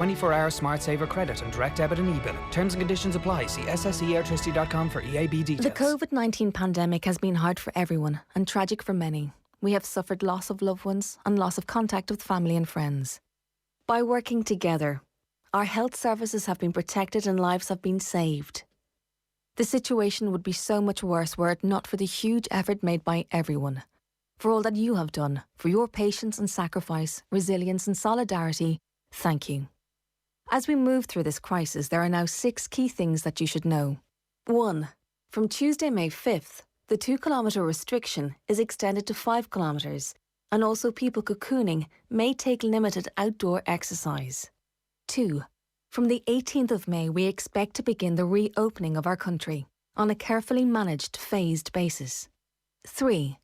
24-hour Smart Saver credit and direct debit and e-billing. Terms and conditions apply. See sselectricity.com for EAB details. The COVID-19 pandemic has been hard for everyone and tragic for many. We have suffered loss of loved ones and loss of contact with family and friends. By working together, our health services have been protected and lives have been saved. The situation would be so much worse were it not for the huge effort made by everyone. For all that you have done, for your patience and sacrifice, resilience and solidarity, thank you. As we move through this crisis, there are now 6 key things that you should know. 1. From Tuesday, May 5th, the 2-kilometre restriction is extended to 5 kilometres, and also people cocooning may take limited outdoor exercise. 2. From the 18th of May, we expect to begin the reopening of our country on a carefully managed, phased basis. 3.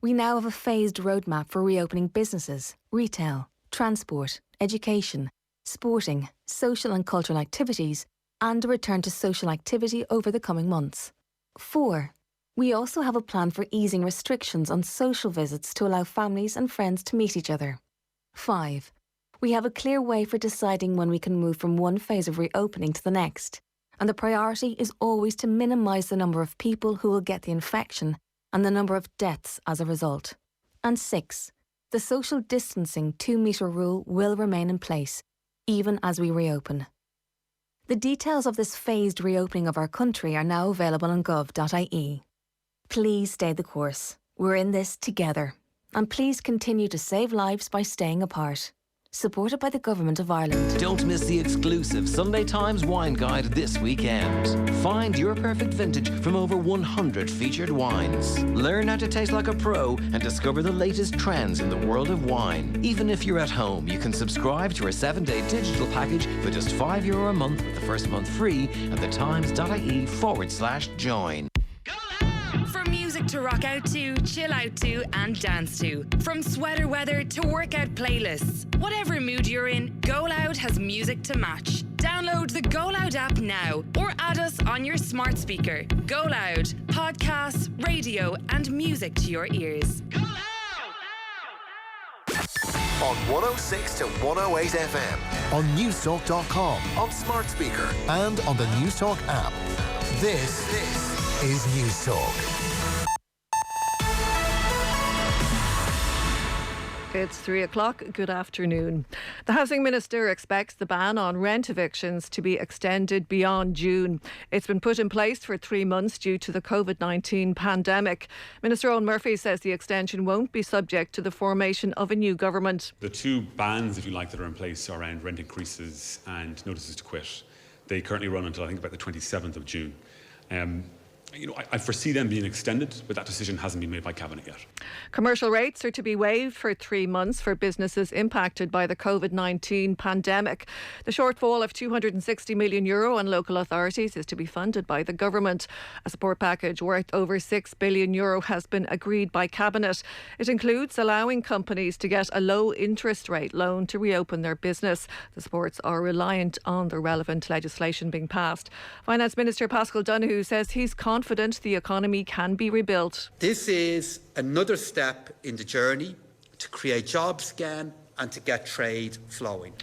We now have a phased roadmap for reopening businesses, retail, transport, education, sporting, social and cultural activities, and a return to social activity over the coming months. 4. We also have a plan for easing restrictions on social visits to allow families and friends to meet each other. 5. We have a clear way for deciding when we can move from one phase of reopening to the next, and the priority is always to minimise the number of people who will get the infection and the number of deaths as a result. And 6. The social distancing 2-metre rule will remain in place, even as we reopen. The details of this phased reopening of our country are now available on gov.ie. Please stay the course. We're in this together. And please continue to save lives by staying apart. Supported by the Government of Ireland. Don't miss the exclusive Sunday Times wine guide this weekend. Find your perfect vintage from over 100 featured wines. Learn how to taste like a pro and discover the latest trends in the world of wine. Even if you're at home, you can subscribe to our 7-day digital package for just €5 a month with the first month free at thetimes.ie/join. From music to rock out to, chill out to, and dance to. From sweater weather to workout playlists. Whatever mood you're in, Go Loud has music to match. Download the Go Loud app now or add us on your smart speaker. Go Loud. Podcasts, radio, and music to your ears. Go Loud! On 106 to 108 FM. On newstalk.com. On smart speaker. And on the Newstalk app. This is Newstalk. It's 3 o'clock. Good afternoon. The Housing Minister expects the ban on rent evictions to be extended beyond June. It's been put in place for 3 months due to the COVID-19 pandemic. Minister Owen Murphy says the extension won't be subject to the formation of a new government. The 2 bans, if you like, that are in place are around rent increases and notices to quit. They currently run until I think about the 27th of June. I foresee them being extended, but that decision hasn't been made by Cabinet yet. Commercial rates are to be waived for 3 months for businesses impacted by the COVID-19 pandemic. The shortfall of €260 million on local authorities is to be funded by the government. A support package worth over €6 billion has been agreed by Cabinet. It includes allowing companies to get a low interest rate loan to reopen their business. The supports are reliant on the relevant legislation being passed. Finance Minister Paschal Donohoe says he's confident the economy can be rebuilt. This is another step in the journey to create jobs again and to get trade flowing.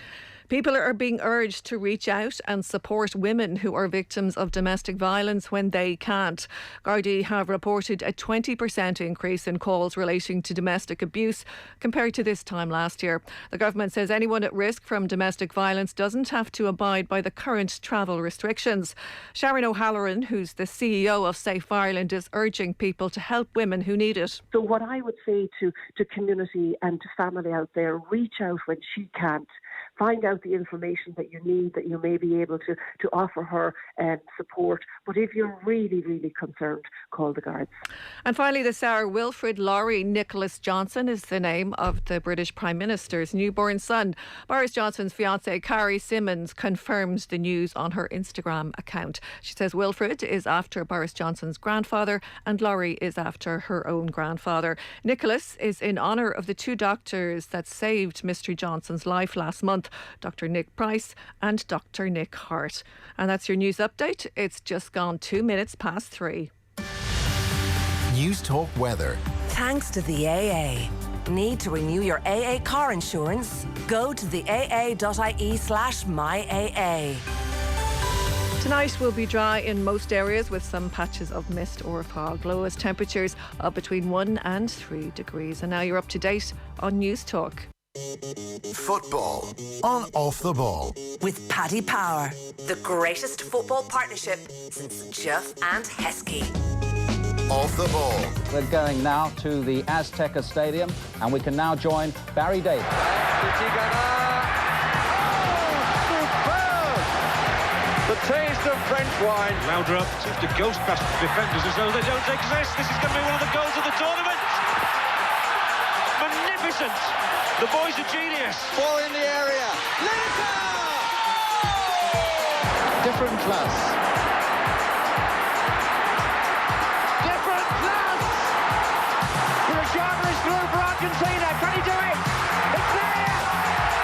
People are being urged to reach out and support women who are victims of domestic violence when they can't. Gardaí have reported a 20% increase in calls relating to domestic abuse compared to this time last year. The government says anyone at risk from domestic violence doesn't have to abide by the current travel restrictions. Sharon O'Halloran, who's the CEO of Safe Ireland, is urging people to help women who need it. So what I would say to community and to family out there, reach out when she can't. Find out the information that you need, that you may be able to offer her support. But if you're really, really concerned, call the guards. And finally this hour, Wilfred Laurie Nicholas Johnson is the name of the British Prime Minister's newborn son. Boris Johnson's fiancée Carrie Simmons confirms the news on her Instagram account. She says Wilfred is after Boris Johnson's grandfather and Laurie is after her own grandfather. Nicholas is in honour of the 2 doctors that saved Mr Johnson's life last month, Dr Nick Price and Dr Nick Hart. And that's your news update. It's just gone 2 minutes past 3. Newstalk weather. Thanks to the AA. Need to renew your AA car insurance? Go to the aa.ie/myAA. Tonight will be dry in most areas with some patches of mist or fog. Lowest temperatures of between 1 and 3 degrees. And now you're up to date on News Talk. Football on Off the Ball. With Paddy Power, the greatest football partnership since Jeff and Heskey. Off the Ball. We're going now to the Azteca Stadium, and we can now join Barry Davis. The taste of French wine. Laudrup seems to ghost past defenders as though they don't exist. This is going to be one of the goals of the tournament. Magnificent. The boy's a genius. Ball in the area. Different class. Different class. Burashaga is through for Argentina. Can he do it? It's there.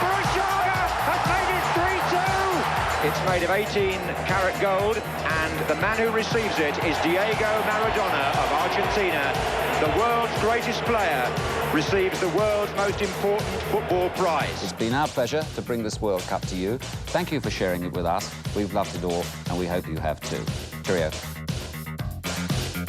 Burashaga has made it 3-2. It's made of 18-karat gold, and the man who receives it is Diego Maradona of Argentina. The world's greatest player receives the world's most important football prize. It's been our pleasure to bring this World Cup to you. Thank you for sharing it with us. We've loved it all, and we hope you have too. Cheerio.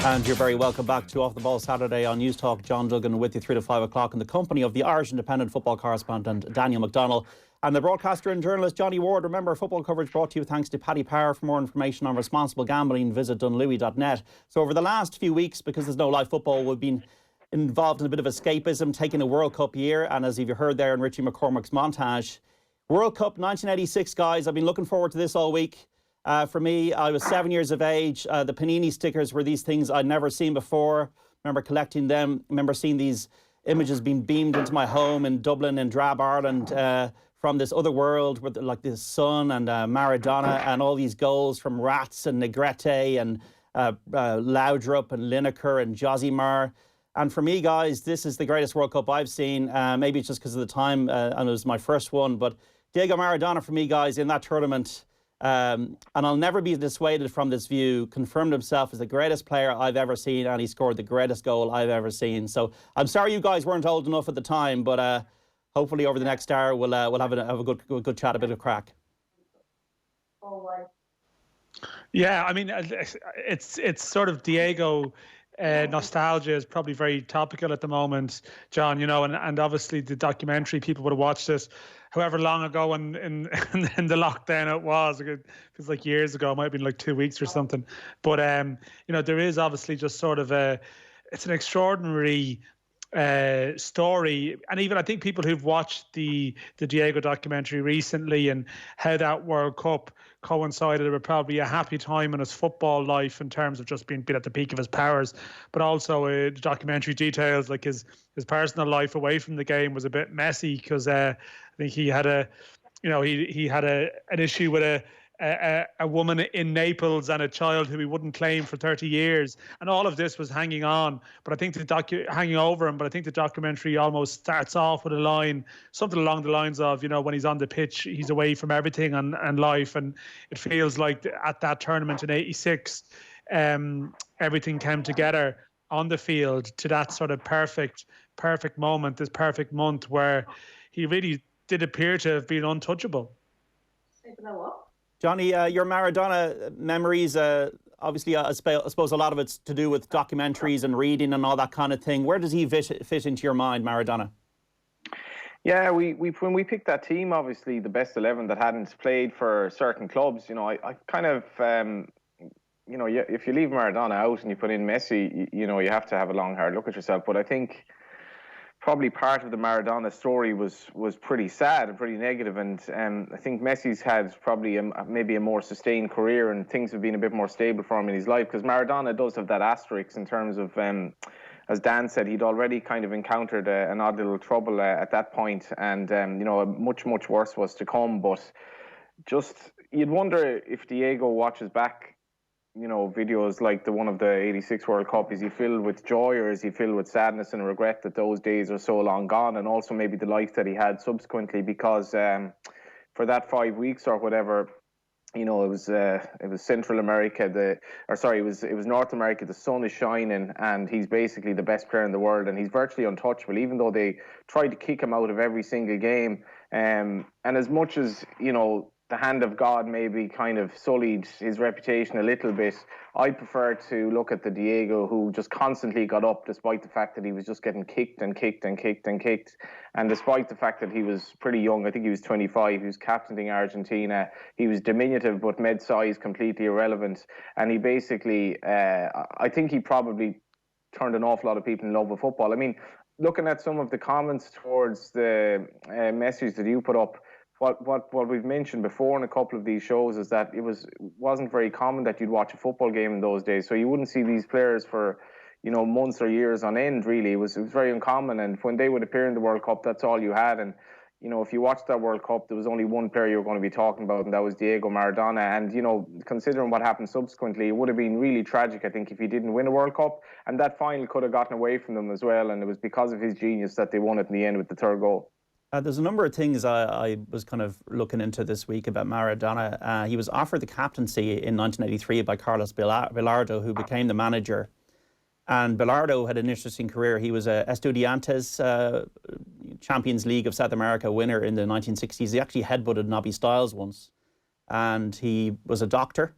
And you're very welcome back to Off the Ball Saturday on News Talk. John Duggan with you 3 to 5 o'clock in the company of the Irish Independent football correspondent Daniel McDonnell and the broadcaster and journalist Johnny Ward. Remember, football coverage brought to you thanks to Paddy Power. For more information on responsible gambling, visit dunlewy.net. So over the last few weeks, because there's no live football, we've been involved in a bit of escapism, taking a World Cup year. And as you've heard there in Richie McCormack's montage, World Cup 1986, guys, I've been looking forward to this all week. For me, I was 7 years of age. The Panini stickers were these things I'd never seen before. Remember collecting them. Remember seeing these images being beamed into my home in Dublin in Drab, Ireland, from this other world with like the sun and Maradona and all these goals from Rats and Negrete and Laudrup and Lineker and Josimar. And for me, guys, this is the greatest World Cup I've seen. Maybe it's just because of the time and it was my first one. But Diego Maradona, for me, guys, in that tournament, and I'll never be dissuaded from this view, confirmed himself as the greatest player I've ever seen, and he scored the greatest goal I've ever seen. So I'm sorry you guys weren't old enough at the time, but hopefully over the next hour we'll have a good chat, a bit of crack. Yeah, I mean, it's sort of Diego nostalgia is probably very topical at the moment, John, you know, and obviously the documentary, people would have watched this however long ago in the lockdown it was. It was like years ago. It might have been like 2 weeks or something. But, you know, there is obviously just sort of it's an extraordinary story. And even I think people who've watched the Diego documentary recently and how that World Cup coincided with probably a happy time in his football life in terms of just being at the peak of his powers, but also the documentary details like his personal life away from the game was a bit messy because I think he had an issue with a woman in Naples and a child who he wouldn't claim for 30 years, and all of this was hanging on. But I think hanging over him. But I think the documentary almost starts off with a line, something along the lines of, you know, when he's on the pitch, he's away from everything and life, and it feels like at that tournament in '86, everything came together on the field to that sort of perfect moment, this perfect month where he really did appear to have been untouchable. Johnny, your Maradona memories, obviously, I suppose a lot of it's to do with documentaries and reading and all that kind of thing. Where does he fit into your mind, Maradona? Yeah, we when we picked that team, obviously the best 11 that hadn't played for certain clubs, you know, I kind of, you know, if you leave Maradona out and you put in Messi, you know, you have to have a long, hard look at yourself. But I think probably part of the Maradona story was pretty sad and pretty negative, and I think Messi's had probably maybe a more sustained career and things have been a bit more stable for him in his life, because Maradona does have that asterisk in terms of, as Dan said, he'd already kind of encountered an odd little trouble at that point, and you know, much worse was to come. But just you'd wonder if Diego watches back, you know, videos like the one of the '86 World Cup, is he filled with joy or is he filled with sadness and regret that those days are so long gone, and also maybe the life that he had subsequently, because for that 5 weeks or whatever, you know, it was Central America, it was North America. The sun is shining, and he's basically the best player in the world, and he's virtually untouchable. Even though they tried to kick him out of every single game, and as much as, you know, the hand of God maybe kind of sullied his reputation a little bit, I prefer to look at the Diego who just constantly got up despite the fact that he was just getting kicked and kicked and kicked and kicked. And despite the fact that he was pretty young, I think he was 25, he was captaining Argentina, he was diminutive but mid-size, completely irrelevant. And he basically, I think he probably turned an awful lot of people in love with football. I mean, looking at some of the comments towards the message that you put up, what we've mentioned before in a couple of these shows is that it wasn't very common that you'd watch a football game in those days. So you wouldn't see these players for, you know, months or years on end, really. It was very uncommon. And when they would appear in the World Cup, that's all you had. And, you know, if you watched that World Cup, there was only one player you were going to be talking about, and that was Diego Maradona. And, you know, considering what happened subsequently, it would have been really tragic, I think, if he didn't win a World Cup. And that final could have gotten away from them as well. And it was because of his genius that they won it in the end with the third goal. There's a number of things I was kind of looking into this week about Maradona. He was offered the captaincy in 1983 by Carlos Bilardo, who became the manager. And Bilardo had an interesting career. He was a Estudiantes Champions League of South America winner in the 1960s. He actually headbutted Nobby Stiles once. And he was a doctor,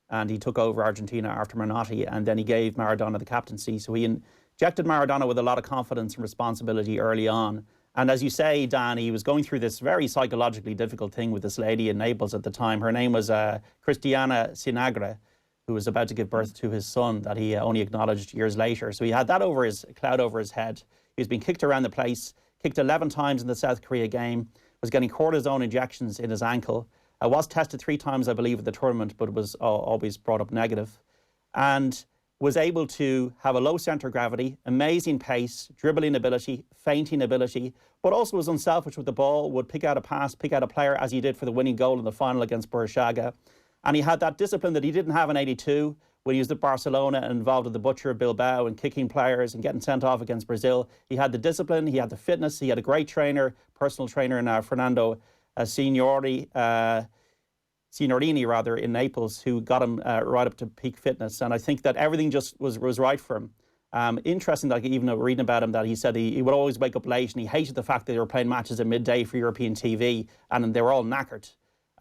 and he took over Argentina after Menotti, and then he gave Maradona the captaincy. So he injected Maradona with a lot of confidence and responsibility early on. And as you say, Dan, he was going through this very psychologically difficult thing with this lady in Naples at the time. Her name was Cristiana Sinagre, who was about to give birth to his son that he only acknowledged years later. So he had that cloud over his head. He was being kicked around the place, kicked 11 times in the South Korea game, was getting cortisone injections in his ankle, was tested 3 times, I believe, at the tournament, but was always brought up negative. And was able to have a low centre of gravity, amazing pace, dribbling ability, feinting ability, but also was unselfish with the ball, would pick out a pass, pick out a player, as he did for the winning goal in the final against Bursaga. And he had that discipline that he didn't have in 82 when he was at Barcelona and involved with the butcher of Bilbao and kicking players and getting sent off against Brazil. He had the discipline, he had the fitness, he had a great trainer, personal trainer in Fernando Signorini in Naples, who got him right up to peak fitness. And I think that everything just was right for him. Interesting that even reading about him, that he said he would always wake up late and he hated the fact that they were playing matches at midday for European TV and they were all knackered.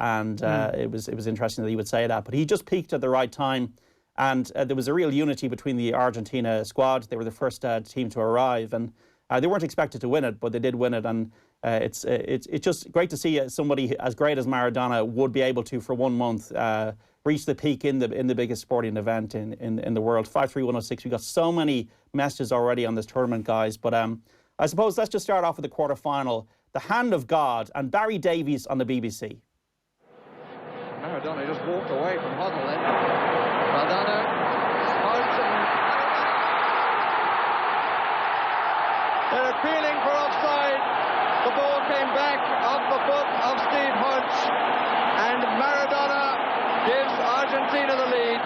And it was interesting that he would say that. But he just peaked at the right time. And there was a real unity between the Argentina squad. They were the first team to arrive. And they weren't expected to win it, but they did win it. And it's just great to see somebody as great as Maradona would be able to, for 1 month, reach the peak in the biggest sporting event in the world. 53106. We've got so many messages already on this tournament, guys. But I suppose let's just start off with the quarter-final. The Hand of God and Barry Davies on the BBC. Maradona just walked away from Hoddle then. Maradona smokes and they're appealing for offside. The ball came back off the foot of Steve Hodge, and Maradona gives Argentina the lead.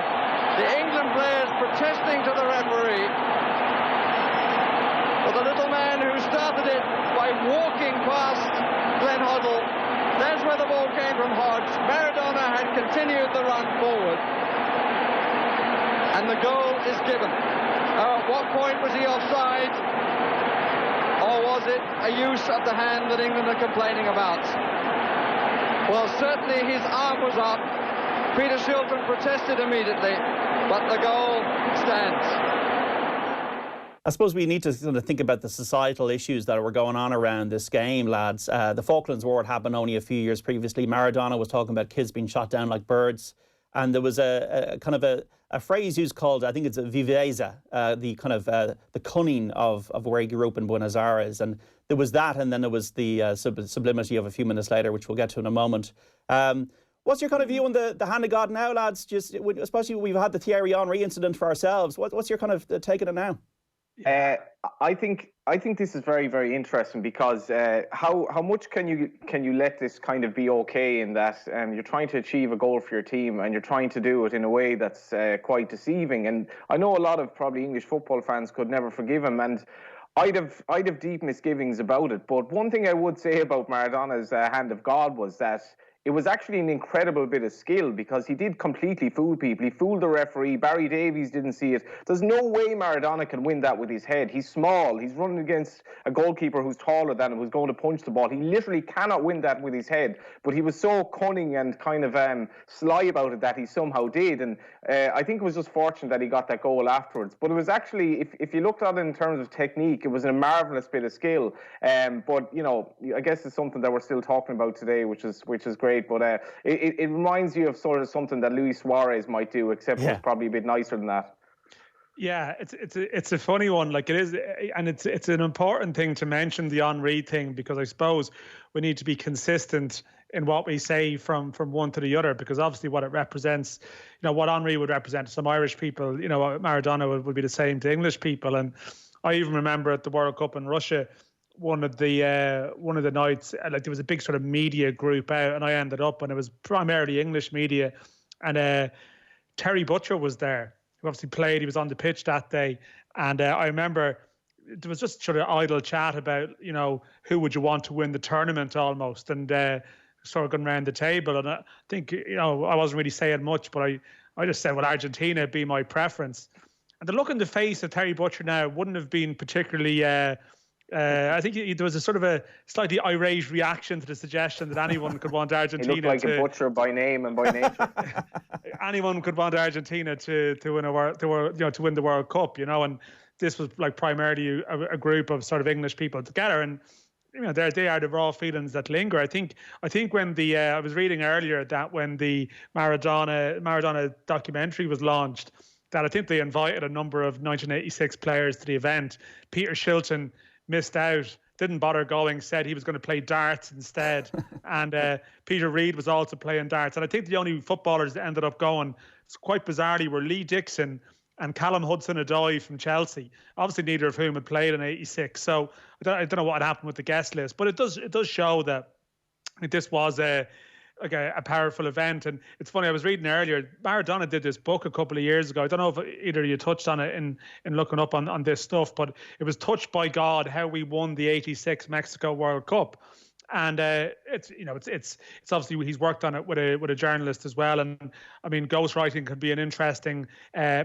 The England players protesting to the referee. But the little man who started it by walking past Glenn Hoddle, that's where the ball came from Hodge. Maradona had continued the run forward, and the goal is given. At what point was he offside? Or was it a use of the hand that England are complaining about? Well, certainly his arm was up. Peter Shilton protested immediately, but the goal stands. I suppose we need to sort of think about the societal issues that were going on around this game, lads. The Falklands War had happened only a few years previously. Maradona was talking about kids being shot down like birds. And there was a kind of a phrase used called, I think it's a viveza, the kind of the cunning of where he grew up in Buenos Aires. And there was that, and then there was the sublimity of a few minutes later, which we'll get to in a moment. What's your kind of view on the Hand of God now, lads? Just especially we've had the Thierry Henry incident for ourselves. What's your kind of take on it now? I think this is very, very interesting because how much can you let this kind of be okay in that you're trying to achieve a goal for your team and you're trying to do it in a way that's quite deceiving. And I know a lot of probably English football fans could never forgive him, and I'd have deep misgivings about it. But one thing I would say about Maradona's Hand of God was that it was actually an incredible bit of skill because he did completely fool people. He fooled the referee. Barry Davies didn't see it. There's no way Maradona can win that with his head. He's small. He's running against a goalkeeper who's taller than him, who's going to punch the ball. He literally cannot win that with his head. But he was so cunning and kind of sly about it that he somehow did. And I think it was just fortunate that he got that goal afterwards. But it was actually, if you looked at it in terms of technique, it was a marvellous bit of skill. But, you know, I guess it's something that we're still talking about today, which is great. But it reminds you of sort of something that Luis Suarez might do, except it's probably a bit nicer than that. Yeah, it's a funny one. Like, it is, and it's an important thing to mention, the Henry thing, because I suppose we need to be consistent in what we say from one to the other, because obviously what it represents, you know, what Henry would represent to some Irish people, you know, Maradona would be the same to English people. And I even remember at the World Cup in Russia, one of the nights, like, there was a big sort of media group out, and I ended up, and it was primarily English media, and Terry Butcher was there, who obviously played. He was on the pitch that day, and I remember there was just sort of idle chat about, you know, who would you want to win the tournament almost, and sort of going around the table, and I think, you know, I wasn't really saying much, but I just said, well, Argentina would be my preference. And the look in the face of Terry Butcher now wouldn't have been particularly I think there was a sort of a slightly irate reaction to the suggestion that anyone could want Argentina. He looked like a butcher by name and by nature. Anyone could want Argentina to win to win the World Cup, you know, and this was like primarily a group of sort of English people together, and you know, they are the raw feelings that linger. I think when I was reading earlier that when the Maradona documentary was launched, that I think they invited a number of 1986 players to the event. Peter Shilton missed out, didn't bother going, said he was going to play darts instead. And Peter Reid was also playing darts. And I think the only footballers that ended up going, quite bizarrely, were Lee Dixon and Callum Hudson-Odoi from Chelsea, obviously neither of whom had played in '86. So I don't know what had happened with the guest list, but it does show that this was a powerful event. And it's funny, I was reading earlier, Maradona did this book a couple of years ago. I don't know if either of you touched on it in looking up on this stuff, but it was Touched by God, How We Won the '86 Mexico World Cup. And it's obviously he's worked on it with a journalist as well. And I mean, ghostwriting can be an interesting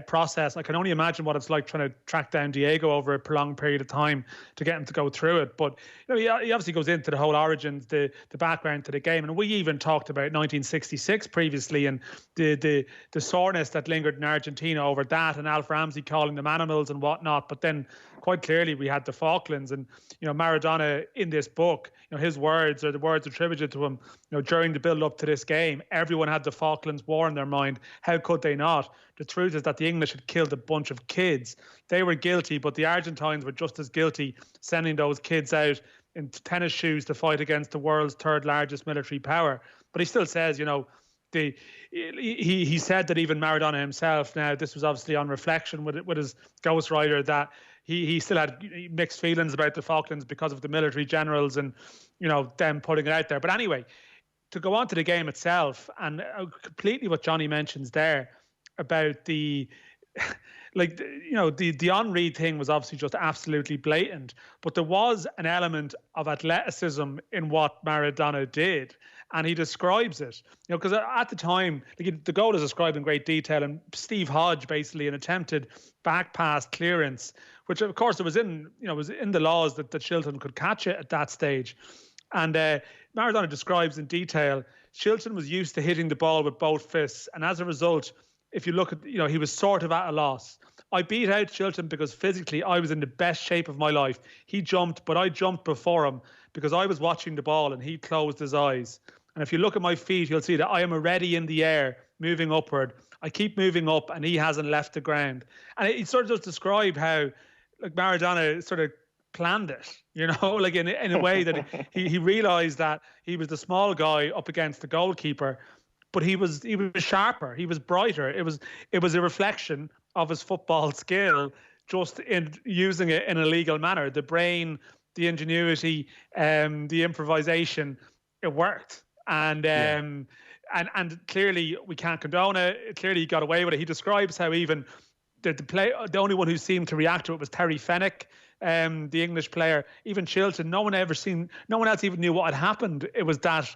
process. I can only imagine what it's like trying to track down Diego over a prolonged period of time to get him to go through it. But you know, he obviously goes into the whole origins, the background to the game. And we even talked about 1966 previously, and the soreness that lingered in Argentina over that, and Alf Ramsey calling them animals and whatnot. But then quite clearly we had the Falklands, and you know, Maradona in this book, you know, his words, or the words attributed to him, you know, during the build up to this game, everyone had the Falklands War in their mind. How could they not? The truth is that the English had killed a bunch of kids. They were guilty, but the Argentines were just as guilty, sending those kids out in tennis shoes to fight against the world's third largest military power. But he still says, you know, he said that even Maradona himself, now this was obviously on reflection with his ghostwriter, that he still had mixed feelings about the Falklands because of the military generals and, you know, them putting it out there. But anyway, to go on to the game itself, and completely what Johnny mentions there about the Henry thing was obviously just absolutely blatant, but there was an element of athleticism in what Maradona did. And he describes it, you know, because at the time, the goal is described in great detail, and Steve Hodge, basically an attempted back pass clearance, which of course it was in the laws that Shilton could catch it at that stage. And Maradona describes in detail, Shilton was used to hitting the ball with both fists, and as a result, if you look at, you know, he was sort of at a loss. I beat out Shilton because physically I was in the best shape of my life. He jumped, but I jumped before him because I was watching the ball and he closed his eyes. And if you look at my feet, you'll see that I am already in the air, moving upward. I keep moving up and he hasn't left the ground. And it sort of does describe how, like, Maradona sort of planned it, you know, like in a way that he realised that he was the small guy up against the goalkeeper, but he was sharper, he was brighter. It was a reflection of his football skill, just in using it in a legal manner. The brain, the ingenuity, the improvisation, it worked. And and clearly we can't condone it. Clearly he got away with it. He describes how even the only one who seemed to react to it was Terry Fenwick, the English player. Even Shilton, no one else even knew what had happened. It was that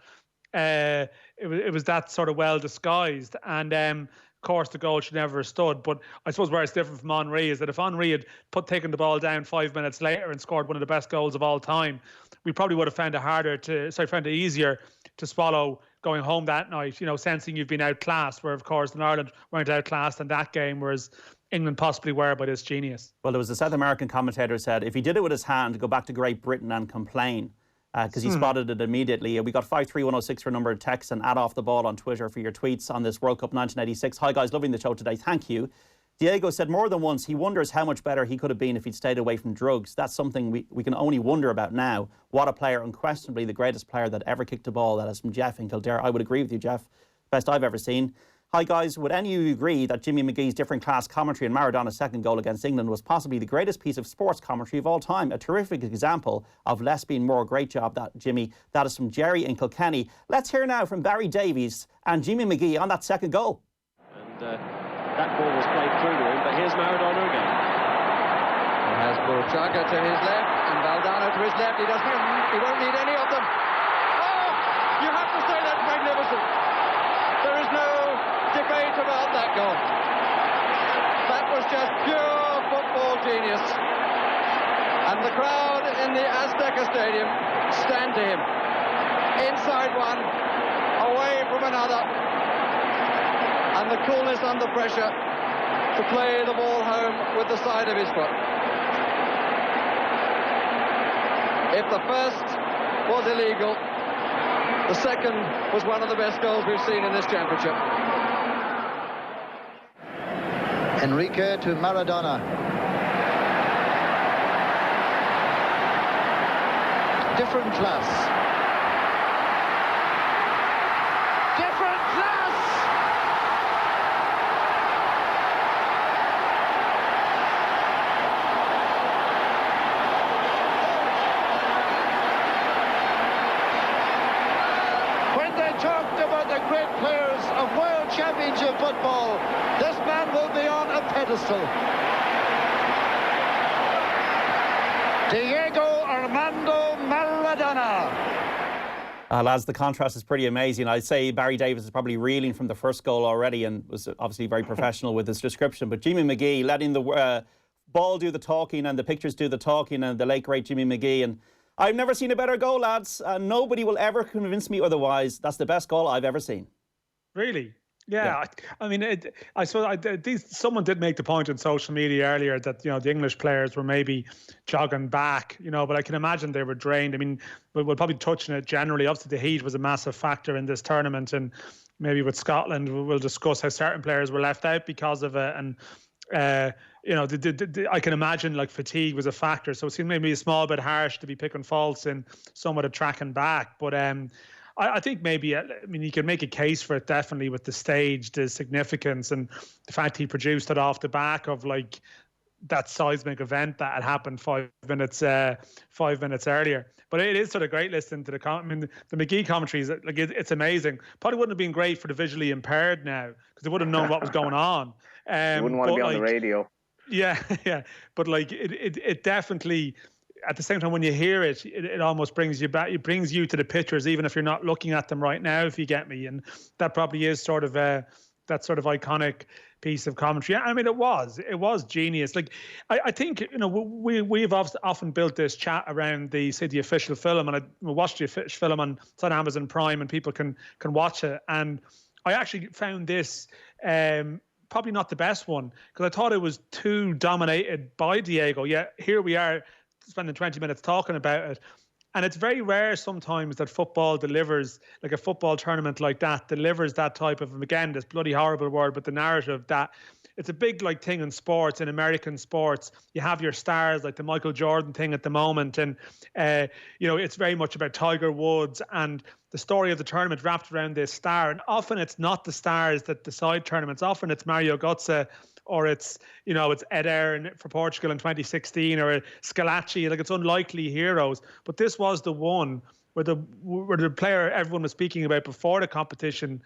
it was that sort of well disguised. And of course, the goal should never have stood. But I suppose where it's different from Henry is that if Henry had taken the ball down 5 minutes later and scored one of the best goals of all time, we probably would have found it easier to swallow going home that night, sensing you've been outclassed, where of course in Ireland weren't outclassed in that game, whereas England possibly were by this genius. Well, there was a South American commentator who said if he did it with his hand, go back to Great Britain and complain, because he spotted it immediately. We got 53106 for a number of texts, and add off the ball on Twitter for your tweets on this World Cup 1986. Hi guys, loving the show today. Thank you. Diego said more than once he wonders how much better he could have been if he'd stayed away from drugs. That's something we can only wonder about now. What a player, unquestionably the greatest player that ever kicked a ball. That is from Jeff in Kildare. I would agree with you, Jeff. Best I've ever seen. Hi guys, would any of you agree that Jimmy McGee's different class commentary and Maradona's second goal against England was possibly the greatest piece of sports commentary of all time? A terrific example of less being more. Great job, Jimmy. That is from Jerry in Kilkenny. Let's hear now from Barry Davies and Jimmy McGee on that second goal. And that ball was played through to him, but here's Maradona again. He has Burchaga to his left and Valdano to his left. He won't need any of them. Oh, you have to say that's magnificent. There is no debate about that goal. That was just pure football genius. And the crowd in the Azteca Stadium stand to him. Inside one, away from another. And the coolness under pressure to play the ball home with the side of his foot. If the first was illegal, the second was one of the best goals we've seen in this championship. Enrique to Maradona. Different class. Different class! When they talked about the great players of World Championship football, this man will be on a pedestal. Diego Armando Maradona. Lads, the contrast is pretty amazing. I'd say Barry Davies is probably reeling from the first goal already and was obviously very professional with his description. But Jimmy McGee letting the ball do the talking and the pictures do the talking, and the late great Jimmy McGee. And I've never seen a better goal, lads. Nobody will ever convince me otherwise. That's the best goal I've ever seen. Really? Yeah. I mean, I suppose someone did make the point on social media earlier that, the English players were maybe jogging back, but I can imagine they were drained. I mean, we'll probably touch on it generally. Obviously, the heat was a massive factor in this tournament, and maybe with Scotland, we'll discuss how certain players were left out because of it. And, I can imagine like fatigue was a factor. So it seemed maybe a small bit harsh to be picking faults in somewhat of tracking back. But, I think maybe, you can make a case for it definitely with the stage, the significance, and the fact he produced it off the back of like that seismic event that had happened 5 minutes earlier. But it is sort of great listening to the McGee commentaries. Like it's amazing. Probably wouldn't have been great for the visually impaired now because they would have known what was going on. You wouldn't want to be on the radio. Yeah, yeah. But like it definitely. At the same time, when you hear it, it almost brings you back. It brings you to the pictures, even if you're not looking at them right now, if you get me. And that probably is sort of that sort of iconic piece of commentary. I mean, it was genius. Like, I think, we've often built this chat around the official film, and I watched the official film on Amazon Prime, and people can watch it. And I actually found this probably not the best one because I thought it was too dominated by Diego. Yet here we are, spending 20 minutes talking about it. And it's very rare sometimes that football delivers, like a football tournament like that, delivers that type of, again, this bloody horrible word, but the narrative that it's a big like thing in sports, in American sports. You have your stars, like the Michael Jordan thing at the moment. And, it's very much about Tiger Woods and the story of the tournament wrapped around this star. And often it's not the stars that decide tournaments. Often it's Mario Götze, or it's Ed Aaron for Portugal in 2016, or Scalacci. Like, it's unlikely heroes. But this was the one where the player everyone was speaking about before the competition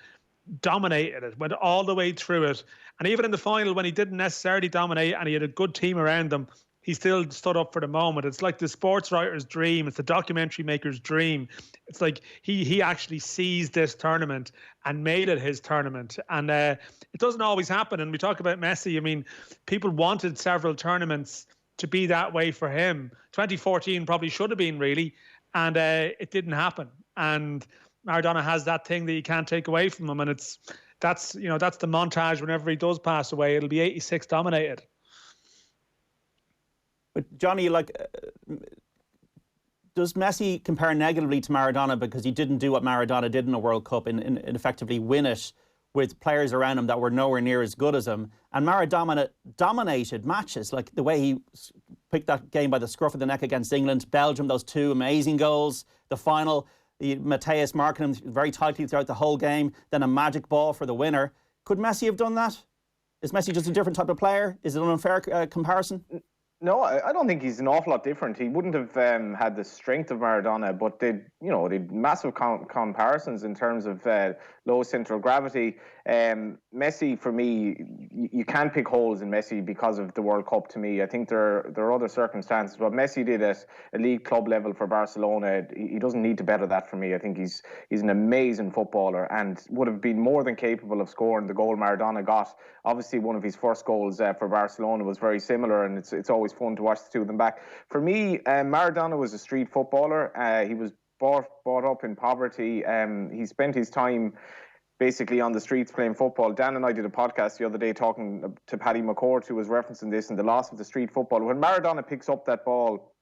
dominated it, went all the way through it. And even in the final, when he didn't necessarily dominate and he had a good team around him, he still stood up for the moment. It's like the sports writer's dream. It's the documentary maker's dream. It's like he actually seized this tournament and made it his tournament. And it doesn't always happen. And we talk about Messi. I mean, people wanted several tournaments to be that way for him. 2014 probably should have been, really. And it didn't happen. And Maradona has that thing that you can't take away from him. And that's the montage whenever he does pass away. It'll be 86 dominated. But Johnny, does Messi compare negatively to Maradona because he didn't do what Maradona did in a World Cup and effectively win it with players around him that were nowhere near as good as him? And Maradona dominated matches, like the way he picked that game by the scruff of the neck against England, Belgium, those 2 amazing goals, the final, Mateus marking him very tightly throughout the whole game, then a magic ball for the winner. Could Messi have done that? Is Messi just a different type of player? Is it an unfair comparison? No, I don't think he's an awful lot different. He wouldn't have had the strength of Maradona, but they'd massive comparisons in terms of low central gravity. Messi, for me, you can't pick holes in Messi because of the World Cup. To me, I think there are other circumstances. What Messi did at a league club level for Barcelona, he doesn't need to better that for me. I think he's an amazing footballer and would have been more than capable of scoring the goal Maradona got. Obviously, one of his first goals for Barcelona was very similar, and it's always fun to watch the two of them back. For me, Maradona was a street footballer. He was brought up in poverty. He spent his time basically on the streets playing football. Dan and I did a podcast the other day talking to Paddy McCourt, who was referencing this and the loss of the street football. When Maradona picks up that ball,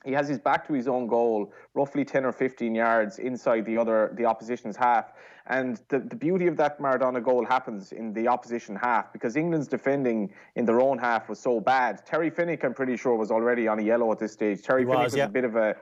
he has his back to his own goal, roughly 10 or 15 yards inside the opposition's half. And the beauty of that Maradona goal happens in the opposition half because England's defending in their own half was so bad. Terry Finnick, I'm pretty sure, was already on a yellow at this stage. Terry Finnick was a bit of a...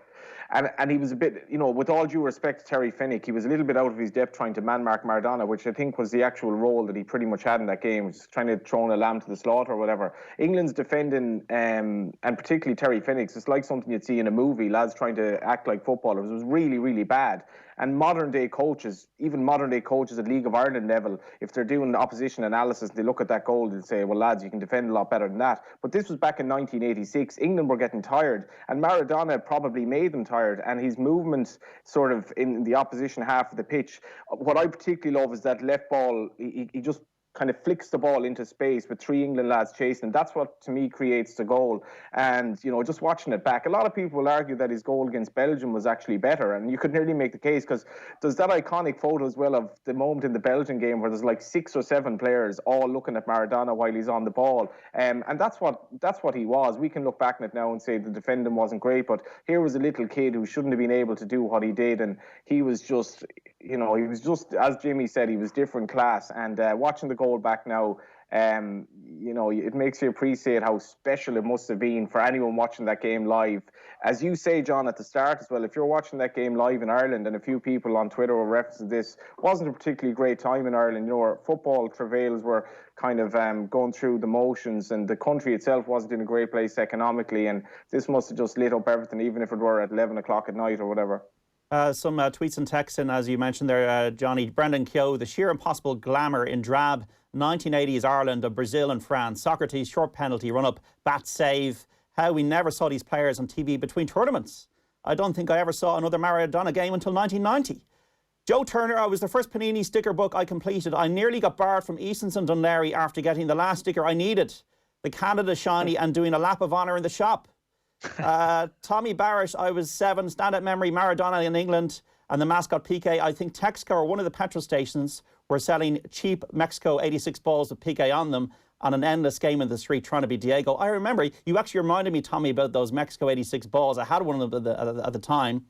And he was a bit, with all due respect to Terry Finnick, he was a little bit out of his depth trying to man-mark Maradona, which I think was the actual role that he pretty much had in that game, was trying to throw a lamb to the slaughter or whatever. England's defending, and particularly Terry Finnick's, it's like something you'd see in a movie, lads trying to act like footballers. It was really, really bad. And modern-day coaches, even modern-day coaches at League of Ireland level, if they're doing opposition analysis, they look at that goal, they'll say, well, lads, you can defend a lot better than that. But this was back in 1986. England were getting tired, and Maradona probably made them tired, and his movement sort of in the opposition half of the pitch. What I particularly love is that left ball, he just kind of flicks the ball into space with 3 England lads chasing him. That's what, to me, creates the goal. And, just watching it back, a lot of people will argue that his goal against Belgium was actually better. And you could nearly make the case because there's that iconic photo as well of the moment in the Belgian game where there's like 6 or 7 players all looking at Maradona while he's on the ball. And that's what he was. We can look back on it now and say the defending wasn't great, but here was a little kid who shouldn't have been able to do what he did. And he was just... he was just, as Jimmy said, he was different class. And watching the goal back now, it makes you appreciate how special it must have been for anyone watching that game live. As you say, John, at the start as well, if you're watching that game live in Ireland, and a few people on Twitter were referencing this, wasn't a particularly great time in Ireland. Our football travails were kind of going through the motions, and the country itself wasn't in a great place economically. And this must have just lit up everything, even if it were at 11 o'clock at night or whatever. Some tweets and texts, and as you mentioned there, Johnny, Brendan Keogh, the sheer impossible glamour in drab 1980s Ireland of Brazil and France. Socrates, short penalty, run-up, bat save. How we never saw these players on TV between tournaments. I don't think I ever saw another Maradona game until 1990. Joe Turner, I was the first Panini sticker book I completed. I nearly got barred from Easton's and Dunleary after getting the last sticker I needed. The Canada shiny and doing a lap of honour in the shop. Tommy Barrett, I was 7, stand-up memory, Maradona in England and the mascot Piqué. I think Texaco or one of the petrol stations were selling cheap Mexico 86 balls with Piqué on them on an endless game in the street trying to be Diego. I remember, you actually reminded me, Tommy, about those Mexico 86 balls. I had one of them at the time.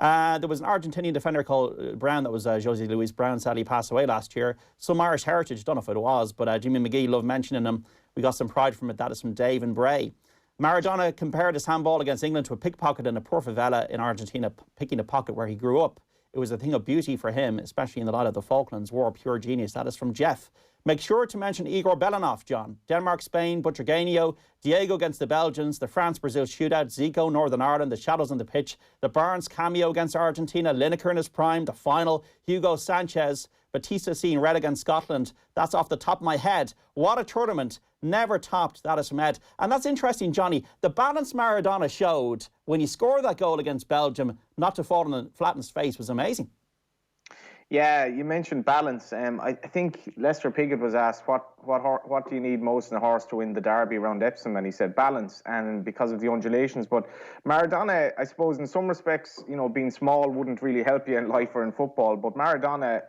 There was an Argentinian defender called Brown, that was Jose Luis Brown, sadly passed away last year. Some Irish heritage, don't know if it was, but Jimmy McGee loved mentioning him. We got some pride from it. That is from Dave and Bray. Maradona compared his handball against England to a pickpocket in a poor favela in Argentina, picking a pocket where he grew up. It was a thing of beauty for him, especially in the light of the Falklands War. Pure genius. That is from Jeff. Make sure to mention Igor Belanov, John. Denmark, Spain, Butragueño, Diego against the Belgians, the France-Brazil shootout, Zico, Northern Ireland, the shadows on the pitch, the Barnes cameo against Argentina, Lineker in his prime, the final, Hugo Sanchez, Batista seeing red against Scotland. That's off the top of my head. What a tournament. Never topped. That is from Ed. And that's interesting, Johnny. The balance Maradona showed when he scored that goal against Belgium, not to fall flat on his face, was amazing. Yeah, you mentioned balance. I think Lester Piggott was asked, what do you need most in a horse to win the Derby around Epsom? And he said balance, and because of the undulations. But Maradona, I suppose in some respects, you know, being small wouldn't really help you in life or in football. But Maradona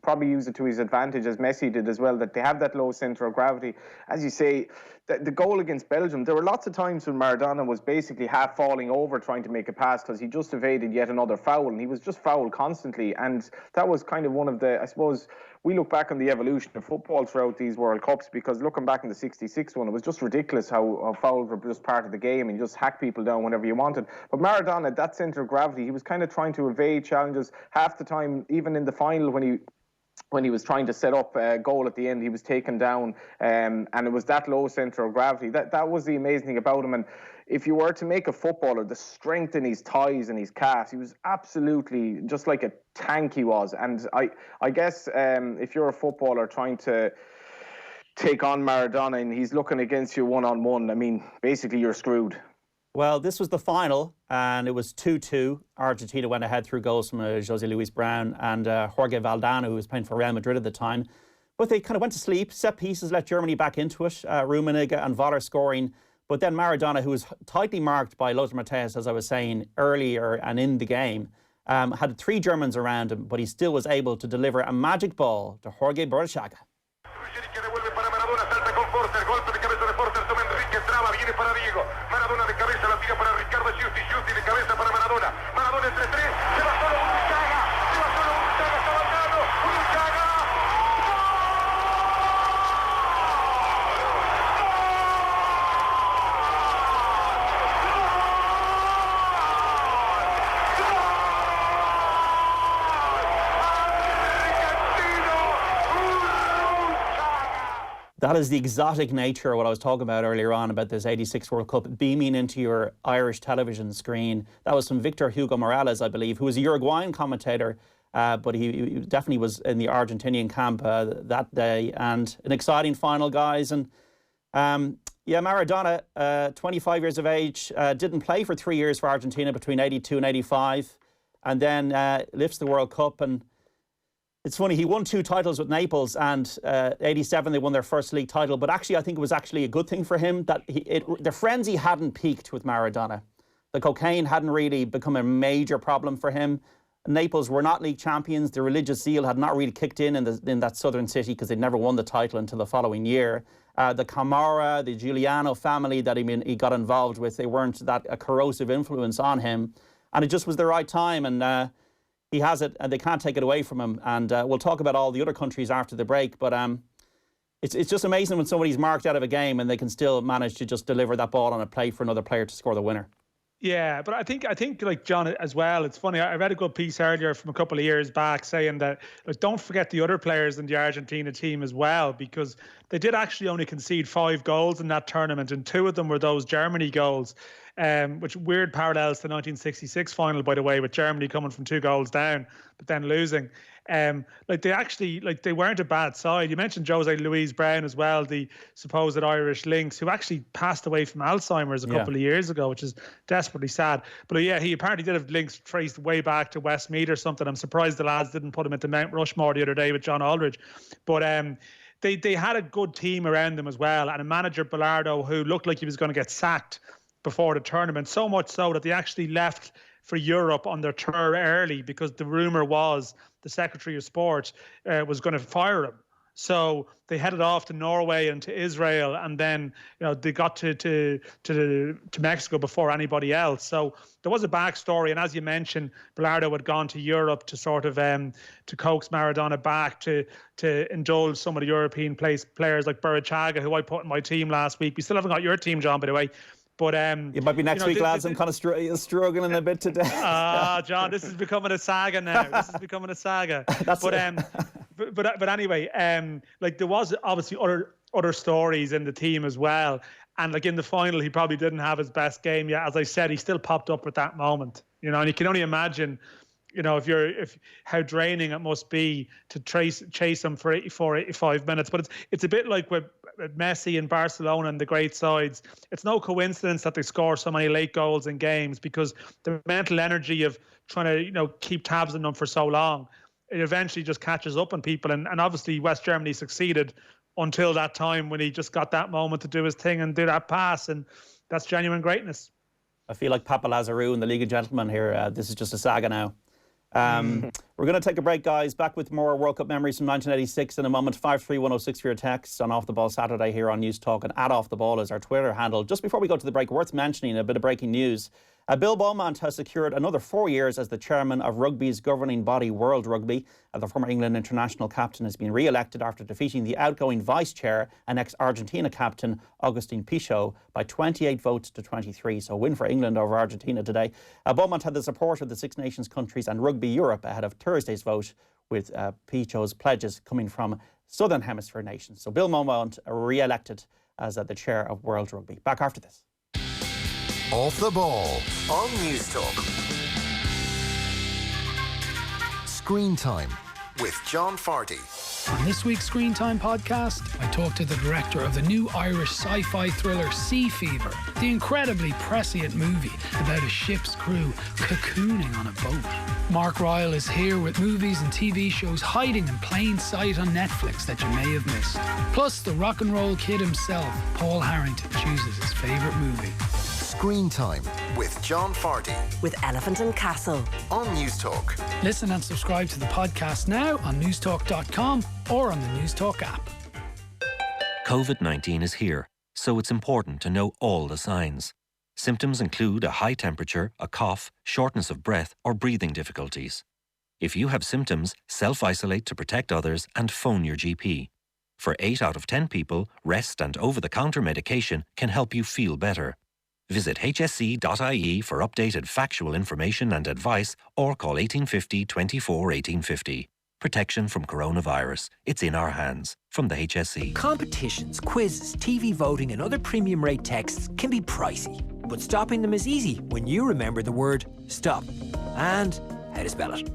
probably used it to his advantage, as Messi did as well, that they have that low centre of gravity. As you say, the goal against Belgium, there were lots of times when Maradona was basically half falling over trying to make a pass because he just evaded yet another foul, and he was just fouled constantly. And that was kind of one of the, I suppose, we look back on the evolution of football throughout these World Cups, because looking back in the 66 one, it was just ridiculous how fouls were just part of the game and you just hack people down whenever you wanted. But Maradona, that centre of gravity, he was kind of trying to evade challenges half the time. Even in the final, when he was trying to set up a goal at the end, he was taken down, and it was that low centre of gravity. That was the amazing thing about him. And if you were to make a footballer, the strength in his thighs and his calves, he was absolutely just like a tank he was. And I guess if you're a footballer trying to take on Maradona and he's looking against you one-on-one, I mean, basically you're screwed. Well, this was the final, and it was 2-2. Argentina went ahead through goals from José Luis Brown and Jorge Valdano, who was playing for Real Madrid at the time. But they kind of went to sleep. Set pieces let Germany back into it. Rummenigge and Voller scoring. But then Maradona, who was tightly marked by Lothar Matthäus, as I was saying earlier and in the game, had 3 Germans around him, but he still was able to deliver a magic ball to Jorge Borchaga. Viene para Diego. Maradona de cabeza, la tira para Ricardo Giusti. Giusti de cabeza para Maradona. Maradona entre 3. Se va solo Borchaga. Se va solo Borchaga. Está marcando. Borchaga. That is the exotic nature of what I was talking about earlier on about this 86 World Cup beaming into your Irish television screen. That was from Victor Hugo Morales, I believe, who was a Uruguayan commentator, but he definitely was in the Argentinian camp that day. And an exciting final, guys. And Maradona, 25 years of age, didn't play for 3 years for Argentina between 82 and 85, and then lifts the World Cup. And it's funny, he won 2 titles with Naples, and 87 they won their first league title. But actually, I think it was actually a good thing for him that the frenzy hadn't peaked with Maradona. The cocaine hadn't really become a major problem for him. Naples were not league champions. The religious zeal had not really kicked in that southern city because they'd never won the title until the following year. The Camorra, the Giuliano family that he got involved with, they weren't a corrosive influence on him. And it just was the right time. And he has it, and they can't take it away from him. And we'll talk about all the other countries after the break. But it's just amazing when somebody's marked out of a game and they can still manage to just deliver that ball on a play for another player to score the winner. Yeah, but I think like John as well, it's funny, I read a good piece earlier from a couple of years back saying that don't forget the other players in the Argentina team as well, because they did actually only concede 5 goals in that tournament, and 2 of them were those Germany goals, which weird parallels to the 1966 final, by the way, with Germany coming from 2 goals down but then losing. They weren't a bad side. You mentioned José Luis Brown as well, the supposed Irish lynx, who actually passed away from Alzheimer's a couple of years ago, which is desperately sad. But yeah, he apparently did have links traced way back to Westmeath or something. I'm surprised the lads didn't put him into Mount Rushmore the other day with John Aldridge. But they had a good team around them as well, and a manager, Bilardo, who looked like he was going to get sacked before the tournament, so much so that they actually left for Europe on their tour early because the rumour was the Secretary of Sport was going to fire him. So they headed off to Norway and to Israel, and then they got to Mexico before anybody else. So there was a backstory, and as you mentioned, Bilardo had gone to Europe to sort of to coax Maradona back to indulge some of the European players like Borchaga, who I put in my team last week. We still haven't got your team, John, by the way. But it might be next week, lads. I'm kind of struggling a bit today. John, this is becoming a saga now. But anyway, there was obviously other stories in the team as well. And in the final, he probably didn't have his best game yet. As I said, he still popped up at that moment. And you can only imagine if how draining it must be to chase them for 84, 85 minutes. But it's a bit like with Messi and Barcelona and the great sides. It's no coincidence that they score so many late goals in games, because the mental energy of trying to keep tabs on them for so long, it eventually just catches up on people. And obviously West Germany succeeded until that time when he just got that moment to do his thing and do that pass, and that's genuine greatness. I feel like Papa Lazarou in the League of Gentlemen here. This is just a saga now. We're going to take a break, guys. Back with more World Cup memories from 1986 in a moment. 53106 for your texts on Off the Ball Saturday here on News Talk, and @OffTheBall is our Twitter handle. Just before we go to the break, worth mentioning a bit of breaking news. Bill Beaumont has secured another 4 years as the chairman of rugby's governing body, World Rugby. The former England international captain has been re-elected after defeating the outgoing vice chair and ex-Argentina captain, Agustin Pichot, by 28 votes to 23. So a win for England over Argentina today. Beaumont had the support of the Six Nations countries and Rugby Europe ahead of Thursday's vote, with Pichot's pledges coming from Southern Hemisphere nations. So Bill Beaumont re-elected as the chair of World Rugby. Back after this. Off the Ball on News Talk. Screen Time with John Fardy. On this week's Screen Time podcast, I talked to the director of the new Irish sci-fi thriller Sea Fever, the incredibly prescient movie about a ship's crew cocooning on a boat. Mark Ryle is here with movies and TV shows hiding in plain sight on Netflix that you may have missed. Plus, the rock and roll kid himself, Paul Harrington, chooses his favourite movie. Screen Time with John Fardy. With Elephant and Castle. On News Talk. Listen and subscribe to the podcast now on newstalk.com or on the News Talk app. COVID-19 is here, so it's important to know all the signs. Symptoms include a high temperature, a cough, shortness of breath, or breathing difficulties. If you have symptoms, self-isolate to protect others and phone your GP. For 8 out of 10 people, rest and over-the-counter medication can help you feel better. Visit hsc.ie for updated factual information and advice, or call 1850 24 1850. Protection from coronavirus. It's in our hands. From the HSC. Competitions, quizzes, TV voting and other premium rate texts can be pricey, but stopping them is easy when you remember the word STOP and how to spell it.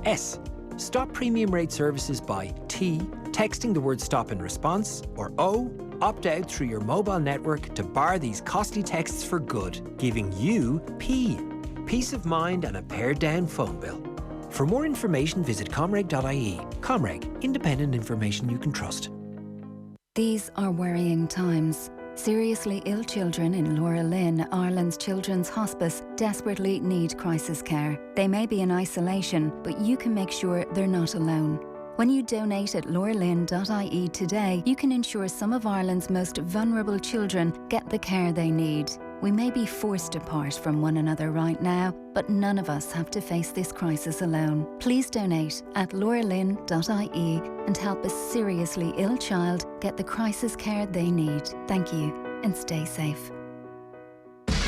S. Stop premium rate services by T. Texting the word STOP in response, or O. Opt out through your mobile network to bar these costly texts for good, giving you P. Peace of mind and a pared-down phone bill. For more information, visit comreg.ie. Comreg, independent information you can trust. These are worrying times. Seriously ill children in Laura Lynn, Ireland's Children's Hospice, desperately need crisis care. They may be in isolation, but you can make sure they're not alone. When you donate at lauralyn.ie today, you can ensure some of Ireland's most vulnerable children get the care they need. We may be forced apart from one another right now, but none of us have to face this crisis alone. Please donate at lauralyn.ie and help a seriously ill child get the crisis care they need. Thank you, and stay safe.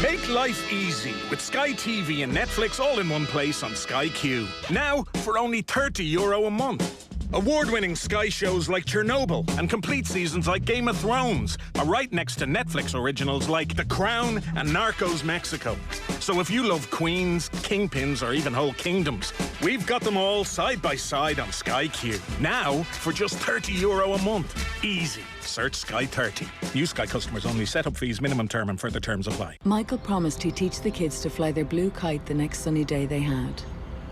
Make life easy with Sky TV and Netflix all in one place on Sky Q. Now for only €30 a month. Award-winning Sky shows like Chernobyl and complete seasons like Game of Thrones are right next to Netflix originals like The Crown and Narcos Mexico. So if you love queens, kingpins or even whole kingdoms, we've got them all side by side on Sky Q. Now for just €30 a month. Easy. Search Sky 30. New Sky customers only. Set-up fees, minimum term and further terms apply. Michael promised he'd teach the kids to fly their blue kite the next sunny day they had.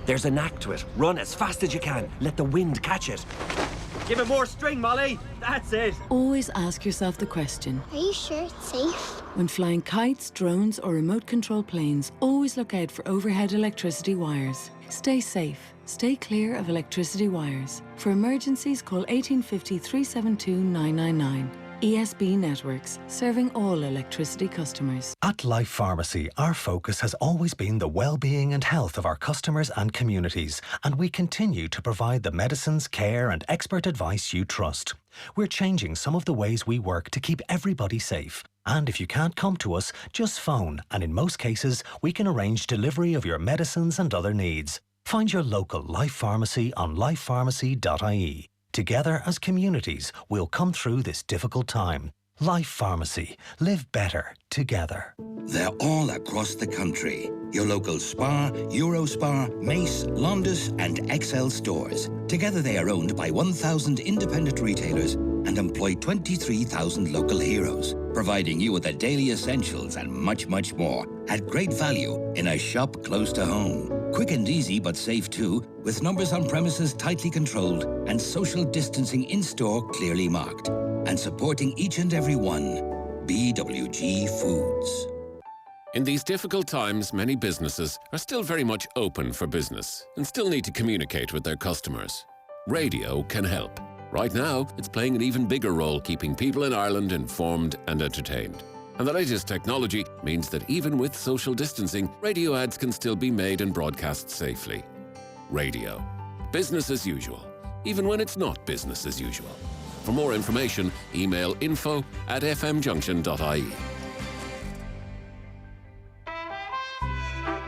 There's a knack to it. Run as fast as you can. Let the wind catch it. Give it more string, Molly. That's it. Always ask yourself the question. Are you sure it's safe? When flying kites, drones or remote control planes, always look out for overhead electricity wires. Stay safe. Stay clear of electricity wires. For emergencies, call 1850 372 999. ESB Networks, serving all electricity customers. At Life Pharmacy, our focus has always been the well-being and health of our customers and communities, and we continue to provide the medicines, care and expert advice you trust. We're changing some of the ways we work to keep everybody safe. And if you can't come to us, just phone, and in most cases, we can arrange delivery of your medicines and other needs. Find your local Life Pharmacy on lifepharmacy.ie. Together as communities, we'll come through this difficult time. Life Pharmacy. Live better together. They're all across the country. Your local Spar, Eurospar, Mace, Londis and XL stores. Together they are owned by 1,000 independent retailers and employ 23,000 local heroes, providing you with the daily essentials and much, much more at great value in a shop close to home. Quick and easy but safe too, with numbers on premises tightly controlled and social distancing in-store clearly marked. And supporting each and every one, BWG Foods. In these difficult times, many businesses are still very much open for business and still need to communicate with their customers. Radio can help. Right now, it's playing an even bigger role keeping people in Ireland informed and entertained. And the latest technology means that even with social distancing, radio ads can still be made and broadcast safely. Radio. Business as usual, even when it's not business as usual. For more information, email info@fmjunction.ie.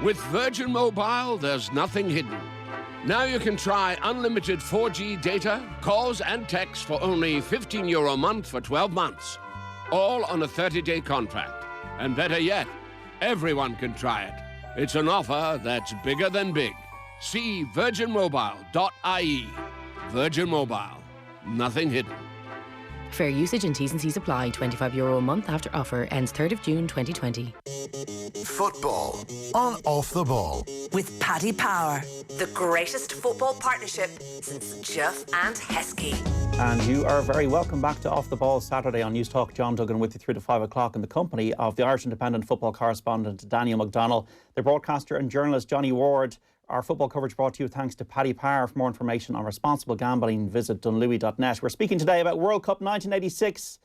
With Virgin Mobile, there's nothing hidden. Now you can try unlimited 4G data, calls and texts for only €15 a month for 12 months. All on a 30-day contract. And better yet, everyone can try it. It's an offer that's bigger than big. See virginmobile.ie. Virgin Mobile. Nothing hidden. Fair usage and T's and C's apply. €25 a month after offer. Ends 3rd of June 2020. Football on Off the Ball. With Paddy Power, the greatest football partnership since Jeff and Heskey. And you are very welcome back to Off the Ball Saturday on News Talk. John Duggan with you through to 5 o'clock in the company of the Irish Independent football correspondent Daniel McDonnell, the broadcaster and journalist Johnny Ward. Our football coverage brought to you thanks to Paddy Power. For more information on responsible gambling, visit dunlewy.net. We're speaking today about World Cup 1986,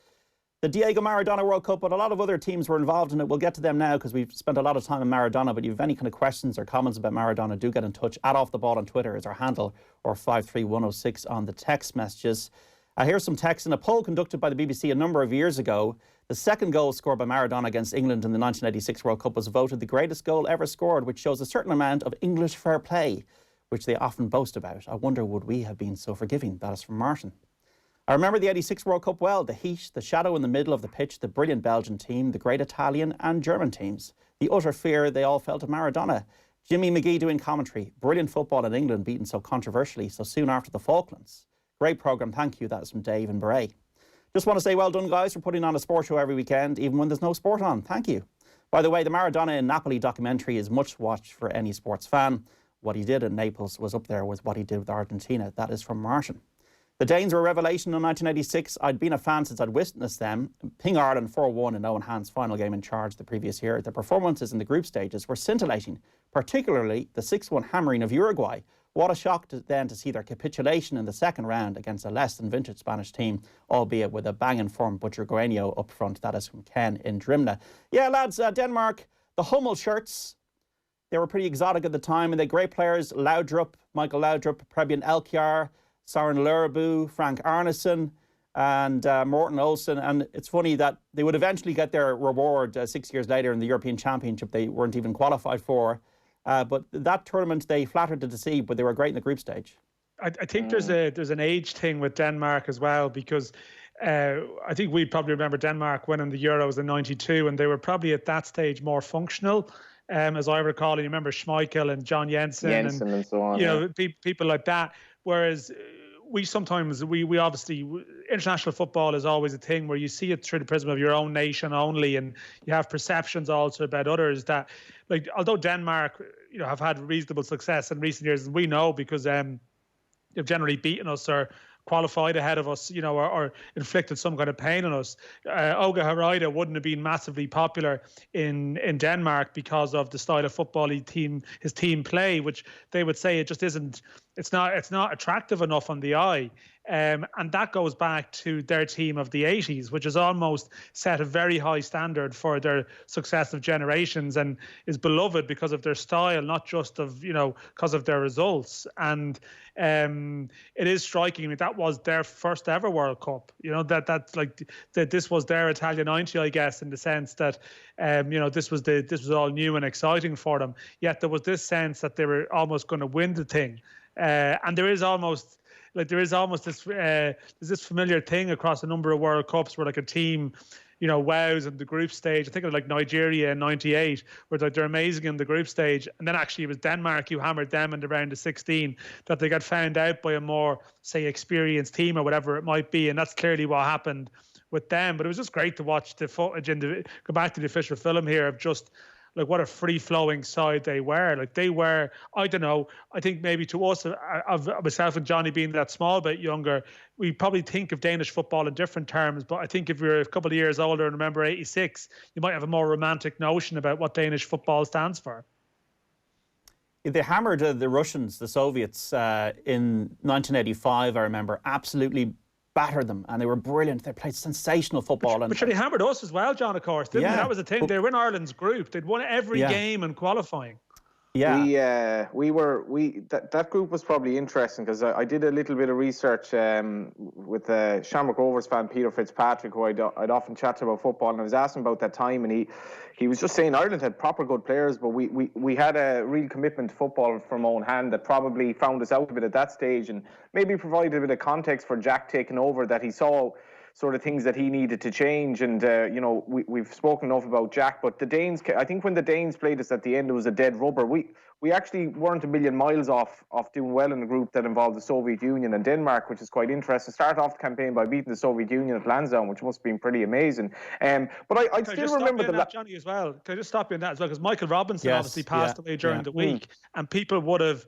the Diego Maradona World Cup, but a lot of other teams were involved in it. We'll get to them now because we've spent a lot of time on Maradona, but if you have any kind of questions or comments about Maradona, do get in touch. Off the Ball on Twitter is our handle, or 53106 on the text messages. Here's some text. In a poll conducted by the BBC a number of years ago, the second goal scored by Maradona against England in the 1986 World Cup was voted the greatest goal ever scored, which shows a certain amount of English fair play, which they often boast about. I wonder, would we have been so forgiving? That is from Martin. I remember the 86 World Cup well. The heat, the shadow in the middle of the pitch, the brilliant Belgian team, the great Italian and German teams, the utter fear they all felt of Maradona. Jimmy McGee doing commentary. Brilliant football in England, beaten so controversially so soon after the Falklands. Great programme, thank you. That's from Dave and Bray. Just want to say well done, guys, for putting on a sport show every weekend, even when there's no sport on. Thank you. By the way, the Maradona in Napoli documentary is much watched for any sports fan. What he did in Naples was up there with what he did with Argentina. That is from Martin. The Danes were a revelation in 1986. I'd been a fan since I'd witnessed them ping Ireland 4-1 in Owen Hand's final game in charge the previous year. Their performances in the group stages were scintillating, particularly the 6-1 hammering of Uruguay. What a shock then to see their capitulation in the second round against a less than vintage Spanish team, albeit with a bang-informed Butcher Guenio up front. That is from Ken in Drimna. Yeah, lads, Denmark, the Hummel shirts, they were pretty exotic at the time, and they're great players. Laudrup, Michael Laudrup, Preben Elkjær, Søren Lerbu, Frank Arneson, and Morten Olsen. And it's funny that they would eventually get their reward 6 years later in the European Championship they weren't even qualified for. But that tournament, they flattered to deceive, but they were great in the group stage. I think there's an age thing with Denmark as well, because I think we probably remember Denmark winning the Euros in '92, and they were probably at that stage more functional, as I recall. And you remember Schmeichel and John Jensen and so on. You know, people like that. Whereas we obviously, international football is always a thing where you see it through the prism of your own nation only, and you have perceptions also about others that, like, although Denmark, you know, have had reasonable success in recent years, and we know because they've generally beaten us or qualified ahead of us, you know, or inflicted some kind of pain on us. Åge Hareide wouldn't have been massively popular in Denmark because of the style of football his team play, which they would say it just isn't. It's not attractive enough on the eye. And that goes back to their team of the 80s, which has almost set a very high standard for their successive generations and is beloved because of their style, not just of, you know, because of their results. And it is striking. I mean, that was their first ever World Cup. You know, that's like that. This was their Italia 90, I guess, in the sense that, you know, this was all new and exciting for them. Yet there was this sense that they were almost going to win the thing. And there is almost like there is almost this there's this familiar thing across a number of World Cups where like a team, wows in the group stage. I think of like Nigeria in '98, where like they're amazing in the group stage, and then actually it was Denmark who hammered them in the round of 16 that they got found out by a more, say, experienced team or whatever it might be, and that's clearly what happened with them. But it was just great to watch the footage and go back to the official film here of just like what a free-flowing side they were. Like they were, I don't know, I think maybe to us, of myself and Johnny being that small bit younger, we probably think of Danish football in different terms. But I think if you're a couple of years older and remember '86, you might have a more romantic notion about what Danish football stands for. They hammered the Russians, the Soviets, in 1985, I remember, absolutely battered them, and they were brilliant. They played sensational football. But they hammered us as well, John, of course, didn't they? That was the thing. They were in Ireland's group. They'd won every game in qualifying. Yeah, that group was probably interesting because I did a little bit of research with Shamrock Rovers fan Peter Fitzpatrick, who I'd often chat to about football, and I was asking about that time, and he was just saying Ireland had proper good players, but we had a real commitment to football from our own hand that probably found us out a bit at that stage, and maybe provided a bit of context for Jack taking over, that he saw sort of things that he needed to change. And, we've spoken enough about Jack, but the Danes, I think when the Danes played us at the end, it was a dead rubber. We actually weren't a million miles off doing well in the group that involved the Soviet Union and Denmark, which is quite interesting. Start off the campaign by beating the Soviet Union at Lansdowne, which must have been pretty amazing. But I still remember Johnny, as well. Can I just stop you on that as well? Because Michael Robinson obviously passed away during the week, and people would have,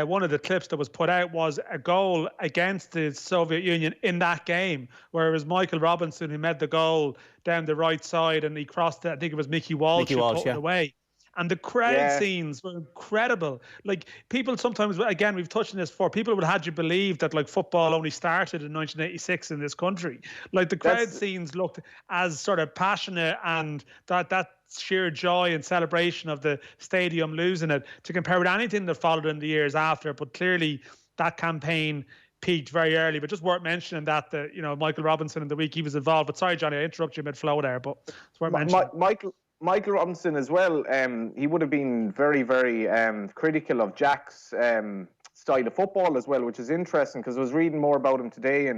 one of the clips that was put out was a goal against the Soviet Union in that game, where it was Michael Robinson who made the goal down the right side, and he crossed it. I think it was Mickey Walsh who put it away. And the crowd scenes were incredible. Like, people sometimes, again, we've touched on this before, people would have had you believe that like football only started in 1986 in this country. Like the crowd scenes looked as sort of passionate, and that sheer joy and celebration of the stadium losing it, to compare with anything that followed in the years after. But clearly that campaign peaked very early. But just worth mentioning that Michael Robinson in the week he was involved. But sorry, Johnny, I interrupted you mid-flow there, but it's worth mentioning. Michael Robinson as well, he would have been very, very critical of Jack's style of football as well, which is interesting because I was reading more about him today.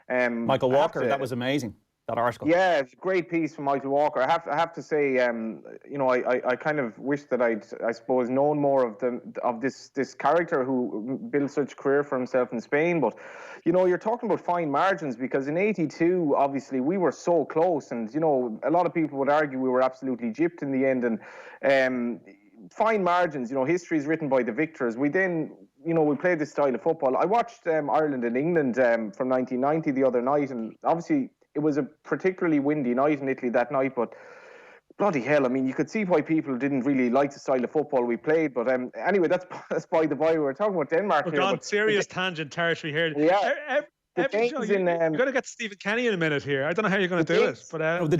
And Michael Walker, that was amazing, that article. Yeah, it's a great piece from Michael Walker. I have to say, I kind of wish that I suppose known more of this character who built such a career for himself in Spain. But you're talking about fine margins, because in '82, obviously we were so close, and a lot of people would argue we were absolutely gypped in the end. And fine margins, history is written by the victors. We then, we played this style of football. I watched Ireland and England from 1990 the other night, and obviously it was a particularly windy night in Italy that night, but bloody hell, I mean, you could see why people didn't really like the style of football we played. But anyway, that's by the by. We were talking about Denmark. We're on serious tangent territory here. Yeah. You're going to get Stephen Kenny in a minute here. I don't know how you're going to do it, but the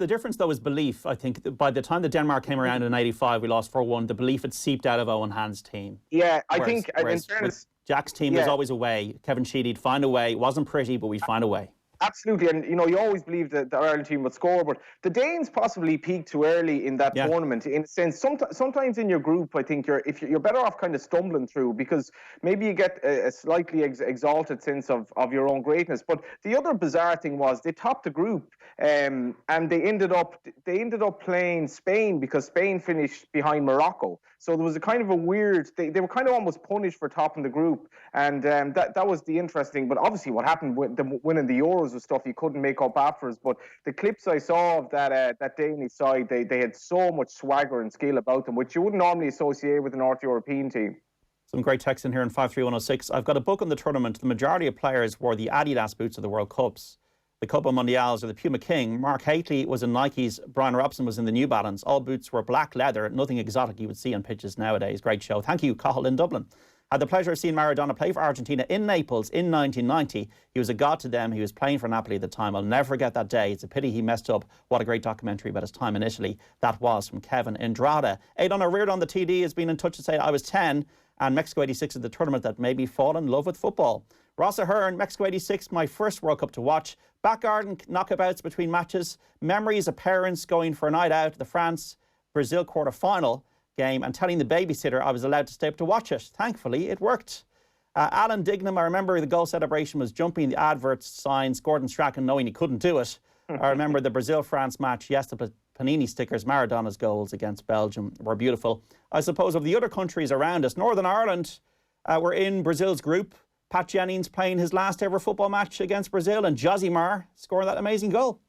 difference though is belief. I think by the time that Denmark came around in '85, we lost 4-1. The belief had seeped out of Owen Hand's team. Yeah, I think in fairness, Jack's team was always a way. Kevin Sheedy'd find a way. It wasn't pretty, but we'd find a way. Absolutely, and you always believed that the Ireland team would score, but the Danes possibly peaked too early in that tournament. In a sense, sometimes in your group, I think you're better off kind of stumbling through, because maybe you get a slightly exalted sense of your own greatness. But the other bizarre thing was they topped the group, and they ended up playing Spain, because Spain finished behind Morocco. So there was a kind of a weird. They were kind of almost punished for topping the group, and that was the interesting. But obviously, what happened with them winning the Euros was stuff you couldn't make up afterwards. But the clips I saw of that Danish side, they had so much swagger and skill about them, which you wouldn't normally associate with a North European team. Some great text in here in 53106. I've got a book on the tournament. The majority of players wore the Adidas boots of the World Cups. The Copa Mundials or the Puma King. Mark Haitley was in Nikes. Brian Robson was in the New Balance. All boots were black leather. Nothing exotic you would see on pitches nowadays. Great show. Thank you, Cathal in Dublin. Had the pleasure of seeing Maradona play for Argentina in Naples in 1990. He was a god to them. He was playing for Napoli at the time. I'll never forget that day. It's a pity he messed up. What a great documentary about his time in Italy. That was from Kevin Indrada. Aidan O'Riordan on the TD has been in touch to say I was 10 and Mexico 86 is the tournament that made me fall in love with football. Ross Ahern, Mexico 86, my first World Cup to watch. Back garden knockabouts between matches. Memories of parents going for a night out at the France-Brazil quarter-final game and telling the babysitter I was allowed to stay up to watch it. Thankfully, it worked. Alan Dignam, I remember the goal celebration was jumping the adverts signs, Gordon Strachan knowing he couldn't do it. I remember the Brazil-France match, yes, the Panini stickers, Maradona's goals against Belgium were beautiful. I suppose of the other countries around us, Northern Ireland were in Brazil's group. Pat Jennings playing his last ever football match against Brazil, and Josimar scoring that amazing goal.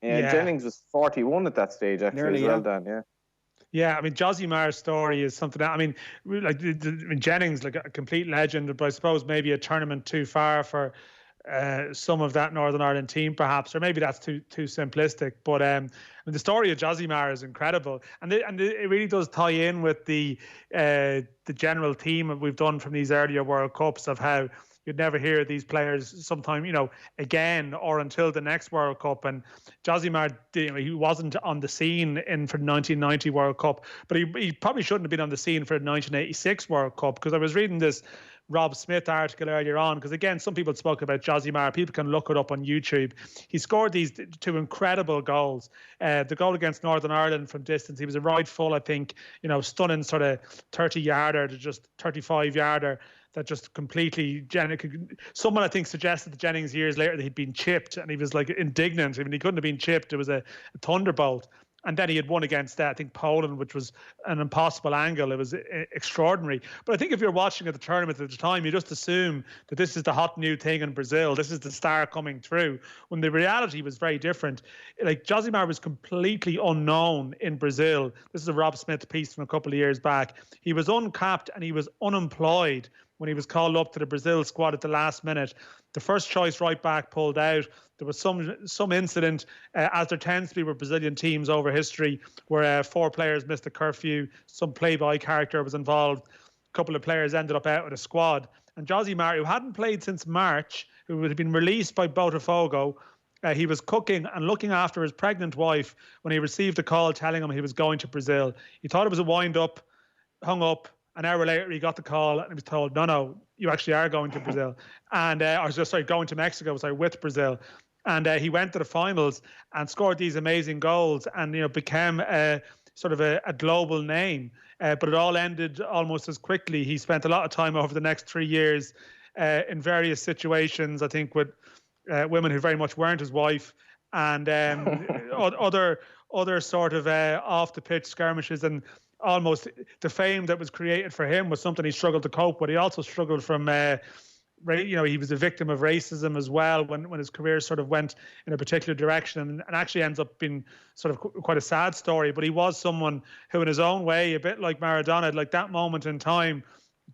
Yeah, Jennings was 41 at that stage, actually. Nearly, well done, yeah. Yeah, I mean, Josimar's story is something that, I mean, Jennings, like a complete legend, but I suppose maybe a tournament too far for some of that Northern Ireland team, perhaps, or maybe that's too simplistic. But the story of Josimar is incredible, and it really does tie in with the general theme that we've done from these earlier World Cups of how you'd never hear these players sometime, again or until the next World Cup. And Josimar, he wasn't on the scene for the 1990 World Cup, but he probably shouldn't have been on the scene for the 1986 World Cup, because I was reading this Rob Smith article earlier on, because again, some people spoke about Josimar. People can look it up on YouTube. He scored these two incredible goals. The goal against Northern Ireland from distance, he was a right full, I think, stunning sort of 30-yarder to just 35-yarder that just completely, someone I think suggested to Jennings years later that he'd been chipped, and he was like indignant. I mean, he couldn't have been chipped. It was a thunderbolt. And then he had won against, I think, Poland, which was an impossible angle. It was extraordinary. But I think if you're watching at the tournament at the time, you just assume that this is the hot new thing in Brazil. This is the star coming through, when the reality was very different. Like, Josimar was completely unknown in Brazil. This is a Rob Smith piece from a couple of years back. He was uncapped and he was unemployed when he was called up to the Brazil squad at the last minute. The first choice right back pulled out. There was some incident, as there tends to be with Brazilian teams over history, where 4 players missed a curfew. Some playboy character was involved. A couple of players ended up out of the squad. And Josimar, who hadn't played since March, who had been released by Botafogo, he was cooking and looking after his pregnant wife when he received a call telling him he was going to Brazil. He thought it was a wind-up, hung up. An hour later, he got the call and he was told, no, you actually are going to Brazil. And going to Mexico, with Brazil. And he went to the finals and scored these amazing goals and, became sort of a global name. But it all ended almost as quickly. He spent a lot of time over the next 3 years in various situations, I think, with women who very much weren't his wife, and other sort of off-the-pitch skirmishes. And almost the fame that was created for him was something he struggled to cope with. He also struggled from, he was a victim of racism as well when his career sort of went in a particular direction, and actually ends up being sort of quite a sad story. But he was someone who, in his own way, a bit like Maradona, like that moment in time,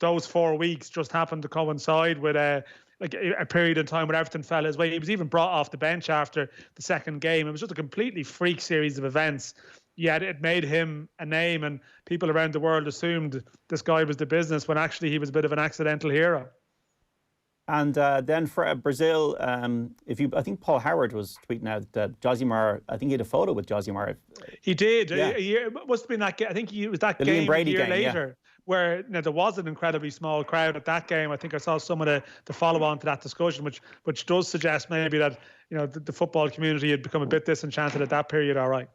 those 4 weeks just happened to coincide with a period in time where everything fell his way. He was even brought off the bench after the second game. It was just a completely freak series of events. Yet it made him a name, and people around the world assumed this guy was the business, when actually he was a bit of an accidental hero. And then for Brazil, I think Paul Howard was tweeting out that Josimar, I think he had a photo with Josimar. He did. Yeah. It must have been that game. I think it was that the game Liam Brady a year game, later, where there was an incredibly small crowd at that game. I think I saw some of the follow-on to that discussion, which does suggest maybe that the football community had become a bit disenchanted at that period. All right.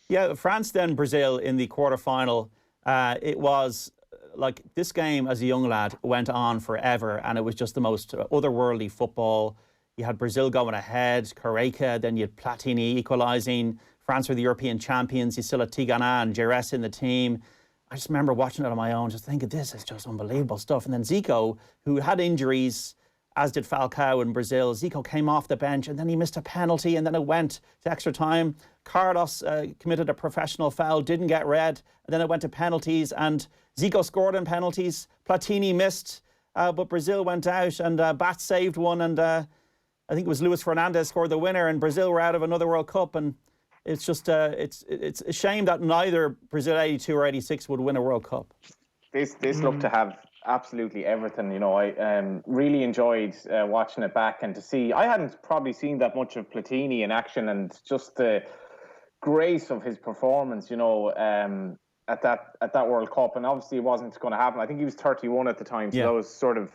Yeah, France then Brazil in the quarterfinal. It was like this game as a young lad went on forever, and it was just the most otherworldly football. You had Brazil going ahead, Careca, then you had Platini equalising. France were the European champions. You still had Tigana and Jerez in the team. I just remember watching it on my own, just thinking, this is just unbelievable stuff. And then Zico, who had injuries, as did Falcao in Brazil. Zico came off the bench and then he missed a penalty, and then it went to extra time. Carlos committed a professional foul, didn't get red, and then it went to penalties, and Zico scored in penalties. Platini missed, but Brazil went out, and Bat saved one, and I think it was Luis Fernandez scored the winner, and Brazil were out of another World Cup. And it's just it's a shame that neither Brazil 82 or 86 would win a World Cup. This looked to have absolutely everything. I really enjoyed watching it back, and to see, I hadn't probably seen that much of Platini in action, and just the grace of his performance, at that World Cup. And obviously it wasn't going to happen. I think he was 31 at the time, so that was sort of,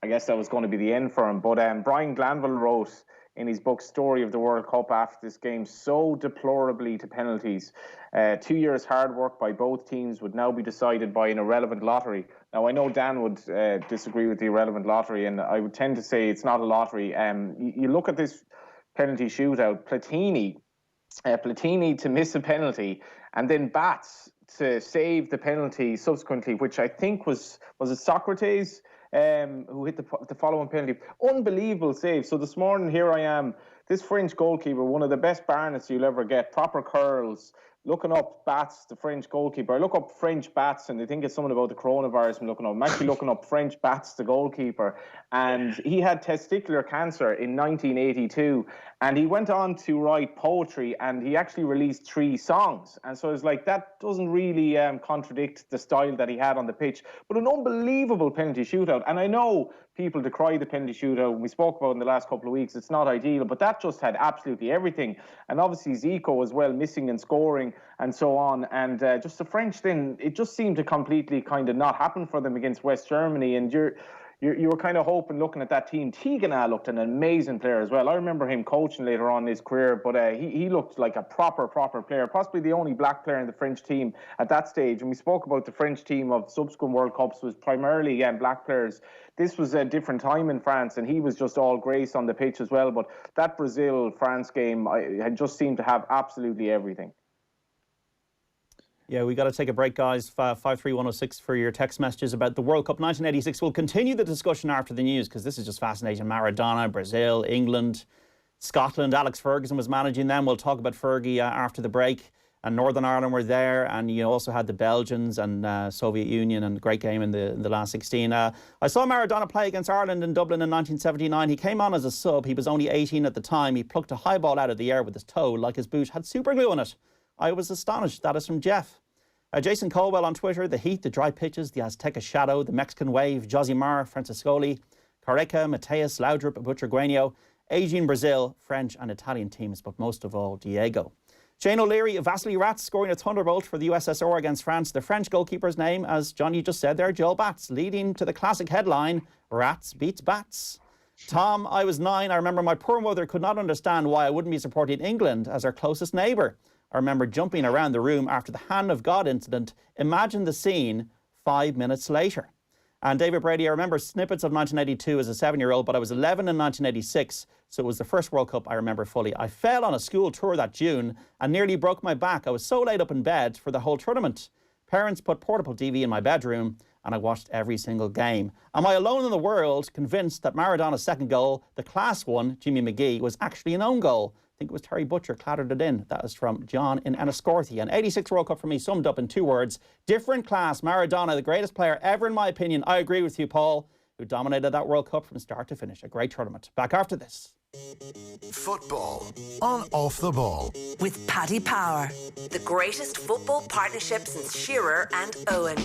I guess that was going to be the end for him. But Brian Glanville wrote in his book Story of the World Cup after this game, so deplorably to penalties. 2 years hard work by both teams would now be decided by an irrelevant lottery. Now, I know Dan would disagree with the irrelevant lottery, and I would tend to say it's not a lottery. You look at this penalty shootout, Platini to miss a penalty, and then Bats to save the penalty subsequently, which I think was it Socrates who hit the following penalty. Unbelievable save. So this morning, here I am, this French goalkeeper, one of the best Barnets you'll ever get, proper curls, looking up Bats, the French goalkeeper. I look up French Bats, and I think it's something about the coronavirus I'm looking up. I'm actually looking up French Bats, the goalkeeper. And he had testicular cancer in 1982. And he went on to write poetry, and he actually released 3 songs. And so it's like, that doesn't really contradict the style that he had on the pitch. But an unbelievable penalty shootout. And I know people decry the penalty shootout. We spoke about it in the last couple of weeks. It's not ideal, but that just had absolutely everything. And obviously Zico as well, missing and scoring and so on. And just the French then, it just seemed to completely kind of not happen for them against West Germany. And you were kind of hoping, looking at that team. Tigana looked an amazing player as well. I remember him coaching later on in his career, but he looked like a proper player, possibly the only black player in the French team at that stage. And we spoke about the French team of subsequent World Cups was primarily black players. This was a different time in France, and he was just all grace on the pitch as well. But that Brazil-France game had just seemed to have absolutely everything. Yeah, we got to take a break, guys. 53106 for your text messages about the World Cup 1986. We'll continue the discussion after the news, because this is just fascinating. Maradona, Brazil, England, Scotland. Alex Ferguson was managing them. We'll talk about Fergie after the break. And Northern Ireland were there, and you also had the Belgians and Soviet Union, and great game in the last 16. I saw Maradona play against Ireland in Dublin in 1979. He came on as a sub. He was only 18 at the time. He plucked a high ball out of the air with his toe, like his boot had super glue on it. I was astonished. That is from Jeff. Jason Colwell on Twitter. The heat, the dry pitches, the Azteca shadow, the Mexican wave, Josimar, Francescoli, Careca, Mateus, Laudrup, Butragueño, aging Brazil, French and Italian teams, but most of all, Diego. Shane O'Leary, Vasily Rats scoring a thunderbolt for the USSR against France. The French goalkeeper's name, as Johnny just said there, Joel Bats, leading to the classic headline, Rats beats Bats. Tom, I was 9. I remember my poor mother could not understand why I wouldn't be supporting England as our closest neighbour. I remember jumping around the room after the Hand of God incident. Imagine the scene 5 minutes later. And David Brady, I remember snippets of 1982 as a 7-year-old, but I was 11 in 1986, so it was the first World Cup I remember fully. I fell on a school tour that June and nearly broke my back. I was so laid up in bed for the whole tournament. Parents put portable TV in my bedroom, and I watched every single game. Am I alone in the world convinced that Maradona's second goal, the class one, Jimmy McGee, was actually an own goal? I think it was Terry Butcher clattered it in. That is from John in Enniscorthy. And 86 World Cup for me summed up in 2 words. Different class. Maradona, the greatest player ever in my opinion. I agree with you, Paul, who dominated that World Cup from start to finish. A great tournament. Back after this. Football on Off the Ball. With Paddy Power. The greatest football partnership since Shearer and Owen.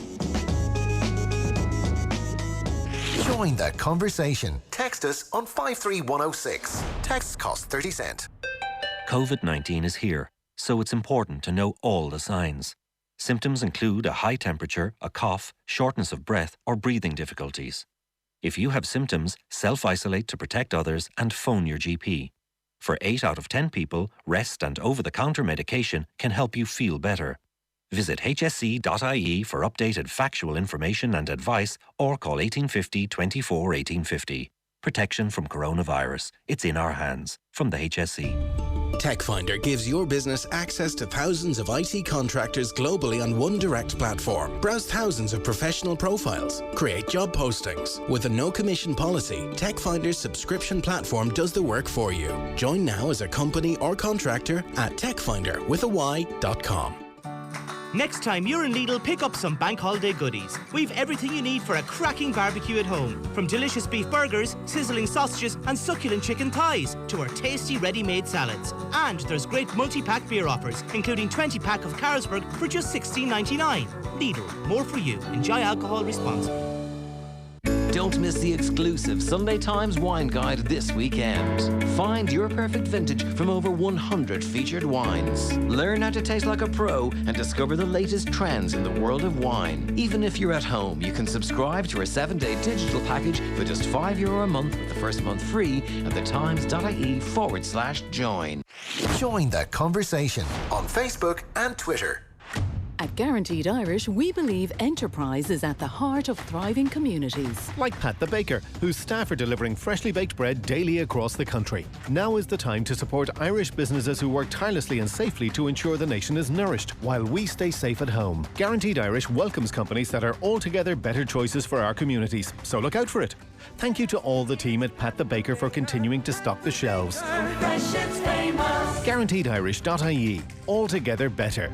Join that conversation. Text us on 53106. Texts cost 30 cents. COVID-19 is here, so it's important to know all the signs. Symptoms include a high temperature, a cough, shortness of breath, or breathing difficulties. If you have symptoms, self-isolate to protect others and phone your GP. For 8 out of 10 people, rest and over-the-counter medication can help you feel better. Visit hsc.ie for updated factual information and advice, or call 1850 24 1850. Protection from coronavirus. It's in our hands. From the HSE. TechFinder gives your business access to thousands of IT contractors globally on one direct platform. Browse thousands of professional profiles. Create job postings. With a no-commission policy, TechFinder's subscription platform does the work for you. Join now as a company or contractor at techfinder.com. Next time you're in Lidl, pick up some bank holiday goodies. We've everything you need for a cracking barbecue at home. From delicious beef burgers, sizzling sausages and succulent chicken thighs to our tasty ready-made salads. And there's great multi-pack beer offers, including 20-pack of Carlsberg for just $16.99. Lidl, more for you. Enjoy alcohol responsibly. Don't miss the exclusive Sunday Times wine guide this weekend. Find your perfect vintage from over 100 featured wines. Learn how to taste like a pro and discover the latest trends in the world of wine. Even if you're at home, you can subscribe to our 7-day digital package for just €5 a month with the first month free at thetimes.ie/join. Join that conversation on Facebook and Twitter. At Guaranteed Irish, we believe enterprise is at the heart of thriving communities. Like Pat the Baker, whose staff are delivering freshly baked bread daily across the country. Now is the time to support Irish businesses who work tirelessly and safely to ensure the nation is nourished, while we stay safe at home. Guaranteed Irish welcomes companies that are altogether better choices for our communities, so look out for it. Thank you to all the team at Pat the Baker for continuing to stock the shelves. GuaranteedIrish.ie. Altogether better.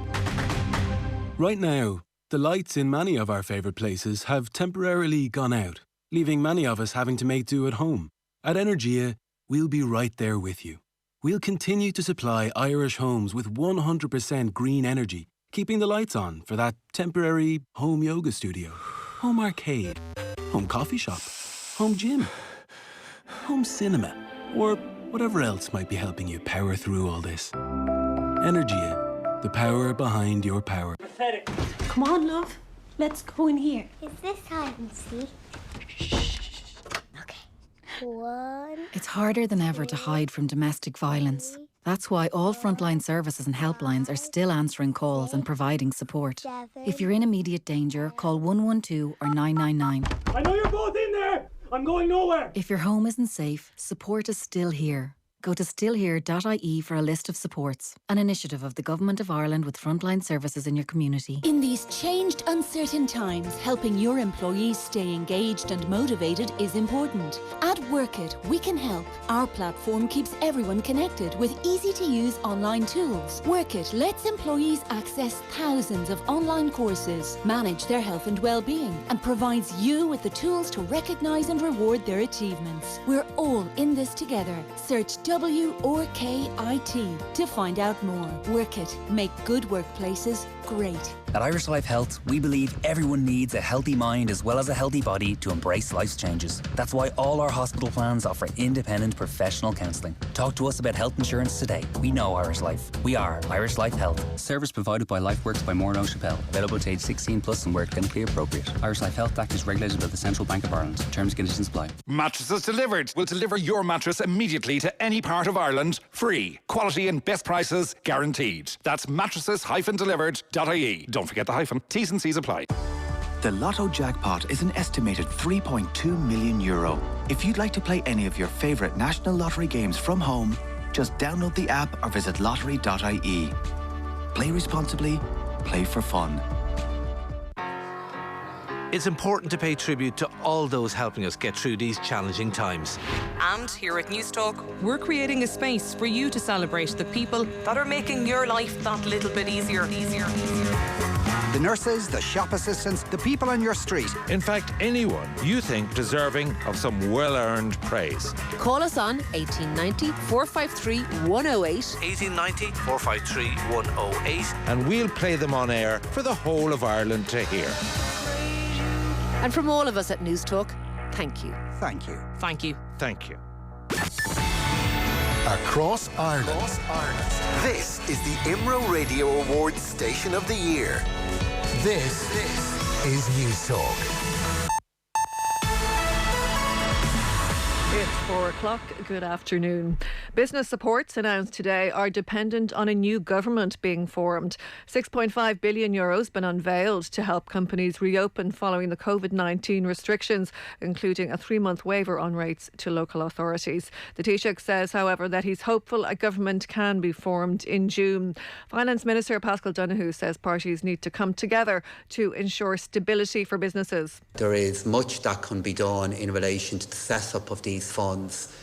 Right now, the lights in many of our favourite places have temporarily gone out, leaving many of us having to make do at home. At Energia, we'll be right there with you. We'll continue to supply Irish homes with 100% green energy, keeping the lights on for that temporary home yoga studio, home arcade, home coffee shop, home gym, home cinema, or whatever else might be helping you power through all this. Energia, the power behind your power. Come on, love. Let's go in here. Is this hide and seek? Okay. 1. It's harder than ever to hide from domestic violence. That's why all frontline services and helplines are still answering calls and providing support. If you're in immediate danger, call 112 or 999. I know you're both in there. I'm going nowhere. If your home isn't safe, support is still here. Go to stillhere.ie for a list of supports, an initiative of the Government of Ireland with frontline services in your community. In these changed, uncertain times, helping your employees stay engaged and motivated is important. At Workit, we can help. Our platform keeps everyone connected with easy-to-use online tools. Workit lets employees access thousands of online courses, manage their health and well-being, and provides you with the tools to recognise and reward their achievements. We're all in this together. Search WORKIT to find out more. Workit. Make good workplaces great. At Irish Life Health, we believe everyone needs a healthy mind as well as a healthy body to embrace life's changes. That's why all our hospital plans offer independent professional counselling. Talk to us about health insurance today. We know Irish Life. We are Irish Life Health. Service provided by LifeWorks by Morno Chappelle. Available to age 16 plus and where clinically appropriate. Irish Life Health Act is regulated by the Central Bank of Ireland. Terms and conditions apply. Mattresses Delivered will deliver your mattress immediately to any part of Ireland, free. Quality and best prices guaranteed. That's mattresses-delivered.ie. Don't forget the hyphen. T's and C's apply. The Lotto jackpot is an estimated €3.2 million. If you'd like to play any of your favourite National Lottery games from home, just download the app or visit lottery.ie. Play responsibly, play for fun. It's important to pay tribute to all those helping us get through these challenging times. And here at News Talk, we're creating a space for you to celebrate the people that are making your life that little bit easier. The nurses, the shop assistants, the people on your street. In fact, anyone you think deserving of some well-earned praise. Call us on 1890 453 108. 1890 453 108. And we'll play them on air for the whole of Ireland to hear. And from all of us at News Talk, thank you. Thank you. Thank you. Thank you. Across Ireland. This is the IMRO Radio Awards Station of the Year. This is News Talk. It's 4 o'clock. Good afternoon. Business supports announced today are dependent on a new government being formed. €6.5 billion been unveiled to help companies reopen following the COVID-19 restrictions, including a 3-month waiver on rates to local authorities. The Taoiseach says, however, that he's hopeful a government can be formed in June. Finance Minister Paschal Donohoe says parties need to come together to ensure stability for businesses. There is much that can be done in relation to the set-up of these funds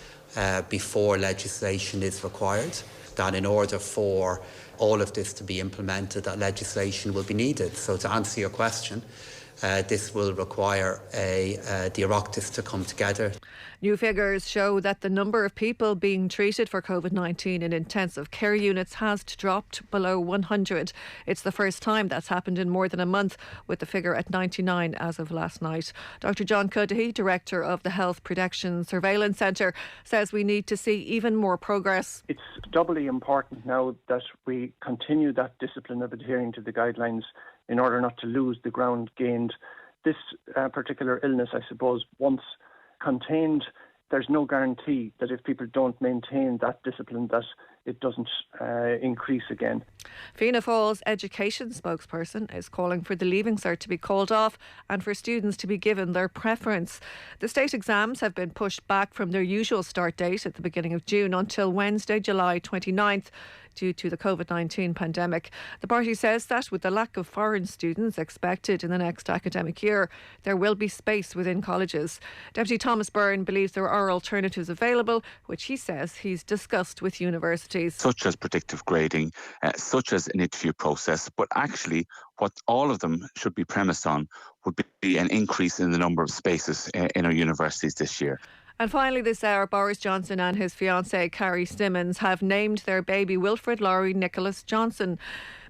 before legislation is required, that in order for all of this to be implemented, that legislation will be needed. So to answer your question, this will require the Oireachtas to come together. New figures show that the number of people being treated for COVID-19 in intensive care units has dropped below 100. It's the first time that's happened in more than a month, with the figure at 99 as of last night. Dr. John Cuddihy, Director of the Health Protection Surveillance Centre, says we need to see even more progress. It's doubly important now that we continue that discipline of adhering to the guidelines in order not to lose the ground gained. This particular illness, I suppose, once contained, there's no guarantee that if people don't maintain that discipline that it doesn't increase again. Fianna Fáil's education spokesperson is calling for the Leaving Cert to be called off and for students to be given their preference. The state exams have been pushed back from their usual start date at the beginning of June until Wednesday, July 29th. Due to the COVID-19 pandemic. The party says that with the lack of foreign students expected in the next academic year, there will be space within colleges. Deputy Thomas Byrne believes there are alternatives available, which he says he's discussed with universities. Such as predictive grading, such as an interview process, but actually what all of them should be premised on would be an increase in the number of spaces in our universities this year. And finally this hour, Boris Johnson and his fiancée Carrie Symonds have named their baby Wilfred Laurie Nicholas Johnson.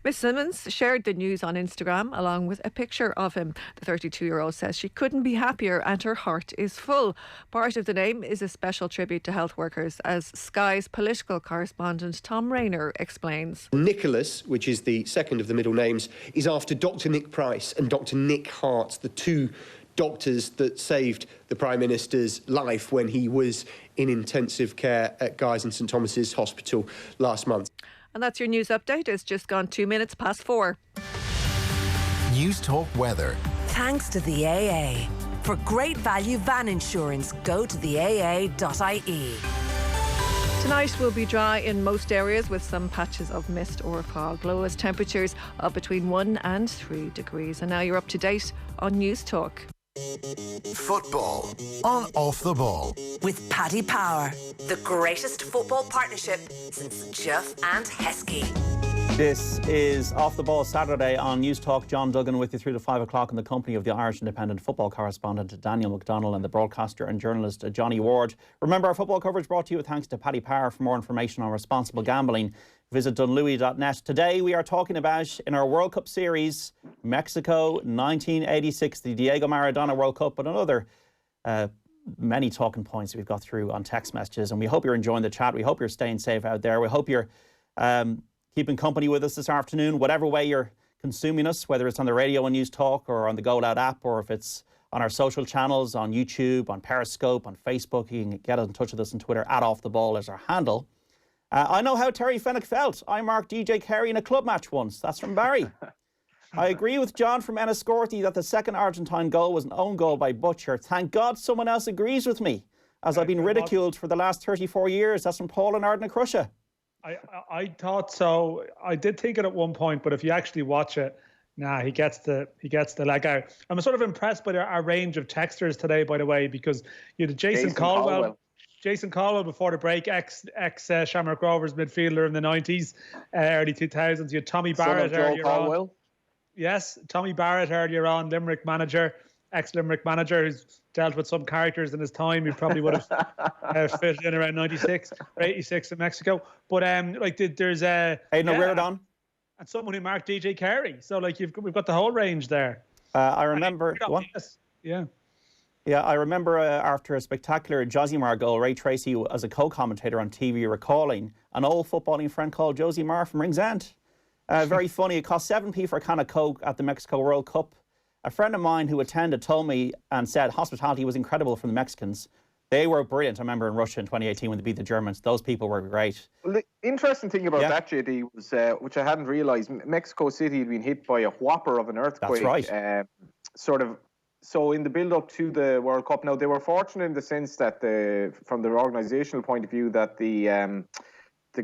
Miss Symonds shared the news on Instagram along with a picture of him. The 32-year-old says she couldn't be happier and her heart is full. Part of the name is a special tribute to health workers, as Sky's political correspondent Tom Rayner explains. Nicholas, which is the second of the middle names, is after Dr Nick Price and Dr Nick Hart, the two doctors that saved the Prime Minister's life when he was in intensive care at Guy's and St Thomas's Hospital last month. And that's your news update. It's just gone 2 minutes past 4. News Talk Weather. Thanks to the AA. For great value van insurance, go to the AA.ie. Tonight will be dry in most areas with some patches of mist or fog. Lowest temperatures of between 1 and 3 degrees. And now you're up to date on News Talk. Football on Off the Ball. With Paddy Power, the greatest football partnership since Jeff and Heskey. This is Off the Ball Saturday on News Talk. John Duggan with you through to 5 o'clock in the company of the Irish Independent football correspondent Daniel McDonnell and the broadcaster and journalist Johnny Ward. Remember, our football coverage brought to you with thanks to Paddy Power. For more information on responsible gambling, visit dunlewy.net. Today we are talking about, in our World Cup series, Mexico 1986, the Diego Maradona World Cup, but another many talking points we've got through on text messages. And we hope you're enjoying the chat. We hope you're staying safe out there. We hope you're keeping company with us this afternoon, whatever way you're consuming us, whether it's on the radio on News Talk or on the Go Loud app, or if it's on our social channels, on YouTube, on Periscope, on Facebook. You can get in touch with us on Twitter, @OffTheBall is our handle. I know how Terry Fenwick felt. I marked DJ Carey in a club match once. That's from Barry. I agree with John from Enniscorthy that the second Argentine goal was an own goal by Butcher. Thank God someone else agrees with me, as I've been ridiculed for the last 34 years. That's from Paul in Ardnacrusha. I thought so. I did think it at one point, but if you actually watch it, he gets the leg out. I'm sort of impressed by our range of texters today, by the way, because you had Jason Caldwell. Jason Caldwell before the break, ex Shamrock Rovers midfielder in the 90s, early 2000s. You had Tommy Barrett earlier on. Yes, Tommy Barrett earlier on, Limerick manager, ex-Limerick manager, who's dealt with some characters in his time. He probably would have fit in around 96 or 86 in Mexico. But there's Aidan O'Riordan and someone who marked DJ Carey. So we've got the whole range there. I remember one. Yeah, I remember after a spectacular Josimar goal, Ray Tracy, as a co-commentator on TV, recalling an old footballing friend called Josie Marr from Ringsend. Very funny. It cost 7p for a can of Coke at the Mexico World Cup. A friend of mine who attended told me and said hospitality was incredible from the Mexicans. They were brilliant. I remember in Russia in 2018 when they beat the Germans. Those people were great. Well, the interesting thing about that, JD, was, which I hadn't realised, Mexico City had been hit by a whopper of an earthquake. That's right. So in the build-up to the World Cup, now they were fortunate in the sense that from the organisational point of view, that the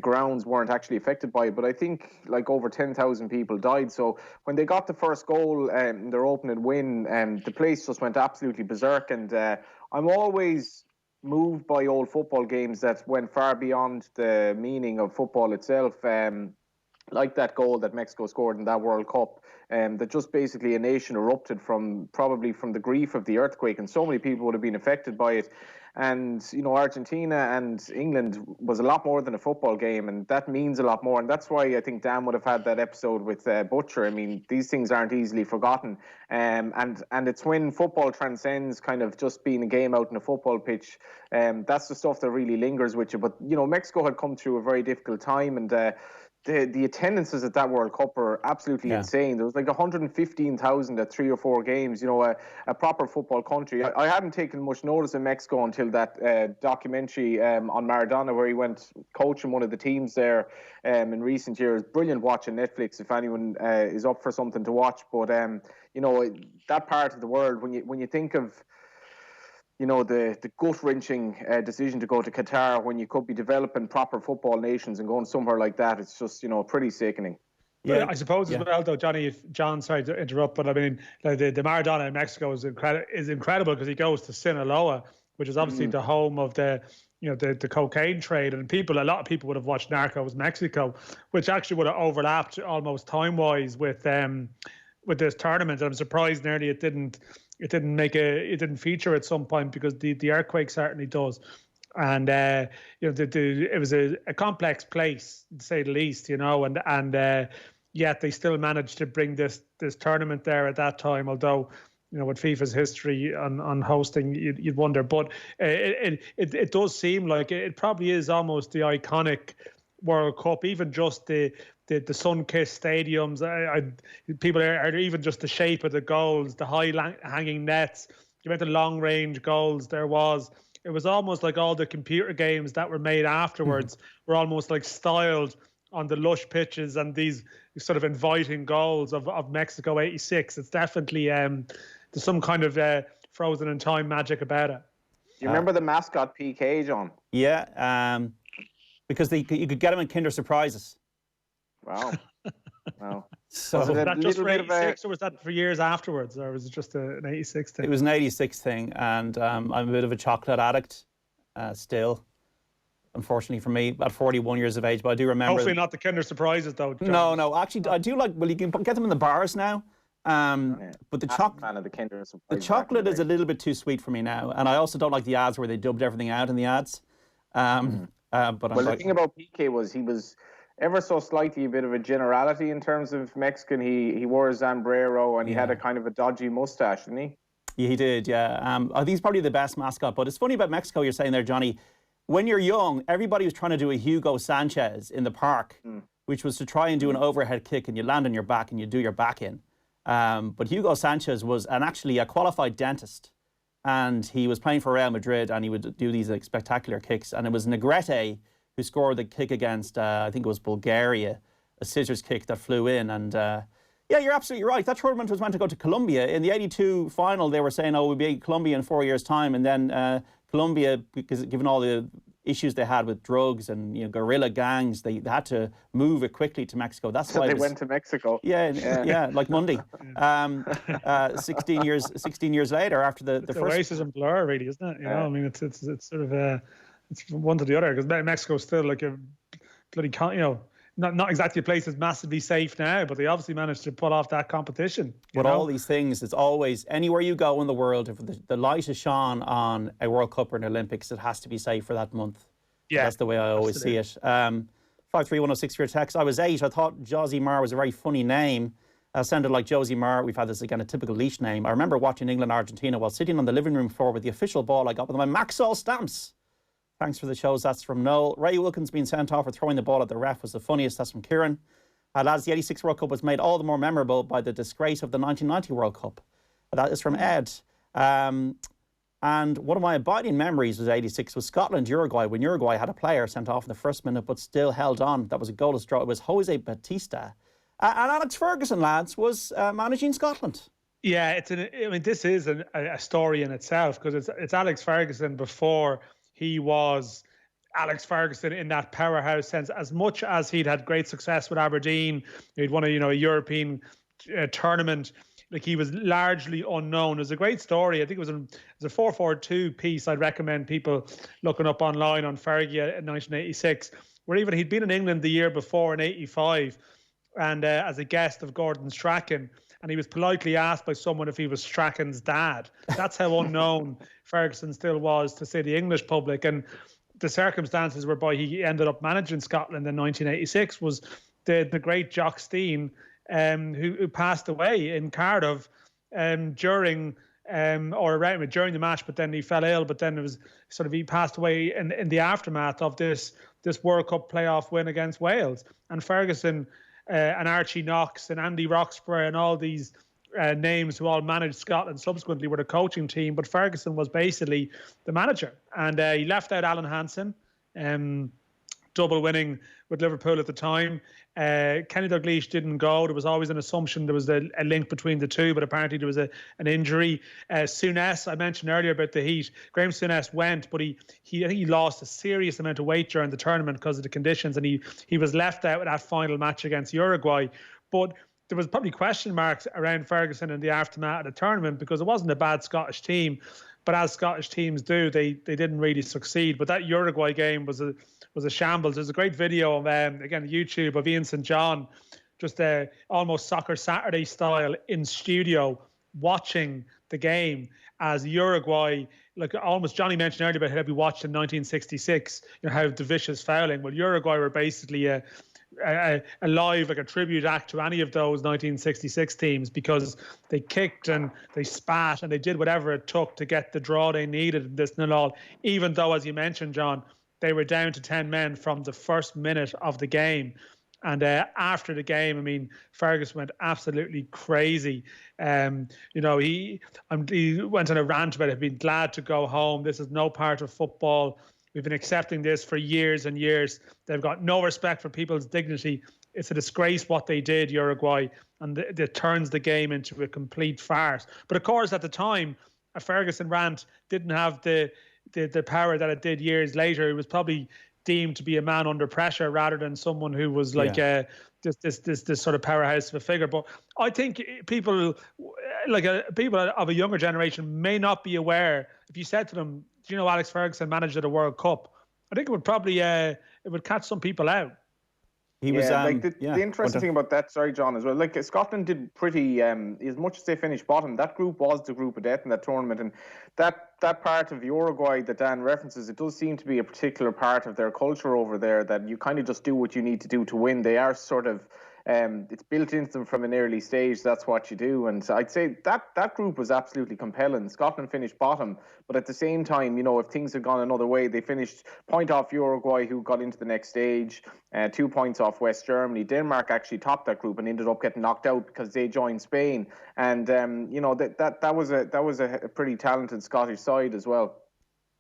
grounds weren't actually affected by it, but I think over 10,000 people died. So when they got the first goal in their opening win, the place just went absolutely berserk. And I'm always moved by old football games that went far beyond the meaning of football itself. Like that goal that Mexico scored in that World Cup, that just basically a nation erupted probably from the grief of the earthquake, and so many people would have been affected by it. And, Argentina and England was a lot more than a football game, and that means a lot more. And that's why I think Dan would have had that episode with Butcher. I mean, these things aren't easily forgotten. And it's when football transcends kind of just being a game out in a football pitch. That's the stuff that really lingers with you. But, Mexico had come through a very difficult time, and the attendances at that World Cup are absolutely insane. There was like 115,000 at 3 or 4 games, a proper football country. I hadn't taken much notice of Mexico until that documentary on Maradona, where he went coaching one of the teams there in recent years. Brilliant watch on Netflix if anyone is up for something to watch. But, that part of the world, when you think of the gut-wrenching decision to go to Qatar when you could be developing proper football nations and going somewhere like that, it's just, pretty sickening. Yeah, I suppose as well, though, Johnny, sorry to interrupt, but I mean, the Maradona in Mexico is incredible because he goes to Sinaloa, which is obviously the home of the cocaine trade, and a lot of people would have watched Narcos Mexico, which actually would have overlapped almost time-wise with this tournament. And I'm surprised nearly it didn't feature at some point, because the earthquake certainly does. And it was a complex place, to say the least, and yet they still managed to bring this tournament there at that time, although with FIFA's history on hosting, you'd wonder. But it does seem like it probably is almost the iconic World Cup, even just the sun-kissed stadiums. People are even just the shape of the goals, the high-hanging nets, the amount of long-range goals there was. It was almost like all the computer games that were made afterwards were almost like styled on the lush pitches and these sort of inviting goals of Mexico '86. It's definitely there's some kind of frozen in time magic about it. Do you remember the mascot PK, John? Yeah, because you could get them in Kinder Surprises. Wow. Wow. So was that just for '86, or was that for years afterwards, or was it just an '86 thing? It was an '86 thing, and I'm a bit of a chocolate addict still, unfortunately for me, at 41 years of age. But I do remember. Hopefully not the Kinder Surprises, though. John. No. Actually, I do like. Well, you can get them in the bars now. But the chocolate is a little bit too sweet for me now, and I also don't like the ads where they dubbed everything out in the ads. But the thing about PK was he was ever so slightly a bit of a generality in terms of Mexican. He wore a sombrero and he had a kind of a dodgy mustache, didn't he? Yeah, he did, yeah. I think he's probably the best mascot. But it's funny about Mexico, you're saying there, Johnny. When you're young, everybody was trying to do a Hugo Sanchez in the park, which was to try and do an overhead kick and you land on your back and you do your back in. But Hugo Sanchez was actually a qualified dentist. And he was playing for Real Madrid and he would do these spectacular kicks. And it was Negrete who scored the kick against, I think it was Bulgaria, a scissors kick that flew in. And yeah, you're absolutely right. That tournament was meant to go to Colombia. In the '82 final, they were saying, we'll be Colombia in 4 years' time. And then Colombia, because given all the issues they had with drugs and guerrilla gangs, they had to move it quickly to Mexico. That's why they went to Mexico. Yeah, like Monday. 16 years later, after the first. It's a racism blur, really, isn't it? I mean, it's sort of it's from one to the other, because Mexico's still like a bloody not exactly a place that's massively safe now, but they obviously managed to pull off that competition. But all these things, it's always, anywhere you go in the world, if the light is shone on a World Cup or an Olympics, it has to be safe for that month. Yeah. That's the way I always see it. 53106 for your text. I was 8. I thought Josie Marr was a very funny name. Sounded like Josie Marr. We've had this again, a typical leash name. I remember watching England-Argentina while sitting on the living room floor with the official ball I got with my Maxwell stamps. Thanks for the shows. That's from Noel. Ray Wilkins being sent off for throwing the ball at the ref was the funniest. That's from Kieran. Lads, the '86 World Cup was made all the more memorable by the disgrace of the 1990 World Cup. That is from Ed. And one of my abiding memories was '86 was Scotland-Uruguay, when Uruguay had a player sent off in the first minute but still held on. That was a goalless draw. It was Jose Batista. And Alex Ferguson, lads, was managing Scotland. Yeah, this is a story in itself, because it's Alex Ferguson before he was Alex Ferguson in that powerhouse sense. As much as he'd had great success with Aberdeen, he'd won a European tournament, like he was largely unknown. It was a great story. I think it was a 442 piece I'd recommend people looking up online on Fergie in 1986, where even he'd been in England the year before in '85 and as a guest of Gordon Strachan. And he was politely asked by someone if he was Strachan's dad. That's how unknown Ferguson still was to, say, the English public. And the circumstances whereby he ended up managing Scotland in 1986 was the great Jock Stein, who passed away in Cardiff during the match, but then he fell ill. But then it was he passed away in the aftermath of this this World Cup playoff win against Wales. And Ferguson and Archie Knox and Andy Roxburgh and all these names who all managed Scotland subsequently were the coaching team, but Ferguson was basically the manager. And he left out Alan Hansen, double winning with Liverpool at the time. Kenny Dalglish didn't go. There was always an assumption there was a link between the two, but apparently there was an injury. Souness, I mentioned earlier about the heat. Graham Souness went, but I think he lost a serious amount of weight during the tournament because of the conditions, and he was left out with that final match against Uruguay. But there was probably question marks around Ferguson in the aftermath of the tournament because it wasn't a bad Scottish team, but as Scottish teams do, they didn't really succeed. But that Uruguay game was a shambles. There's a great video of again YouTube of Ian St. John, just almost Soccer Saturday style in studio watching the game as Uruguay, like almost Johnny mentioned earlier about how we watched in 1966, how the vicious fouling. Well, Uruguay were basically a live, like a tribute act to any of those 1966 teams because they kicked and they spat and they did whatever it took to get the draw they needed in this 0-0, even though, as you mentioned, John, they were down to 10 men from the first minute of the game. And after the game, I mean, Ferguson went absolutely crazy. He went on a rant about it, being glad to go home. This is no part of football. We've been accepting this for years and years. They've got no respect for people's dignity. It's a disgrace what they did, Uruguay, and it turns the game into a complete farce. But of course, at the time, a Ferguson rant didn't have the power that it did years later. It was probably deemed to be a man under pressure rather than someone who was like this sort of powerhouse of a figure. But I think people of a younger generation may not be aware. If you said to them, "Do you know Alex Ferguson managed at a World Cup?" I think it would probably it would catch some people out. He was the interesting thing about that, sorry, John, as well. Like Scotland did pretty, as much as they finished bottom, that group was the group of death in that tournament, and that part of Uruguay that Dan references, it does seem to be a particular part of their culture over there that you kind of just do what you need to do to win. They are sort of it's built into them from an early stage. That's what you do, and so I'd say that group was absolutely compelling. Scotland finished bottom, but at the same time, if things had gone another way, they finished point off Uruguay, who got into the next stage, 2 points off West Germany. Denmark actually topped that group and ended up getting knocked out because they joined Spain, and that was a pretty talented Scottish side as well.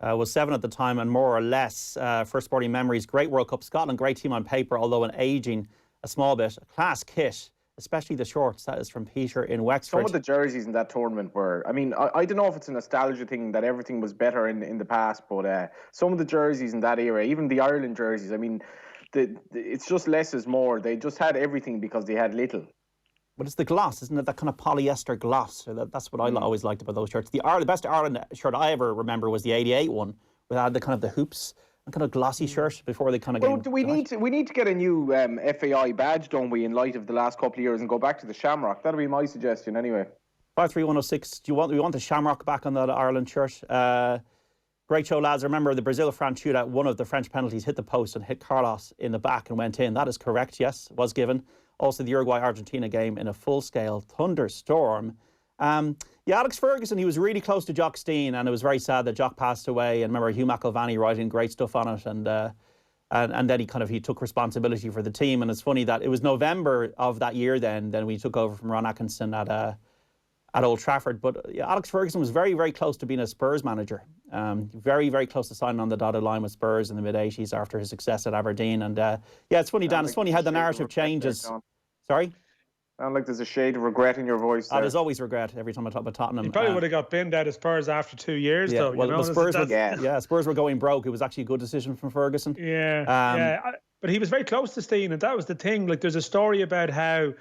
Was 7 at the time, and more or less, first sporting memories. Great World Cup Scotland, great team on paper, although an ageing a small bit. A class kit, especially the shorts. That is from Peter in Wexford. Some of the jerseys in that tournament were, I mean, I don't know if it's a nostalgia thing that everything was better in the past, but some of the jerseys in that era, even the Ireland jerseys, I mean, it's just less is more. They just had everything because they had little. But it's the gloss, isn't it? That kind of polyester gloss. That's what I always liked about those shirts. The best Ireland shirt I ever remember was the '88 one, where they had the kind of the hoops. Kind of glossy shirt before they kind of get. Well, we need to get a new FAI badge, don't we, in light of the last couple of years, and go back to the Shamrock. That'll be my suggestion, anyway. 53106. We want the Shamrock back on that Ireland shirt? Great show, lads. I remember the Brazil-France shootout. One of the French penalties hit the post and hit Carlos in the back and went in. That is correct. Yes, was given. Also, the Uruguay-Argentina game in a full-scale thunderstorm. Alex Ferguson, he was really close to Jock Stein, and it was very sad that Jock passed away. And remember Hugh McIlvanney writing great stuff on it, and then he took responsibility for the team. And it's funny that it was November of that year then we took over from Ron Atkinson at Old Trafford. But Alex Ferguson was very, very close to being a Spurs manager. Very, very close to signing on the dotted line with Spurs in the mid-'80s after his success at Aberdeen. And it's funny, Dan, it's funny how the narrative changes. Sorry? Sound like there's a shade of regret in your voice there. There's always regret every time I talk about Tottenham. He probably would have got binned out of Spurs after 2 years, though. Well, Spurs were going broke. It was actually a good decision from Ferguson. But he was very close to Stein, and that was the thing. Like, there's a story about how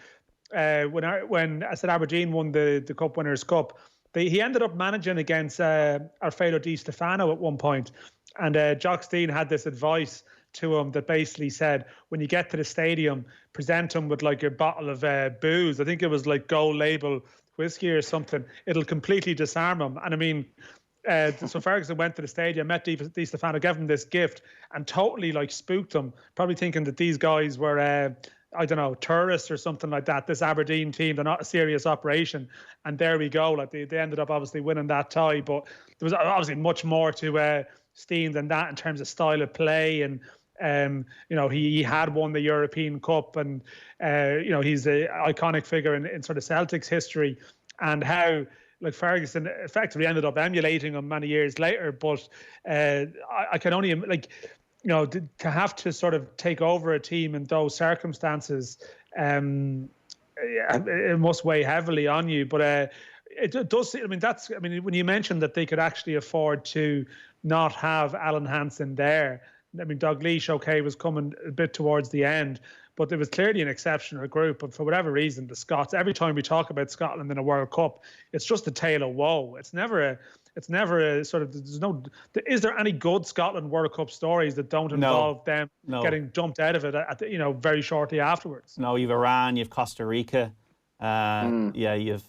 when I said Aberdeen won the Cup Winners' Cup, he ended up managing against Alfredo Di Stefano at one point, and Jock Stein had this advice to him that basically said, when you get to the stadium, present him with like a bottle of booze. I think it was like Gold Label whiskey or something. It'll completely disarm him. And I mean, so Ferguson went to the stadium, met Di Stefano, gave him this gift, and totally like spooked him, probably thinking that these guys were I don't know, tourists or something like that. This Aberdeen team, they're not a serious operation. And there we go. Like they ended up obviously winning that tie, but there was obviously much more to Stein than that in terms of style of play and He had won the European Cup, and he's an iconic figure in sort of Celtic's history, and how like Ferguson effectively ended up emulating him many years later. But I can only to have to sort of take over a team in those circumstances, it must weigh heavily on you. But it does. When you mentioned that they could actually afford to not have Alan Hansen there. Dalglish, okay, was coming a bit towards the end, but there was clearly an exceptional group. But for whatever reason, the Scots, every time we talk about Scotland in a World Cup, it's just a tale of woe. It's never a sort of, is there any good Scotland World Cup stories that don't involve them getting dumped out of it very shortly afterwards? No, you've Iran, you've Costa Rica. You've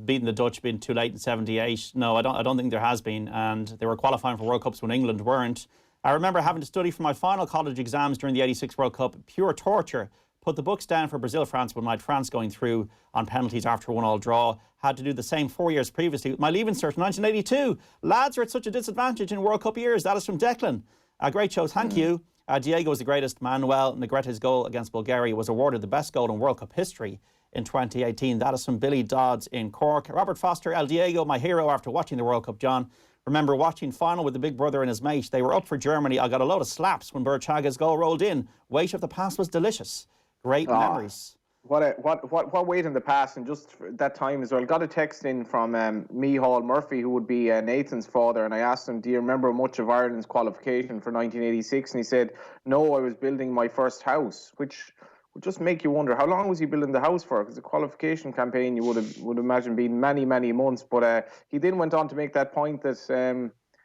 beaten the Dutch, been too late in '78. No, I don't think there has been, and they were qualifying for World Cups when England weren't. I remember having to study for my final college exams during the '86 World Cup. Pure torture. Put the books down for Brazil-France one night. France going through on penalties after a 1-1 draw. Had to do the same 4 years previously with my leaving cert in 1982. Lads are at such a disadvantage in World Cup years. That is from Declan. A great show. Thank you. Diego was the greatest. Manuel Negrete's goal against Bulgaria was awarded the best goal in World Cup history in 2018. That is from Billy Dodds in Cork. Robert Foster, El Diego, my hero after watching the World Cup, John. Remember watching final with the big brother and his mate. They were up for Germany. I got a load of slaps when Burchaga's goal rolled in. Weight of the pass was delicious. Great memories. What weight in the pass, and just that time as well. Got a text in from Mihal Murphy, who would be Nathan's father, and I asked him, do you remember much of Ireland's qualification for 1986? And he said, no, I was building my first house, which would just make you wonder, how long was he building the house for? Because the qualification campaign, you would imagine, been many, many months. But he then went on to make that point that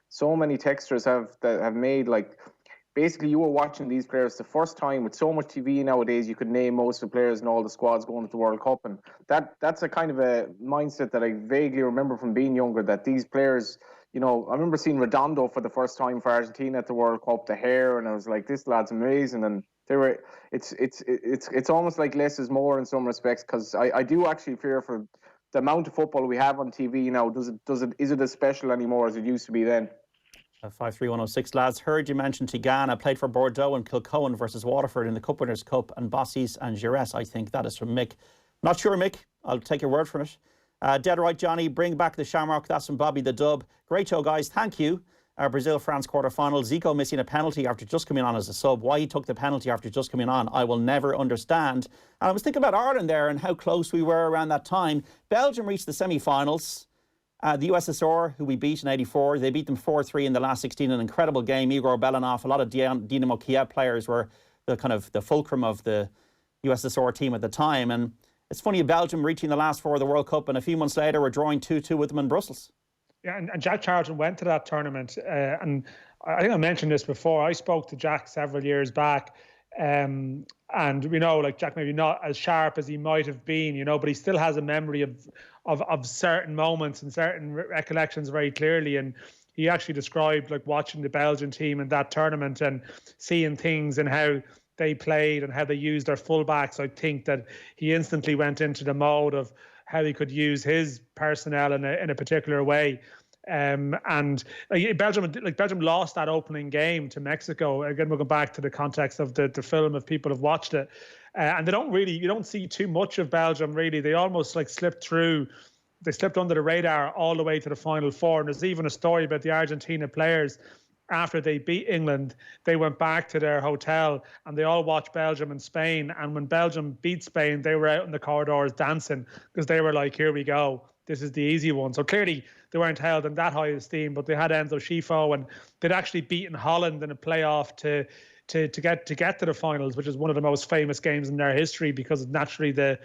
so many texters have made, like, basically you were watching these players the first time. With so much TV nowadays, you could name most of the players and all the squads going to the World Cup, and that's a kind of a mindset that I vaguely remember from being younger, that these players, I remember seeing Redondo for the first time for Argentina at the World Cup, the hair, and I was like, this lad's amazing. And it's almost like less is more in some respects, because I do actually fear for the amount of football we have on TV now. Is it as special anymore as it used to be then? 53106, lads. Heard you mention Tigana. Played for Bordeaux and Kilcohen versus Waterford in the Cup Winners' Cup, and Bossis and Gires, I think. That is from Mick. Not sure, Mick. I'll take your word from it. Dead right, Johnny. Bring back the Shamrock. That's from Bobby the Dub. Great show, guys. Thank you. Brazil-France quarter-final. Zico missing a penalty after just coming on as a sub. Why he took the penalty after just coming on, I will never understand. And I was thinking about Ireland there and how close we were around that time. Belgium reached the semi-finals. The USSR, who we beat in '84, they beat them 4-3 in the last 16. An incredible game. Igor Belanov, a lot of Dynamo Kiev players were the kind of the fulcrum of the USSR team at the time. And it's funny, Belgium reaching the last four of the World Cup, and a few months later we're drawing 2-2 with them in Brussels. Yeah, and Jack Charlton went to that tournament, and I think I mentioned this before. I spoke to Jack several years back, and like Jack maybe not as sharp as he might have been, but he still has a memory of certain moments and certain recollections very clearly. And he actually described like watching the Belgian team in that tournament and seeing things and how they played and how they used their fullbacks. I think that he instantly went into the mode of how he could use his personnel in a particular way. And Belgium lost that opening game to Mexico. Again, we'll go back to the context of the film if people have watched it. And you don't see too much of Belgium really. They almost like slipped under the radar all the way to the Final Four. And there's even a story about the Argentina players. After they beat England, they went back to their hotel and they all watched Belgium and Spain. And when Belgium beat Spain, they were out in the corridors dancing because they were like, here we go. This is the easy one. So clearly they weren't held in that high esteem, but they had Enzo Schifo and they'd actually beaten Holland in a playoff to get to the finals, which is one of the most famous games in their history because of naturally the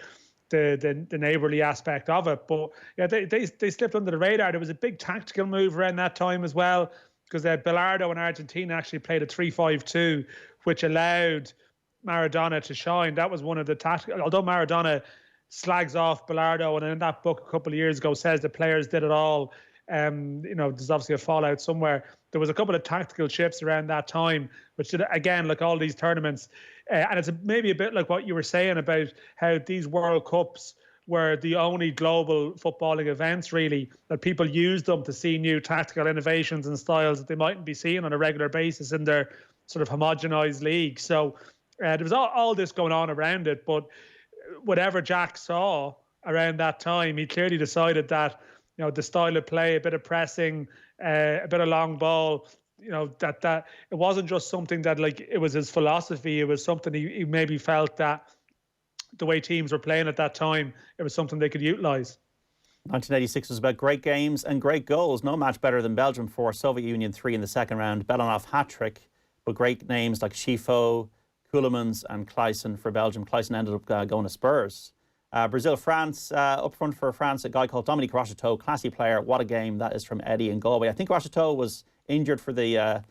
neighbourly aspect of it. But yeah, they slipped under the radar. There was a big tactical move around that time as well, because Bilardo and Argentina actually played a 3-5-2, which allowed Maradona to shine. That was one of the tactical. Although Maradona slags off Bilardo, and in that book a couple of years ago says the players did it all. There's obviously a fallout somewhere. There was a couple of tactical shifts around that time, which did, again, like all these tournaments. And it's maybe a bit like what you were saying about how these World Cups were the only global footballing events, really, that people used them to see new tactical innovations and styles that they mightn't be seeing on a regular basis in their sort of homogenised league. So there was all this going on around it, but whatever Jack saw around that time, he clearly decided that, you know, the style of play, a bit of pressing, a bit of long ball, you know, that it wasn't just something that, like, it was his philosophy. It was something he maybe felt that the way teams were playing at that time, it was something they could utilise. 1986 was about great games and great goals. No match better than Belgium 4, Soviet Union 3 in the second round. Belanov hat-trick, but great names like Schifo, Keulemans and Clayson for Belgium. Clayson ended up going to Spurs. Brazil-France, up front for France, a guy called Dominique Rocheteau, classy player. What a game. That is from Eddie in Galway. I think Rocheteau was injured for the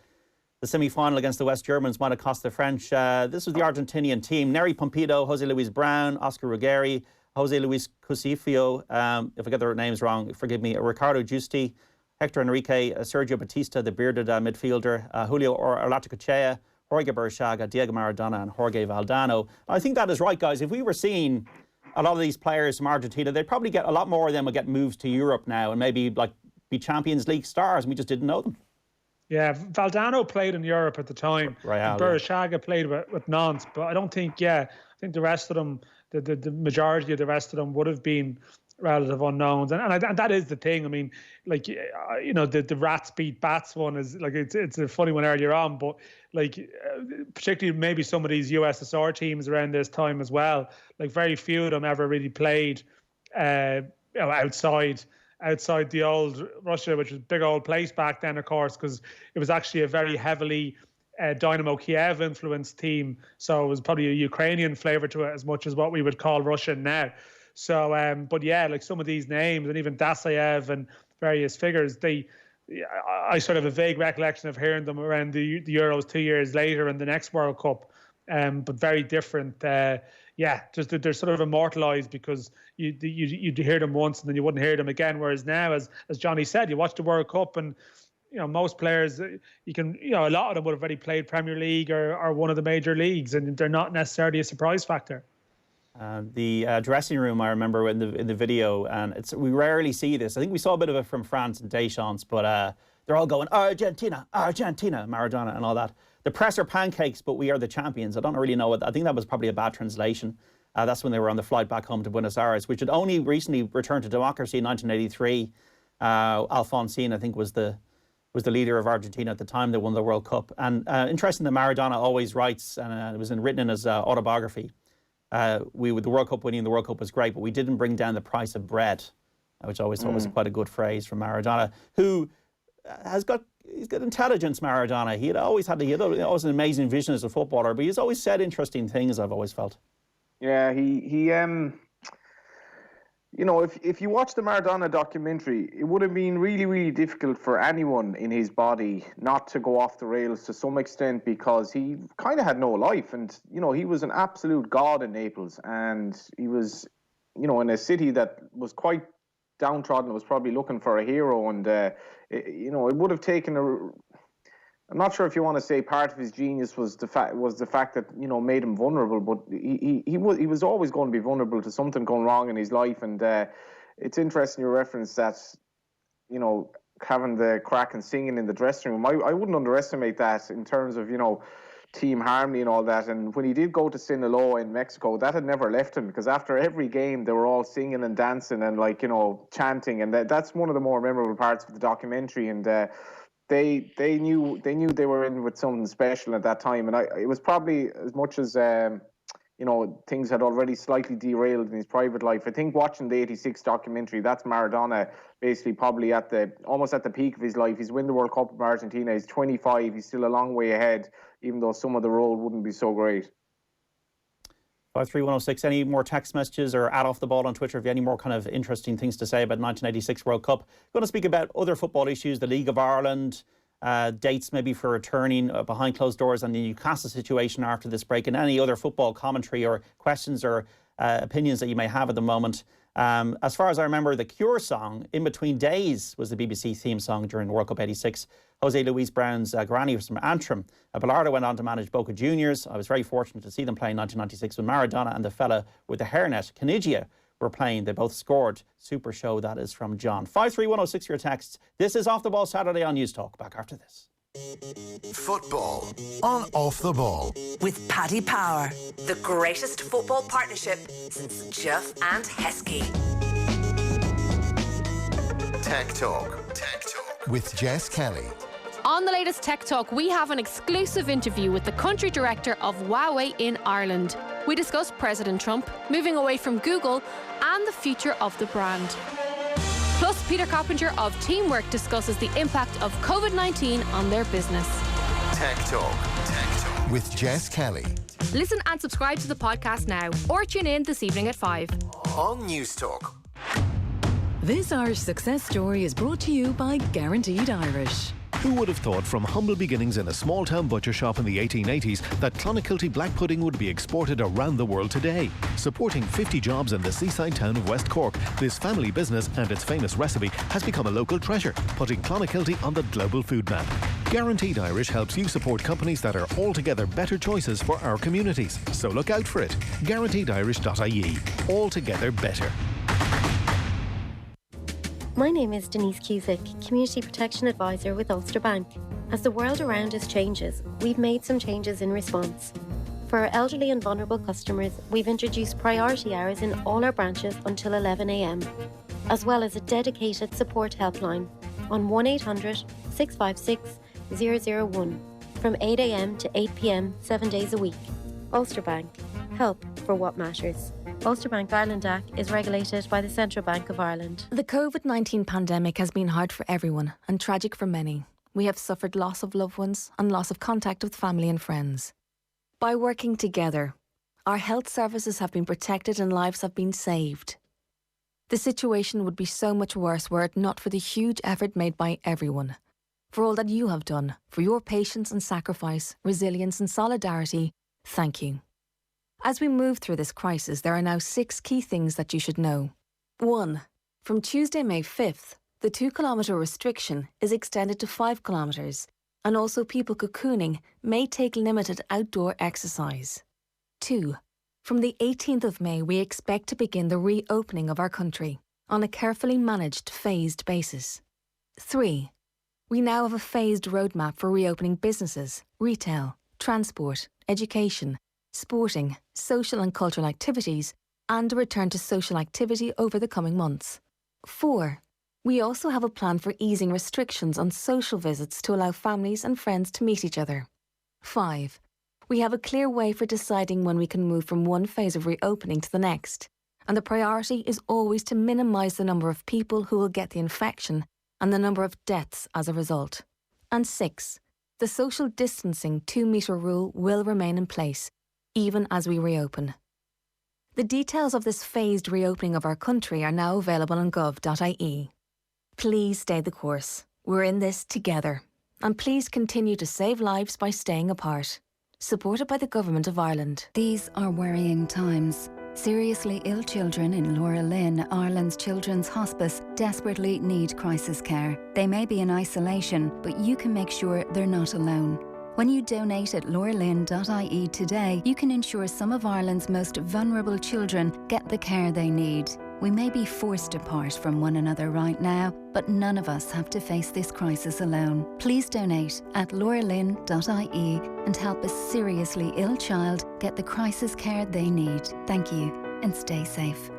semi-final against the West Germans, might have cost the French. This was the Argentinian team. Neri Pompidou, Jose Luis Brown, Oscar Ruggeri, Jose Luis Cusifio, if I get their names wrong, forgive me, Ricardo Giusti, Hector Enrique, Sergio Batista, the bearded midfielder, Julio Orlachcochea, Jorge Burchaga, Diego Maradona and Jorge Valdano. I think that is right, guys. If we were seeing a lot of these players from Argentina, they'd probably get a lot more of them would get moved to Europe now and maybe like be Champions League stars, and we just didn't know them. Yeah, Valdano played in Europe at the time. Real, Burchaga played with Nantes, but I don't think, I think the rest of them, the majority of the rest of them would have been relative unknowns. And that is the thing. I mean, like, you know, the rats beat bats one is like, it's a funny one earlier on, but like, particularly maybe some of these USSR teams around this time as well, like very few of them ever really played you know, outside the old Russia, which was a big old place back then, of course, because it was actually a very heavily Dynamo Kiev influenced team. So it was probably a Ukrainian flavour to it as much as what we would call Russian now. So, but yeah, like some of these names, and even Dasayev and various figures, I sort of have a vague recollection of hearing them around the Euros 2 years later in the next World Cup, but very different. Just they're sort of immortalised because you'd hear them once and then you wouldn't hear them again. Whereas now, as Johnny said, you watch the World Cup and, you know, most players, a lot of them would have already played Premier League or one of the major leagues, and they're not necessarily a surprise factor. The dressing room, I remember in the video, and we rarely see this. I think we saw a bit of it from France and Deschamps, but they're all going, Argentina, Argentina, Maradona and all that. The press are pancakes, but we are the champions. I don't really know. I think that was probably a bad translation. That's when they were on the flight back home to Buenos Aires, which had only recently returned to democracy in 1983. Alfonsín, I think, was the leader of Argentina at the time. They won the World Cup. And interesting that Maradona always writes, and it was written in his autobiography, with the World Cup winning, the World Cup was great, but we didn't bring down the price of bread, which I always thought was quite a good phrase from Maradona, who he's got intelligence, Maradona. He had always an amazing vision as a footballer, but he's always said interesting things, I've always felt. Yeah, he you know, if you watch the Maradona documentary, it would have been really, really difficult for anyone in his body not to go off the rails to some extent, because he kind of had no life. And, you know, he was an absolute god in Naples. And he was, you know, in a city that was quite downtrodden, was probably looking for a hero. And, you know, it would have taken I'm not sure if you want to say part of his genius was the fact that, you know, made him vulnerable, but he was always going to be vulnerable to something going wrong in his life. And it's interesting your reference that, you know, having the crack and singing in the dressing room. I wouldn't underestimate that in terms of, you know, team harmony and all that. And when he did go to Sinaloa in Mexico, that had never left him, because after every game they were all singing and dancing and, like, you know, chanting, and that's one of the more memorable parts of the documentary. And They knew they were in with something special at that time, and it was probably as much as you know, things had already slightly derailed in his private life. I think watching the '86 documentary, that's Maradona basically probably almost at the peak of his life. He's won the World Cup of Argentina. He's 25. He's still a long way ahead, even though some of the road wouldn't be so great. 53106, any more text messages or add off the ball on Twitter if you have any more kind of interesting things to say about 1986 World Cup. Going to speak about other football issues, the League of Ireland, dates maybe for returning behind closed doors, and the Newcastle situation after this break, and any other football commentary or questions or opinions that you may have at the moment. As far as I remember, the Cure song, In Between Days, was the BBC theme song during World Cup '86. Jose Luis Brown's granny was from Antrim. Bilardo went on to manage Boca Juniors. I was very fortunate to see them play in 1996 when Maradona and the fella with the hairnet, Canigia, were playing. They both scored. Super show, that is from John. 53106 for your texts. This is Off the Ball Saturday on News Talk. Back after this. Football on Off the Ball. With Paddy Power, the greatest football partnership since Jeff and Heskey. Tech Talk with Jess Kelly. On the latest Tech Talk, we have an exclusive interview with the country director of Huawei in Ireland. We discuss President Trump, moving away from Google, and the future of the brand. Plus, Peter Carpenter of Teamwork discusses the impact of COVID-19 on their business. Tech Talk with Jess Kelly. Listen and subscribe to the podcast now, or tune in this evening at 5. On News Talk. This Irish success story is brought to you by Guaranteed Irish. Who would have thought from humble beginnings in a small-town butcher shop in the 1880s that Clonakilty black pudding would be exported around the world today? Supporting 50 jobs in the seaside town of West Cork, this family business and its famous recipe has become a local treasure, putting Clonakilty on the global food map. Guaranteed Irish helps you support companies that are altogether better choices for our communities. So look out for it. GuaranteedIrish.ie. Altogether better. My name is Denise Cusick, Community Protection Advisor with Ulster Bank. As the world around us changes, we've made some changes in response. For our elderly and vulnerable customers, we've introduced priority hours in all our branches until 11 a.m, as well as a dedicated support helpline on 1800 656 001 from 8 a.m. to 8 p.m, 7 days a week. Ulster Bank. Help for what matters. Ulster Bank Ireland AC is regulated by the Central Bank of Ireland. The COVID-19 pandemic has been hard for everyone and tragic for many. We have suffered loss of loved ones and loss of contact with family and friends. By working together, our health services have been protected and lives have been saved. The situation would be so much worse were it not for the huge effort made by everyone. For all that you have done, for your patience and sacrifice, resilience and solidarity, thank you. As we move through this crisis, there are now 6 key things that you should know. 1. From Tuesday, May 5th, the 2-kilometre restriction is extended to 5 kilometres, and also people cocooning may take limited outdoor exercise. 2. From the 18th of May, we expect to begin the reopening of our country on a carefully managed, phased basis. 3. We now have a phased roadmap for reopening businesses, retail, transport, education, sporting, social and cultural activities, and a return to social activity over the coming months. 4. We also have a plan for easing restrictions on social visits to allow families and friends to meet each other. 5. We have a clear way for deciding when we can move from one phase of reopening to the next, and the priority is always to minimise the number of people who will get the infection and the number of deaths as a result. And 6. The social distancing 2-metre rule will remain in place, even as we reopen. The details of this phased reopening of our country are now available on gov.ie. Please stay the course. We're in this together. And please continue to save lives by staying apart. Supported by the Government of Ireland. These are worrying times. Seriously ill children in Laura Lynn, Ireland's Children's Hospice, desperately need crisis care. They may be in isolation, but you can make sure they're not alone. When you donate at lauralyn.ie today, you can ensure some of Ireland's most vulnerable children get the care they need. We may be forced apart from one another right now, but none of us have to face this crisis alone. Please donate at lauralyn.ie and help a seriously ill child get the crisis care they need. Thank you, and stay safe.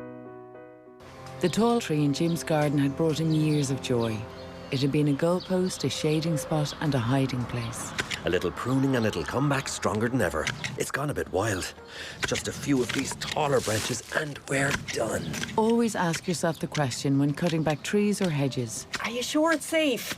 The tall tree in Jim's garden had brought him years of joy. It had been a goalpost, a shading spot, and a hiding place. A little pruning and it'll come back stronger than ever. It's gone a bit wild. Just a few of these taller branches and we're done. Always ask yourself the question when cutting back trees or hedges. Are you sure it's safe?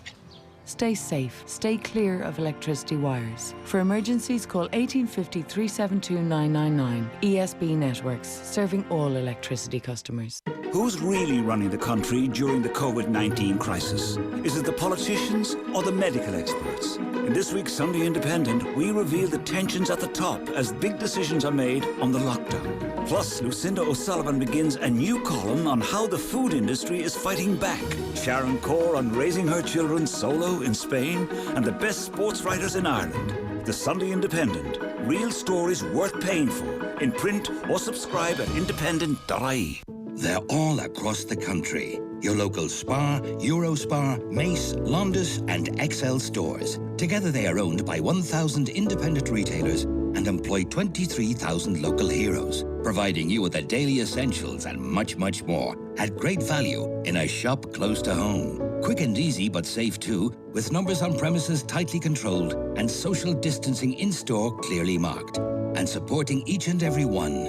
Stay safe. Stay clear of electricity wires. For emergencies, call 1850 372 999. ESB Networks, serving all electricity customers. Who's really running the country during the COVID-19 crisis? Is it the politicians or the medical experts? In this week's Sunday Independent, we reveal the tensions at the top as big decisions are made on the lockdown. Plus, Lucinda O'Sullivan begins a new column on how the food industry is fighting back. Sharon Corr on raising her children solo in Spain, and the best sports writers in Ireland. The Sunday Independent. Real stories worth paying for. In print or subscribe at independent.ie. They're all across the country, Your local Spar, Eurospar, Mace, Londis and XL stores. Together they are owned by 1,000 independent retailers and employ 23,000 local heroes, providing you with the daily essentials and much, much more at great value in a shop close to home. Quick and easy, but safe too, with numbers on premises tightly controlled and social distancing in-store clearly marked. And supporting each and every one,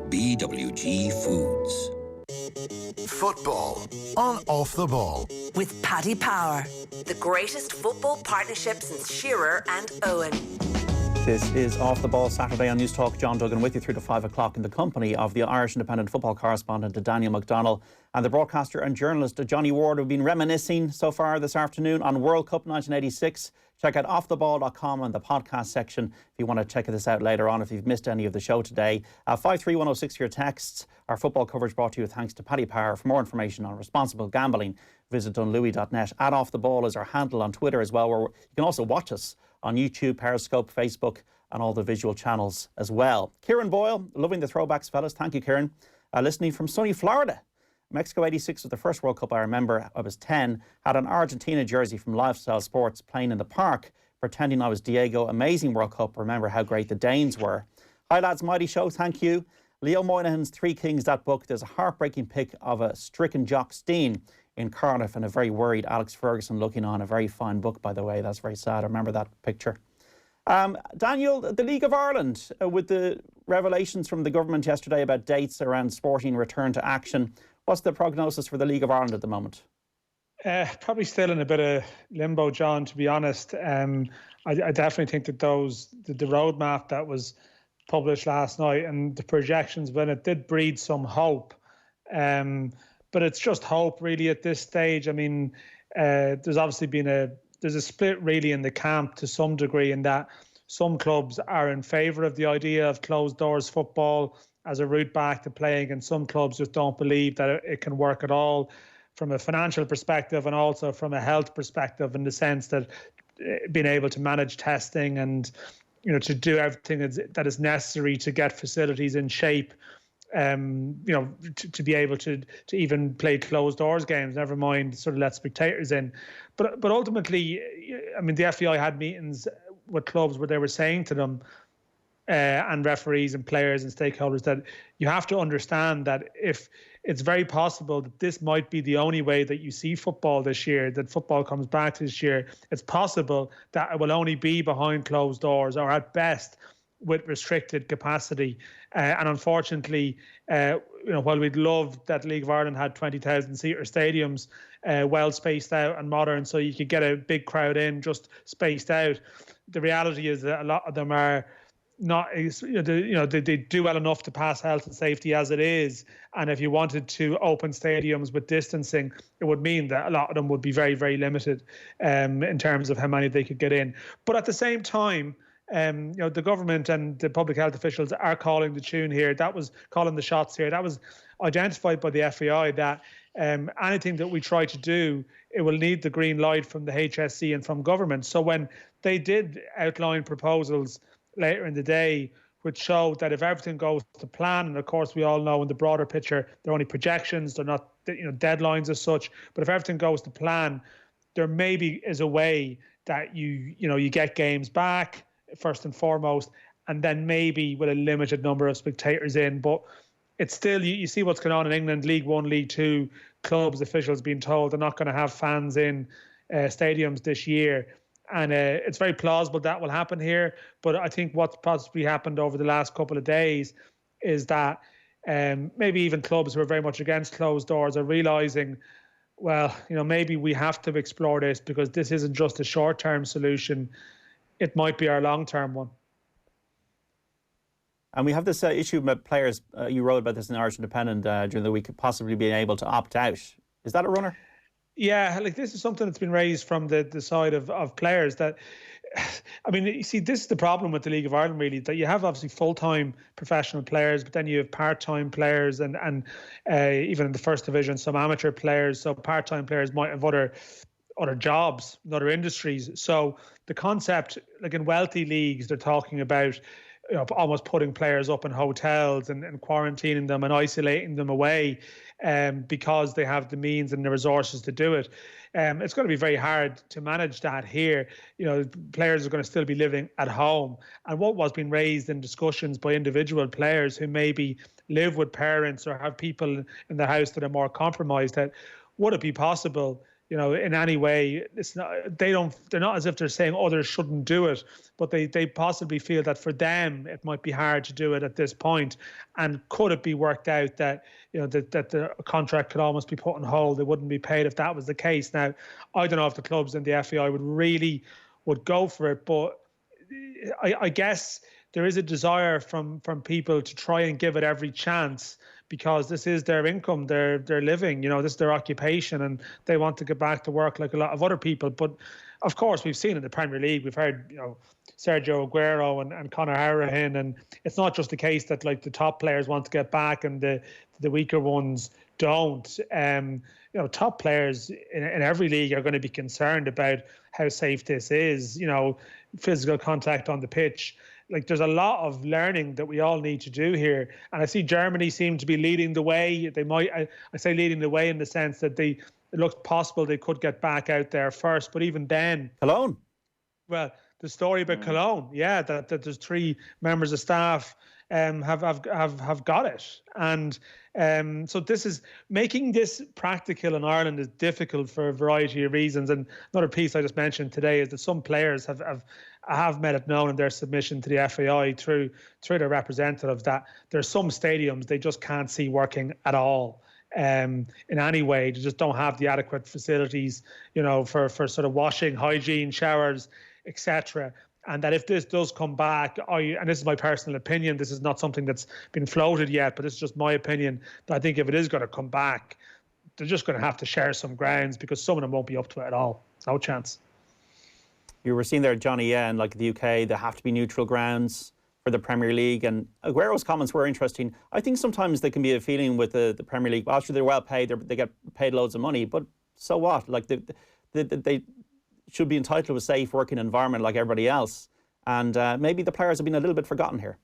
BWG Foods. Football on Off the Ball. With Paddy Power, the greatest football partnership since Shearer and Owen. This is Off the Ball Saturday on News Talk. John Duggan with you through to 5 o'clock in the company of the Irish Independent football correspondent Daniel McDonnell and the broadcaster and journalist Johnny Ward, who've been reminiscing so far this afternoon on World Cup 1986. Check out offtheball.com and the podcast section if you want to check this out later on if you've missed any of the show today. 53106 for your texts. Our football coverage brought to you thanks to Paddy Power. For more information on responsible gambling, visit dunlewy.net. Off the Ball is our handle on Twitter as well, where you can also watch us on YouTube, Periscope, Facebook and all the visual channels as well. Kieran Boyle, loving the throwbacks, fellas. Thank you, Kieran. Listening from sunny Florida. Mexico 86 was the first World Cup I remember. I was 10, had an Argentina jersey from Lifestyle Sports playing in the park, pretending I was Diego. Amazing World Cup. Remember how great the Danes were. Hi lads, mighty show, thank you. Leo Moynihan's Three Kings, that book. There's a heartbreaking pic of a stricken Jock Stein in Cardiff and a very worried Alex Ferguson looking on. A very fine book, by the way. That's very sad. I remember that picture. Daniel, the League of Ireland, with the revelations from the government yesterday about dates around sporting return to action. What's the prognosis for the League of Ireland at the moment? Probably still in a bit of limbo, John, to be honest. I definitely think that the roadmap that was published last night and the projections when it did breed some hope. But it's just hope really at this stage. I mean, there's obviously been there's a split really in the camp to some degree in that some clubs are in favour of the idea of closed doors football as a route back to playing, and some clubs just don't believe that it can work at all from a financial perspective and also from a health perspective, in the sense that being able to manage testing and to do everything that is necessary to get facilities in shape, to be able to even play closed doors games, never mind sort of let spectators in. But ultimately, I mean, the FAI had meetings with clubs where they were saying to them, and referees and players and stakeholders, that you have to understand that if it's very possible that this might be the only way that you see football this year, that football comes back this year, it's possible that it will only be behind closed doors or at best with restricted capacity. And unfortunately, while we'd love that League of Ireland had 20,000 seater stadiums, well spaced out and modern, so you could get a big crowd in just spaced out, the reality is that a lot of them are not, they do well enough to pass health and safety as it is. And if you wanted to open stadiums with distancing, it would mean that a lot of them would be very, very limited in terms of how many they could get in. But at the same time, the government and the public health officials are calling the tune here. That was calling the shots here. That was identified by the FAI that anything that we try to do, it will need the green light from the HSE and from government. So when they did outline proposals later in the day, which showed that if everything goes to plan, and of course we all know in the broader picture, they're only projections, they're not deadlines as such, but if everything goes to plan, there maybe is a way that you get games back first and foremost, and then maybe with a limited number of spectators in. But it's still, you see what's going on in England, League One, League Two, clubs, officials being told they're not going to have fans in stadiums this year. And it's very plausible that will happen here. But I think what's possibly happened over the last couple of days is that maybe even clubs who are very much against closed doors are realising, well, maybe we have to explore this, because this isn't just a short-term solution. It might be our long-term one. And we have this issue about players. You wrote about this in Irish Independent during the week, possibly being able to opt out. Is that a runner? Yeah, this is something that's been raised from the side of players. That, I mean, you see, this is the problem with the League of Ireland, really, that you have obviously full-time professional players, but then you have part-time players and even in the first division, some amateur players. So part-time players might have other jobs, other industries. So the concept, like in wealthy leagues, they're talking about almost putting players up in hotels and quarantining them and isolating them away because they have the means and the resources to do it. It's going to be very hard to manage that here. Players are going to still be living at home. And what was being raised in discussions by individual players who maybe live with parents or have people in the house that are more compromised, that would it be possible, in any way? They're not as if they're saying others shouldn't do it, but they possibly feel that for them it might be hard to do it at this point. And could it be worked out that that the contract could almost be put on hold? They wouldn't be paid if that was the case. Now, I don't know if the clubs and the FAI would go for it, but I guess there is a desire from people to try and give it every chance, because this is their income, their living, this is their occupation, and they want to get back to work like a lot of other people. But of course, we've seen in the Premier League, we've heard, Sergio Aguero and Conor Hourihane, and it's not just the case that like the top players want to get back and the weaker ones don't. Top players in every league are going to be concerned about how safe this is, physical contact on the pitch. Like, there's a lot of learning that we all need to do here. And I see Germany seem to be leading the way. They might, I say leading the way in the sense that it looks possible they could get back out there first. But even then... Cologne? Well, the story about Cologne, that there's 3 members of staff have got it. And so this is making this practical in Ireland is difficult for a variety of reasons. And another piece I just mentioned today is that some players have made it known in their submission to the FAI through their representative that there's some stadiums they just can't see working at all in any way. They just don't have the adequate facilities, for sort of washing, hygiene, showers, etc. And that if this does come back, and this is my personal opinion, this is not something that's been floated yet, but this is just my opinion, that I think if it is going to come back, they're just going to have to share some grounds, because some of them won't be up to it at all. No chance. You were seeing there, Johnny, in like the UK, there have to be neutral grounds for the Premier League. And Aguero's comments were interesting. I think sometimes there can be a feeling with the Premier League, well, actually they're well paid, they get paid loads of money, but so what? Like they should be entitled to a safe working environment like everybody else. And maybe the players have been a little bit forgotten here.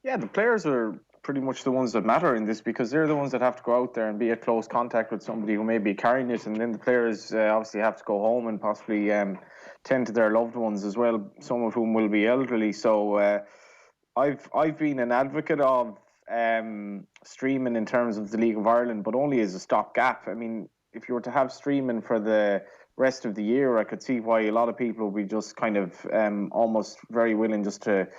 Yeah, the players are pretty much the ones that matter in this, because they're the ones that have to go out there and be at close contact with somebody who may be carrying it, and then the players obviously have to go home and possibly tend to their loved ones as well, some of whom will be elderly. So I've been an advocate of streaming in terms of the League of Ireland, but only as a stopgap. I mean, if you were to have streaming for the rest of the year, I could see why a lot of people would be just kind of almost very willing just to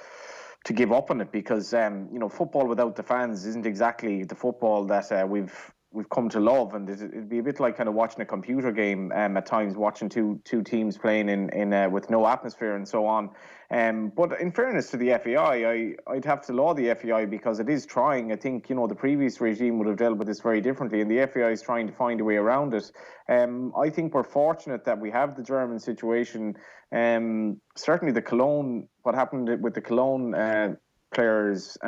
give up on it, because football without the fans isn't exactly the football that we've come to love, and it'd be a bit like kind of watching a computer game at times, watching two teams playing in with no atmosphere and so on. But in fairness to the FAI, I'd have to laud the FAI, because it is trying. I think the previous regime would have dealt with this very differently, and the FAI is trying to find a way around it. I think we're fortunate that we have the German situation. Certainly the Cologne, what happened with the Cologne players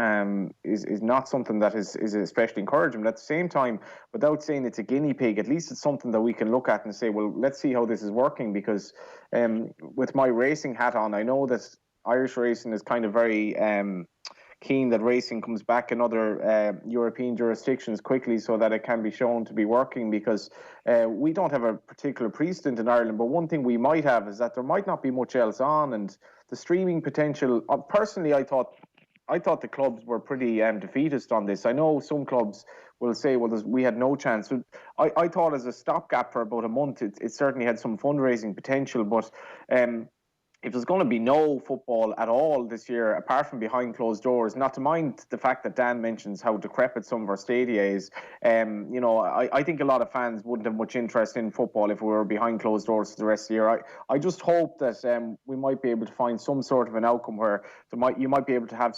is not something that is especially encouraging. But at the same time, without saying it's a guinea pig, at least it's something that we can look at and say, well, let's see how this is working, because with my racing hat on, I know that Irish racing is kind of very keen that racing comes back in other European jurisdictions quickly, so that it can be shown to be working, because we don't have a particular precedent in Ireland. But one thing we might have is that there might not be much else on, and the streaming potential, personally, I thought the clubs were pretty defeatist on this. I know some clubs will say, well, we had no chance. I thought as a stopgap for about a month, it certainly had some fundraising potential. But if there's going to be no football at all this year, apart from behind closed doors, not to mind the fact that Dan mentions how decrepit some of our stadia is, I think a lot of fans wouldn't have much interest in football if we were behind closed doors for the rest of the year. I just hope that we might be able to find some sort of an outcome where you might be able to have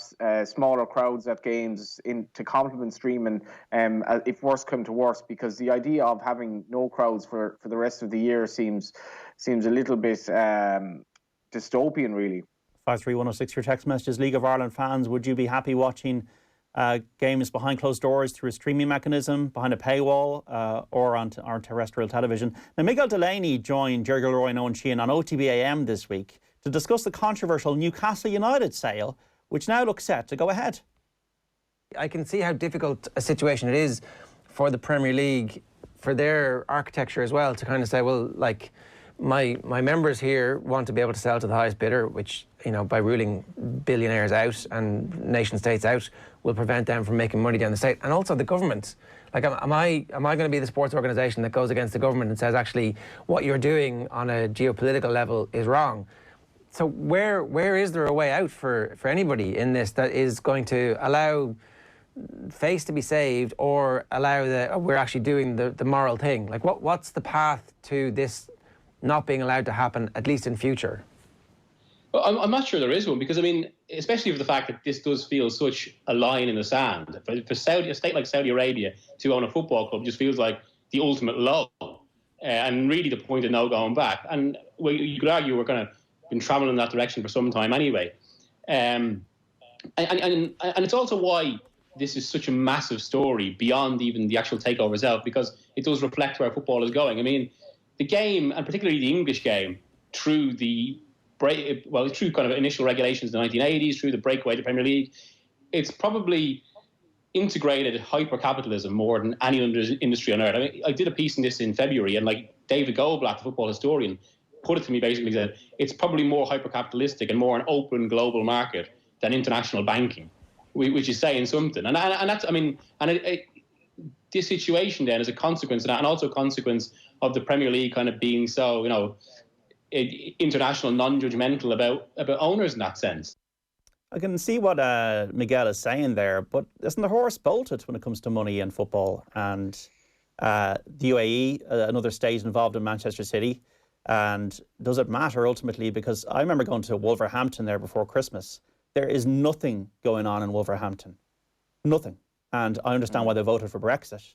smaller crowds at games to complement streaming, if worse come to worse, because the idea of having no crowds for the rest of the year seems a little bit dystopian, really. 53106, your text messages. League of Ireland fans, would you be happy watching games behind closed doors through a streaming mechanism, behind a paywall, or on terrestrial television? Now, Miguel Delaney joined Jerry Gilroy and Owen Sheehan on OTB AM this week to discuss the controversial Newcastle United sale which now looks set to go ahead. I can see how difficult a situation it is for the Premier League, for their architecture as well, to kind of say, well, like, my members here want to be able to sell to the highest bidder, which, you know, by ruling billionaires out and nation states out, will prevent them from making money down the state. And also the government. Like, am I going to be the sports organisation that goes against the government and says, actually, what you're doing on a geopolitical level is wrong? So where is there a way out for anybody in this that is going to allow face to be saved, or allow we're actually doing the moral thing? Like, what's the path to this not being allowed to happen, at least in future? Well, I'm not sure there is one, because, I mean, especially for the fact that this does feel such a line in the sand. For a state like Saudi Arabia to own a football club just feels like the ultimate low, and really the point of no going back. And well, you could argue we're kind of been travelling in that direction for some time anyway. And it's also why this is such a massive story beyond even the actual takeover itself, because it does reflect where football is going. I mean, the game, and particularly the English game, through through kind of initial regulations in the 1980s, through the breakaway to Premier League, it's probably integrated hyper-capitalism more than any other industry on earth. I mean, I did a piece in this in February, and like David Goldblatt, the football historian, put it to me basically, said it's probably more hyper-capitalistic and more an open global market than international banking, which is saying something. And that's, I mean, this situation then is a consequence of that, and also a consequence of the Premier League kind of being so, you know, international, non-judgmental about owners in that sense. I can see what Miguel is saying there, but isn't the horse bolted when it comes to money in football? And the UAE, another state involved in Manchester City, and does it matter ultimately? Because I remember going to Wolverhampton there before Christmas. There is nothing going on in Wolverhampton. Nothing. And I understand why they voted for Brexit.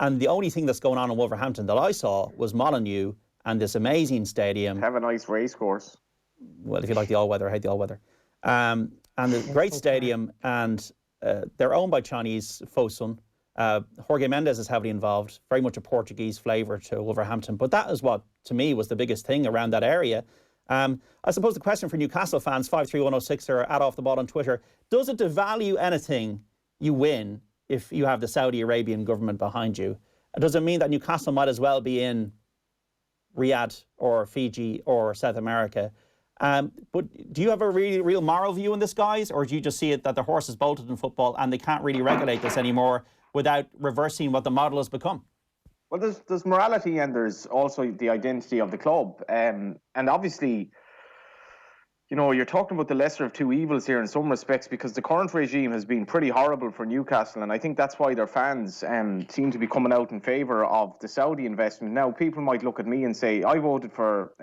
And the only thing that's going on in Wolverhampton that I saw was Molineux and this amazing stadium. Have a nice race course. Well, if you like the all-weather, I hate the all-weather. And the great stadium, and they're owned by Chinese Fosun. Jorge Mendes is heavily involved, very much a Portuguese flavour to Wolverhampton. But that is what, to me, was the biggest thing around that area. I suppose the question for Newcastle fans, 53106 or @OffTheBall on Twitter, does it devalue anything you win if you have the Saudi Arabian government behind you? Does it mean that Newcastle might as well be in Riyadh or Fiji or South America? But do you have a really real moral view on this, guys? Or do you just see it that the horse is bolted in football and they can't really regulate this anymore without reversing what the model has become? Well, there's morality, and there's also the identity of the club. And obviously, you know, you're talking about the lesser of two evils here in some respects, because the current regime has been pretty horrible for Newcastle, and I think that's why their fans seem to be coming out in favour of the Saudi investment. Now, people might look at me and say, I voted for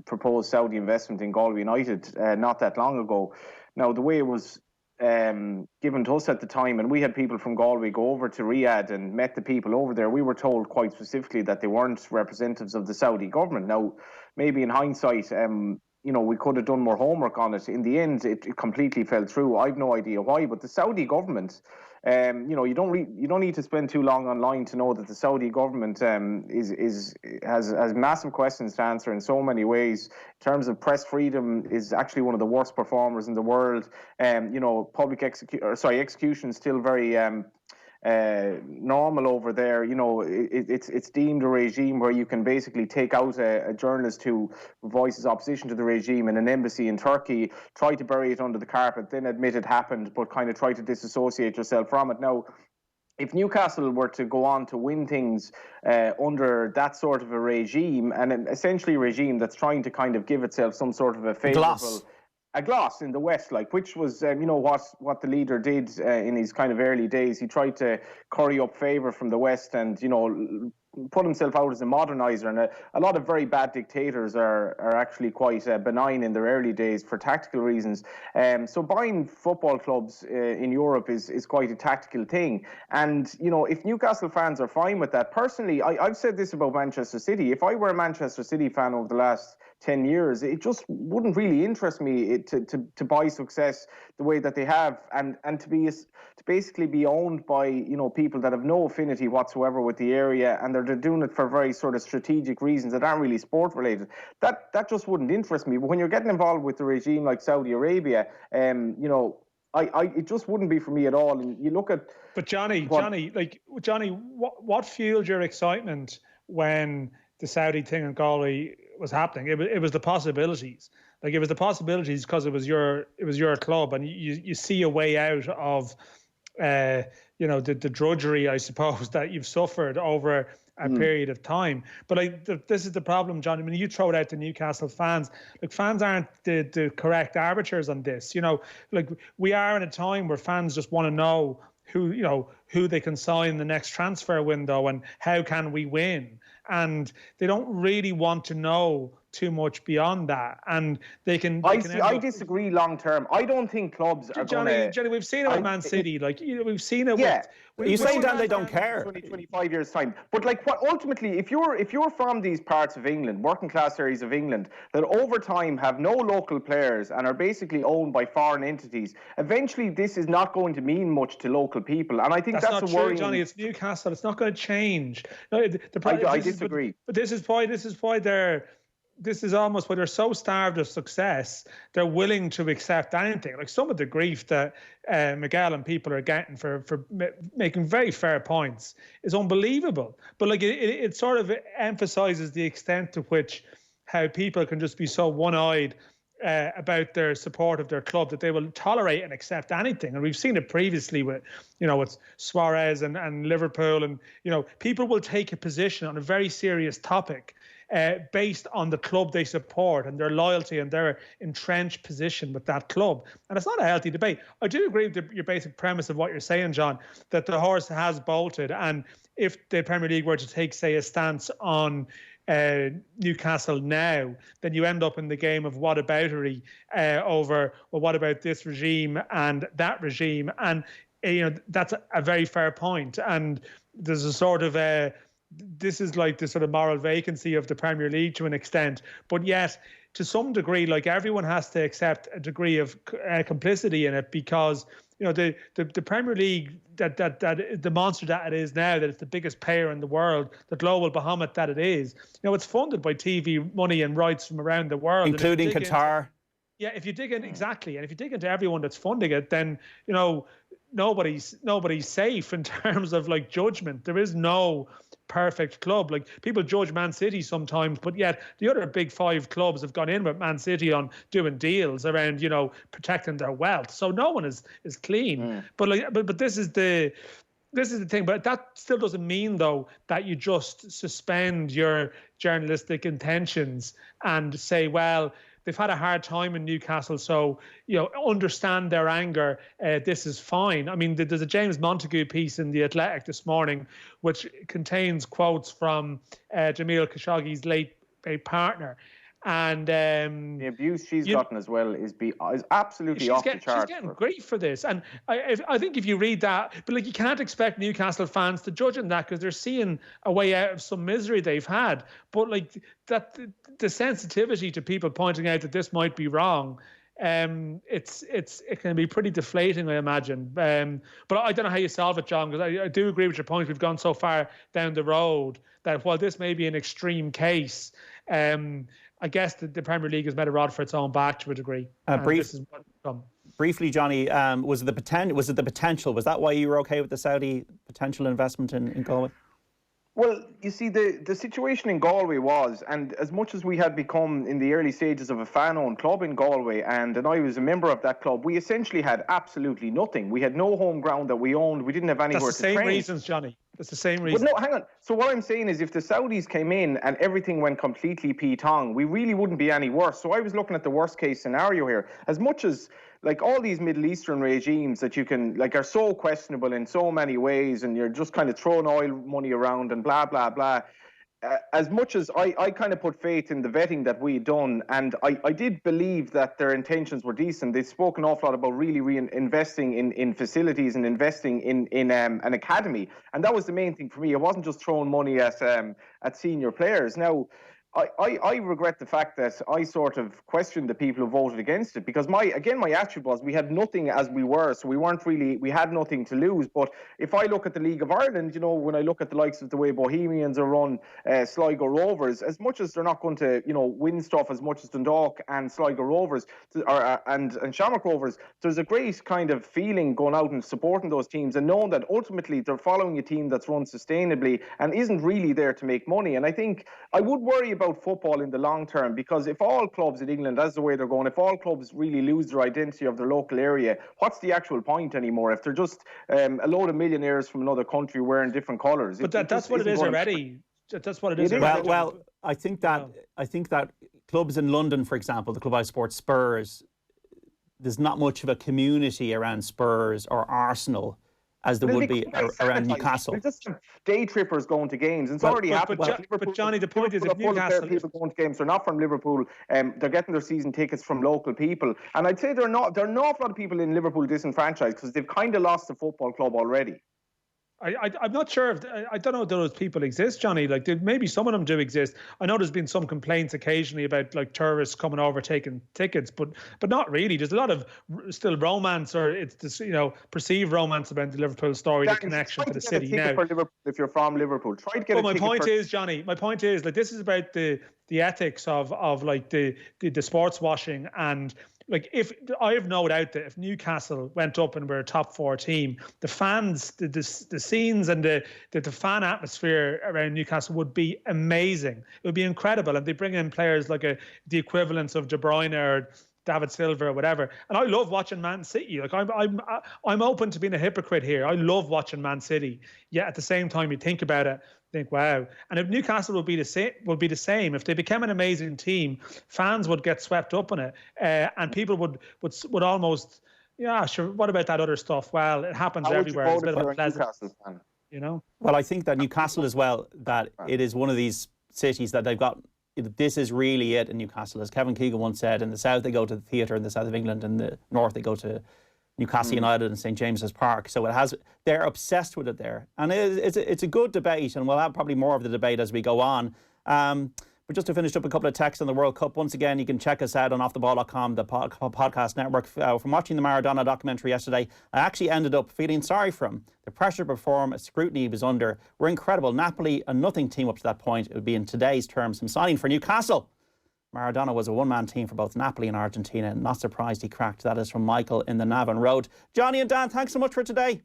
proposed Saudi investment in Galway United not that long ago. Now, the way it was given to us at the time, and we had people from Galway go over to Riyadh and met the people over there, we were told quite specifically that they weren't representatives of the Saudi government. Now, maybe in hindsight, you know, we could have done more homework on it. In the end, it completely fell through. I've no idea why, but the Saudi government, you know, you don't need to spend too long online to know that the Saudi government has massive questions to answer in so many ways. In terms of press freedom, is actually one of the worst performers in the world. You know, execution still very normal over there. You know, it's deemed a regime where you can basically take out a journalist who voices opposition to the regime in an embassy in Turkey, try to bury it under the carpet, then admit it happened, but kind of try to disassociate yourself from it. Now, if Newcastle were to go on to win things under that sort of a regime, and essentially a regime that's trying to kind of give itself some sort of a favourable... A gloss in the West, like, which was, you know, what the leader did in his kind of early days. He tried to curry up favour from the West and, you know, put himself out as a moderniser. And a lot of very bad dictators are actually quite benign in their early days for tactical reasons. So buying football clubs in Europe is quite a tactical thing. And, you know, if Newcastle fans are fine with that, personally, I've said this about Manchester City. If I were a Manchester City fan over the last 10 years, it just wouldn't really interest me to buy success the way that they have, and to basically be owned by, you know, people that have no affinity whatsoever with the area, and they're doing it for very sort of strategic reasons that aren't really sport related. That just wouldn't interest me. But when you're getting involved with the regime like Saudi Arabia, you know, It just wouldn't be for me at all. And you look at. But Johnny, what fueled your excitement when the Saudi thing in Galway was happening? It was the possibilities. Like, it was the possibilities because it was your club, and you see a way out of, the drudgery, I suppose, that you've suffered over a period of time. But this is the problem, John. I mean, you throw it out to Newcastle fans. Like, fans aren't the correct arbiters on this. We are in a time where fans just want to know who they can sign in the next transfer window and how can we win. And they don't really want to know too much beyond that, and they can. I disagree long term. I don't think clubs are going to. Johnny, we've seen it with Man City. We've seen it. Yeah. With, you saying that they don't care? 25 years time. But what ultimately, if you're from these parts of England, working class areas of England, that over time have no local players and are basically owned by foreign entities, eventually this is not going to mean much to local people. And I think that's not a worrying. True, Johnny. It's Newcastle. It's not going to change. No, I disagree. But this is why they're. This is almost why they're so starved of success, they're willing to accept anything. Like, some of the grief that Miguel and people are getting for making very fair points is unbelievable. But it sort of emphasizes the extent to which how people can just be so one-eyed about their support of their club that they will tolerate and accept anything. And we've seen it previously with Suarez and Liverpool, and people will take a position on a very serious topic based on the club they support and their loyalty and their entrenched position with that club. And it's not a healthy debate. I do agree with your basic premise of what you're saying, John, that the horse has bolted. And if the Premier League were to take, say, a stance on Newcastle now, then you end up in the game of whataboutery over, well, what about this regime and that regime? And, that's a very fair point. And there's a sort of this is like the sort of moral vacancy of the Premier League to an extent, but yet to some degree, like, everyone has to accept a degree of complicity in it, because the Premier League, that the monster that it is now, that it's the biggest payer in the world, the global behemoth that it is, it's funded by TV money and rights from around the world, including Qatar. If you dig in, exactly, and if you dig into everyone that's funding it, then nobody's safe in terms of judgment. There is no perfect club. Like, people judge Man City sometimes, but yet the other big 5 clubs have gone in with Man City on doing deals around protecting their wealth. So no one is clean. But this is the thing. But that still doesn't mean, though, that you just suspend your journalistic intentions and say, well, they've had a hard time in Newcastle, so, understand their anger. This is fine. I mean, there's a James Montague piece in The Athletic this morning, which contains quotes from Jamil Khashoggi's late partner. And the abuse she's gotten as well is absolutely off the charts. She's getting grief for this, and I think if you read that, but you can't expect Newcastle fans to judge on that, because they're seeing a way out of some misery they've had. But that, the sensitivity to people pointing out that this might be wrong, it can be pretty deflating, I imagine. But I don't know how you solve it, John, because I do agree with your point. We've gone so far down the road that while this may be an extreme case, I guess the Premier League has made a rod for its own back to a degree. Briefly, Johnny, was it the potential? Was that why you were okay with the Saudi potential investment in Galway? Well, you see, the situation in Galway was, and as much as we had become in the early stages of a fan-owned club in Galway, and I was a member of that club, we essentially had absolutely nothing. We had no home ground that we owned. We didn't have anywhere to train. That's the same reasons, Johnny. That's the same reason. But no, hang on. So what I'm saying is, if the Saudis came in and everything went completely P-tong, we really wouldn't be any worse. So I was looking at the worst case scenario here. As much as all these Middle Eastern regimes that you can are so questionable in so many ways, and you're just kind of throwing oil money around and blah blah blah. As much as I kind of put faith in the vetting that we had done, and I did believe that their intentions were decent. They spoke an awful lot about really investing in facilities and investing in an academy, and that was the main thing for me. It wasn't just throwing money at senior players. Now, I regret the fact that I sort of questioned the people who voted against it, because my attitude was we had nothing as we were, so we had nothing to lose. But if I look at the League of Ireland, when I look at the likes of the way Bohemians are run, Sligo Rovers, as much as they're not going to win stuff as much as Dundalk and Sligo Rovers and Shamrock Rovers, there's a great kind of feeling going out and supporting those teams and knowing that ultimately they're following a team that's run sustainably and isn't really there to make money. And I think I would worry about football in the long term, because if all clubs in England, that's the way they're going, if all clubs really lose their identity of their local area, what's the actual point anymore if they're just a load of millionaires from another country wearing different colours? But that's what it is already. That's what it is. Well, I think that clubs in London, for example, the club I support, Spurs, there's not much of a community around Spurs or Arsenal as there would be around Newcastle. There's just day trippers going to games. It's already happened. But Johnny, the point is, if Newcastle people going to games, they're not from Liverpool. They're getting their season tickets from local people, and I'd say there are an awful lot of people in Liverpool disenfranchised because they've kind of lost the football club already. I'm not sure if I don't know if those people exist, Johnny. Like maybe some of them do exist. I know there's been some complaints occasionally about like tourists coming over taking tickets, but not really. There's a lot of still romance, or it's this perceived romance about the Liverpool story, the connection to the city. Now, if you're from Liverpool, try to get. Well, my point is, Johnny. My point is like this is about the ethics of like the sports washing. And like, if I have no doubt that if Newcastle went up and were a top 4 team, the fans, the scenes and the fan atmosphere around Newcastle would be amazing. It would be incredible, and they bring in players like the equivalents of De Bruyne or David Silva or whatever. And I love watching Man City. Like I'm open to being a hypocrite here. I love watching Man City. Yet at the same time, you think about it, think, wow. And if Newcastle would be the same, if they became an amazing team, fans would get swept up in it, and people would almost, yeah, sure. What about that other stuff? Well, it happens everywhere. It's a bit of a pleasant, Well, I think that Newcastle as well, that it is one of these cities that they've got. This is really it in Newcastle, as Kevin Keegan once said. In the south, they go to the theatre. In the south of England, in the north, they go to Newcastle United and St James's Park. So they're obsessed with it there. And it's a good debate, and we'll have probably more of the debate as we go on. But just to finish up a couple of texts on the World Cup, once again, you can check us out on offtheball.com, the podcast network. From watching the Maradona documentary yesterday, I actually ended up feeling sorry for him. The pressure to perform, scrutiny he was under, were incredible. Napoli, a nothing team up to that point. It would be in today's terms some signing for Newcastle. Maradona was a one-man team for both Napoli and Argentina, and not surprised he cracked. That is from Michael in the Navan Road. Johnny and Dan, thanks so much for today.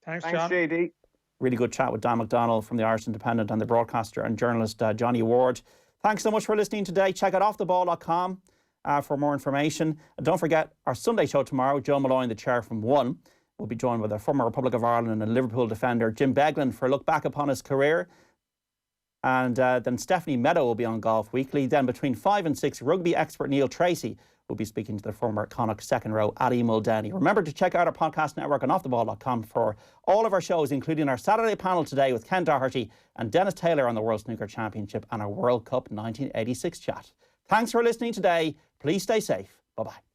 Thanks John. JD. Really good chat with Dan McDonnell from the Irish Independent and the broadcaster and journalist Johnny Ward. Thanks so much for listening today. Check out offtheball.com for more information. And don't forget our Sunday show tomorrow. Joe Malloy, the chair from 1, will be joined by the former Republic of Ireland and Liverpool defender Jim Beglin for a look back upon his career. And then Stephanie Meadow will be on Golf Weekly. Then between 5 and 6, rugby expert Neil Tracy will be speaking to the former Connacht second row Addy Muldowney. Remember to check out our podcast network on offtheball.com for all of our shows, including our Saturday panel today with Ken Doherty and Dennis Taylor on the World Snooker Championship and our World Cup 1986 chat. Thanks for listening today. Please stay safe. Bye-bye.